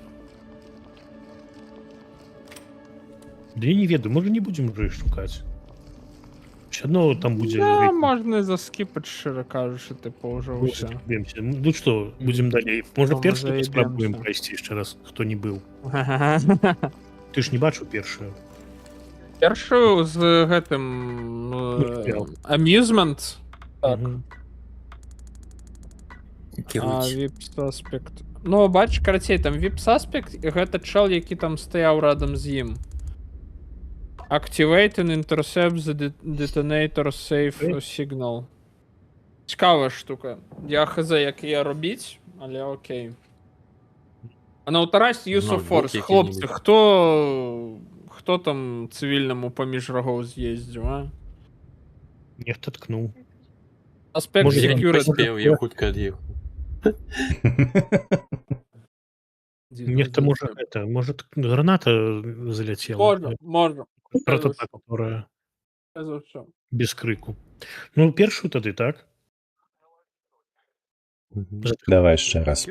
Да я не ведаю, можа не будзем уже іх шукаць. Все одно там будзе... Да, можна і заскіпаць, шчыра кажучы, типу, ўжо ўсё. Заебемся. Ну что, будем далей. Можа Ну, першую заебемся. спрабуем прайсці яшчэ раз, хто не быў. Ты ж не бачыў першую. Першую з гэтым Amusement. Так. Мгм. VIP Suspect. Ну, бач, карацей, там VIP Suspect, і гэта чел, які там стаяў радам з ім. Activate and intercept the detonator safe signal. Цікава штука. Я хз, як її робіть, але окей. Unauthorized use of force. Хлопці, хто там цивільному поміж рогов з'їздив, а? Нехто ткнув. Aspect Може, я не security. Успел, я хутка отъехал. Нехто може, граната залетела. Можна. Прототип, которая За все. без крику. Ну, першую тады, так? Давай ще раз.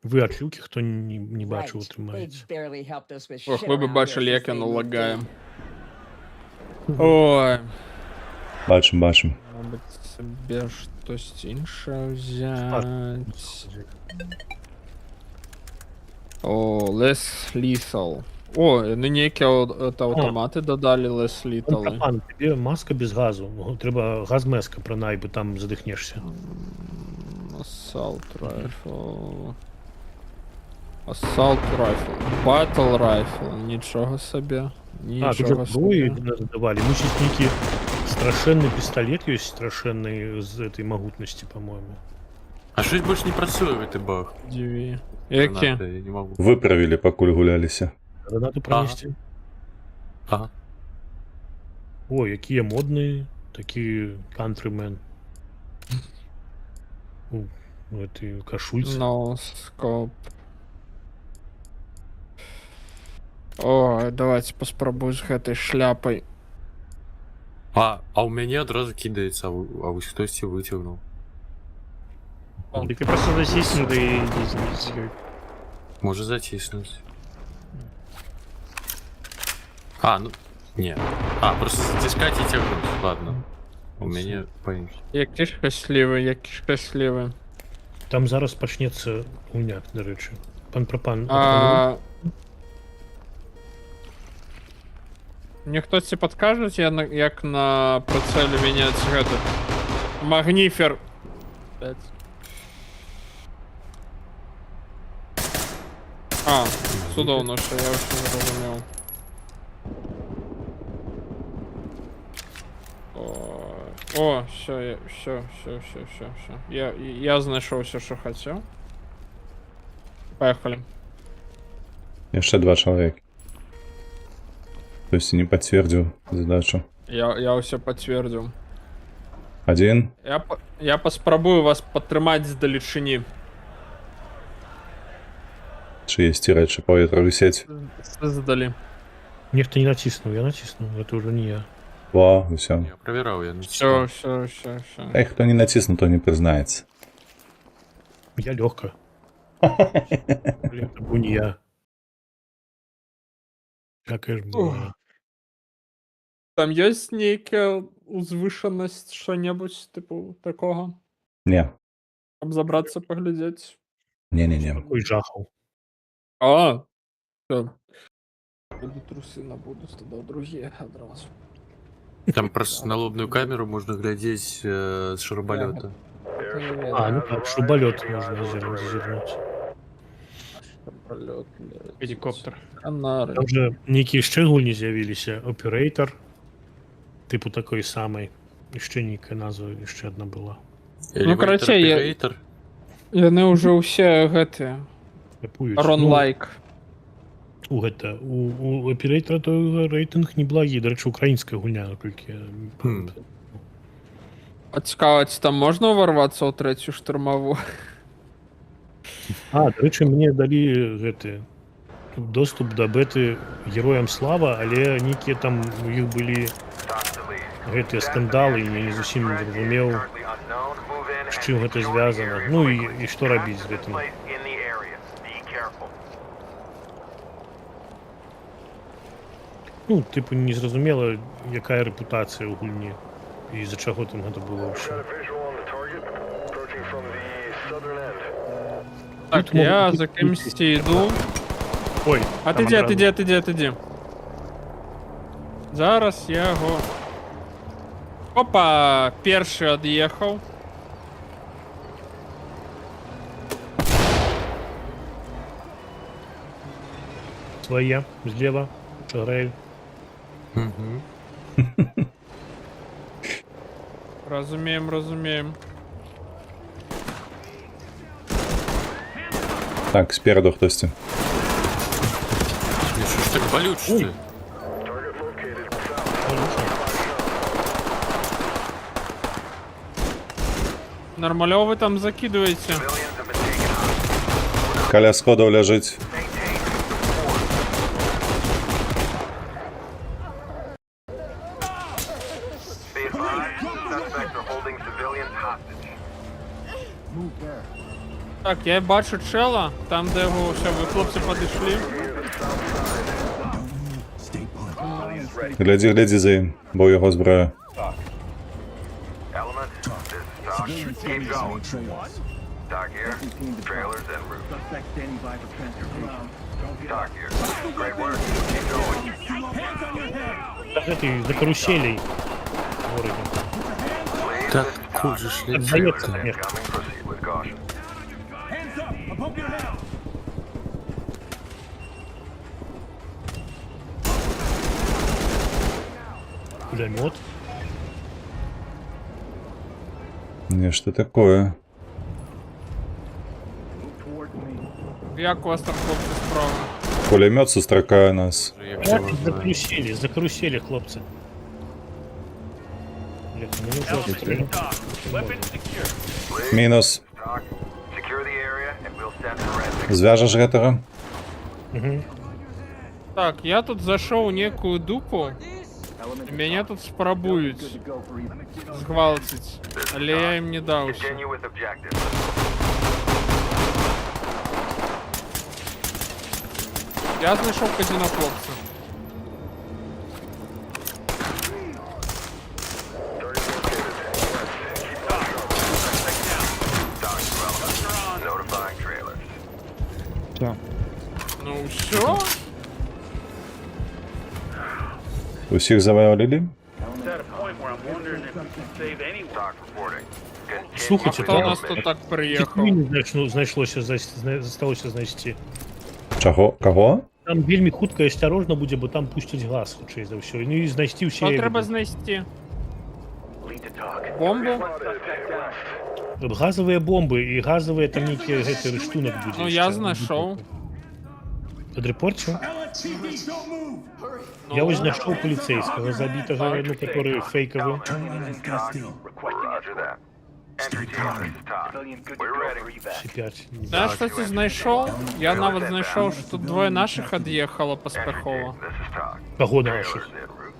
Ви ад люки, хто не бачив, утримається. Ох, ви б бачили, як я налагаю. Ой. Бачимо. Мабуть, собі щось інше взять. О, less lethal. О, нині які автомати додали less lethal. Пан, тобі маска без газу. Треба газ-меска пронай, бо там задихнешся. Assault rifle. Assault rifle. Battle rifle. Нічого собі. Нічого зброї собі. додавали. Ну, щось некий страшенний пістолет є, страшенний з этой могутності, по-моєму. А щось більше не працює в этой баг. Диві. Які? Гранати, я не можу. Виправили, покуль гулялися. Гранату пронести? Ага. О, які я модний, такий кантримен. У этой кашульці. No scope. О, давайте паспрабую з гэтай шляпай. А у мяне адразу кідаецца, а вось хтосьці выцягнуў. Ты просто засіснув і не. Можа заціснуць. А, ну, не. А, просто заціскаць і цягнуць, ладно. У мяне па-іншаму. Які шчаслівы, які шчаслівы. Там зараз пачнецца гуняк, дарэчы. Пан Прапан. Мне хтосьці падкажуць, як на прыцэле мяняць гэты магніфер. А, цудоўна, що я ўсё зразумеў. О, все. Я знайшоў усё, що хацеў. Поехали. Яшчэ 2 чалавекі. Хтосьці не пацвердзіў задачу. Я ўсё пацвердзіў. 1. Я паспрабую вас падтрымаць здалечыні. Чыесьці рэчы паветра высець. Здалі. Нехта не націснуў, я націснуў, это ўжо не я. Во, усё. Я правяраў, я Все. Эй, хто не націснуў, то не прызнаецца. Я лёгка. Блин, это был не я. Какая ж была. Там ёсць нейкая узвышанасць, што-небудзь, типу, такога? Не. Каб забрацца паглядзець? Не-не-не. Какой жахаў. А, всё. Буду трусы набуду, тогда другие адразу. Там просто на лобную камеру можна глядзець з шурабалёта. А, ну так, шурабалёт можна зазірнуць. Шурабалёт, Гелікоптер. Канары. Там же нейкія яшчэ гульні з'явіліся. Оперейтор. Типу такой самай. Яшчэ нейкая назва, яшчэ одна была. Ну, короче, яны ўжо ўсе гэтыя. Рон-лайк. Гэта у оперейтора то рэйтынг неблагі, дарэчы, украінская гульня, наколькі Цікаваць, там можна ўварвацца ў 3-ю штурмаву? А, дарэчы, мне далі гэты доступ да беты героям слава, але нейкія там у іх былі гэтыя скандалы, і я не зусім не зразумеў, з чым гэта звязана. Ну і што рабіць з гэтым. Ну, типу, незразумела, якая рэпутацыя ў гульні і з-за чаго там гэта было ўсё. Так, я за кімсьці іду. Ой, Отыдзі. Зараз я яго... Опа, першы ад'ехаў. Свая, злева, Шаграэль. Разумеем. Так, спереду хтосьці. Що ж так болюче, що ли? Нормалёво вы там закидываете. Каля сходаў ляжыць. Так, я бачу чела, там де його все, ви хлопці підійшли. Глядзі за ім, бо яго зброя. Так это за каруселей в городе. Так, куль же шлет. Отдаётся, нет. Пулемет. Нешта такое. Як у вас там хлопці справа? Пулемет сустракае нас. За карусели, хлопцы. Ну, жорстко. Мінус. Talk. Secure the area, and we'll send forensics. Зв'яжеш гэтага? Угу. Так, я тут зашел в некую дупу. И меня тут спробуют згвалтить. Але я им не дался. Continue with objective. Я знайшов казино хлопця. Notifying trailers. Все. Ну все. Усіх завалили? Talk reporting. Слухайте, Хто у там нас тут так приїхав? знайшлося засталося знайти. Чого? Кого? Там вельмі хутка і асцярожна будзе, бо там пусцяць газ, хутчэй за ўсё. Ну і знайсці Що ўсе треба знайти? Lead to talk. Бомбу? газовыя бомбы і газавыя там нейкі гэты рыштунак будзе. Ну я знайшов. Падрэпорціў? LSPD, don't move! Я вось знайшоў паліцейскага забітага, ну, который фейкавы. Turn around and stay still. Roger that. Entry team, this is talk. We're ready. Чи-5. Знаєш, що ти знайшов? Я навіть знайшов, що тут двоє наших від'їхало поспіхово. This is talk. Кого наших? En route.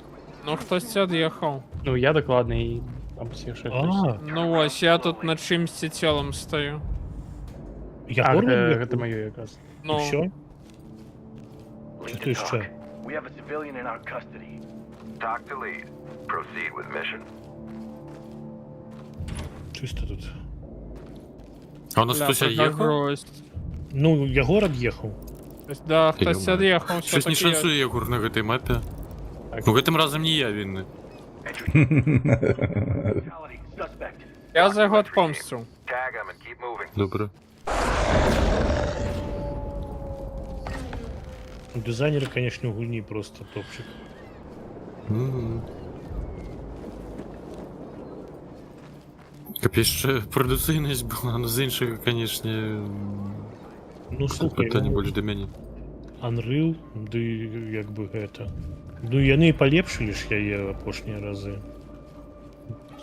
Ну хтось від'їхав. Ну, я докладний або ще хтось. А, Ну ось, я тут над чимсь тілом стою. я А, город? це моє якраз. Ну, Все? Lead Чи то to ще? talk. We have a civilian in our custody. Talk to lead. Proceed with mission. Чисто тут. А у нас бля, хтось така їхав? гроздь. Ну, я город їхав. Тобто, да, хтось Ё-моё. від'їхав, Щось не все-таки. шансує Єгор на гэтай мапі. Ну, гэтым разом не я винный. Suspect. Я за його отпомстив. Tag him and keep moving. Добре. Дизайнеры, конечно, у гульні просто топчик. Капець, ще продуційність була, ну з іншого, конечно, Ну, слухай, питання більш до мене. Unreal, ды як бы гэта. Ну, яны і палепшылі ж яе апошнія разы.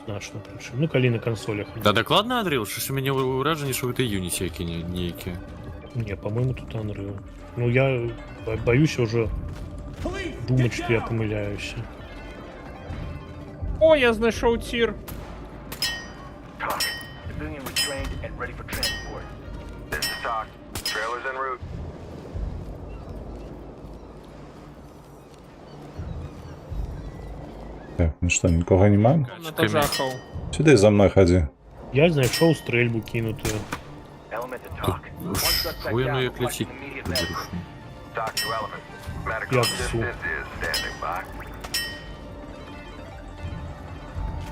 Значна прычым. Ну, калі на консолях. Да докладно, Андрій, що ж мені ураження, що це Unity які ніякі. Не, по-моему, тут Unreal. Ну, я боюсь уже думать, что я помыляюсь. О, я знайшов тір. Talk. Civilian restrained and ready for transport. This is talk. Trailers en route. Так, ну що, нікого нема? Натажахав. Сюди за мною ходи. Я знайшов стрельбу кинутую. Element to talk. One suspect Хуя, ну down. як Requesting летить. immediate medical. Talk to element. Medical Як assistance су. is standing by.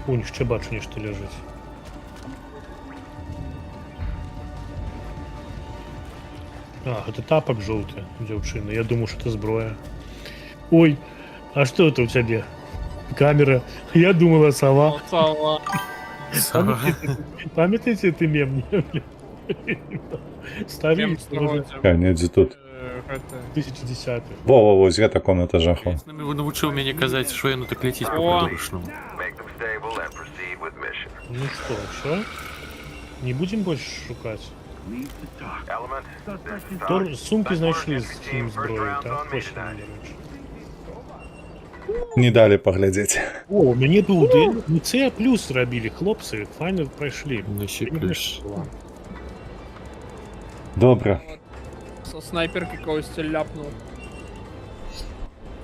У них ще бачу, нечто лежить. А, это тапок желтый, девчина. Я думаю, что это зброя. Ой, а что это у тебя? Камера. Я думала, сова. Сова. Пам'ятаєте ти мем? Старий, Мем уже А, ні, де тут. 2010. Во-во-во, з я такому етажаху. Він навчив мене казати, що я ну так летіть по О. придурочному. Make them stable and proceed with mission. Ну что, все? Не будем больше шукать? Element. This is talk. То сумки знайшли Entry з team, цим first зброєю, round так? on Точно midnight. не речі. Не дали поглядіти. О, у мяне быў дым. Ну це плюс зрабілі, хлопцы, файна прайшлі. Ну, ще плюс. Добре. Со снайперки когось ляпнув.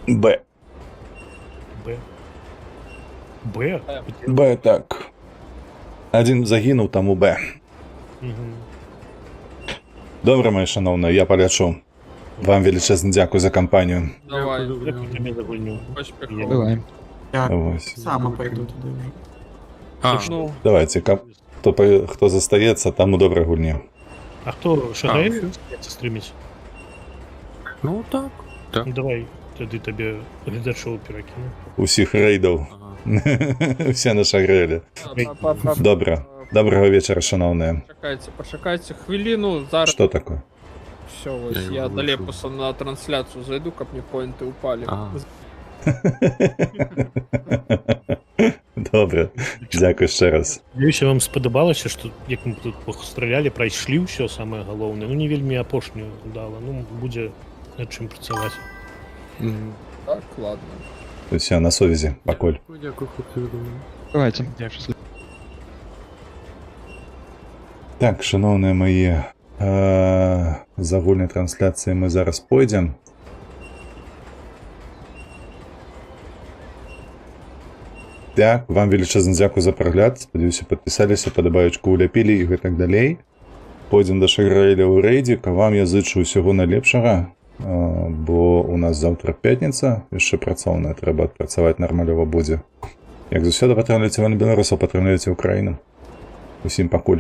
Б. Б. Б? Б, так. Один загинув, там у Б. Мгм. Добре, мої шановні, я полечу. Вам величезне дякую за компанію. Давай, Дякую тобі за гульню. поспіхов. Давай. Я Ось. сам пойду туди вже. А, Ну, Давайте, хто застається, тому добре гульні. А хто шагає стрімить? ну так. Так. Ну давай, тоді тобі глядачов перекину. Усіх рейдів. Ага. Всі нашагрели. Добре. Доброго вечора, шановні. Почекайте хвилину, зараз Що таке? все, ось Я я його до вийшов. Лепуса на трансляцію зайду, как мне поинты упали. А. Добре, дякую ще раз. Надіюся, вам сподобалося, що як ми тут постріляли, пройшли все саме головне. Ну, не вельми апошню дало. Ну, буде над чим працювати. Так, ладно. Все, на совязі, Баколь. Дякую, хлопці. Давайте. Так, шановні мої, з агульної трансляції ми зараз пойдемо. Так, вам величезне дякую за перегляд. Сподіваюся, підписалися, подобаючку уляпілі і так далі. Пойдемо до Шаграїля у рейді. Вам я зичу всього найлепшого, бо у нас завтра п'ятниця, і ще працовна, треба працювати нормальово буде. Як завжди, патронуйте Білорусу, патронуйте Україну. Усім пакуль.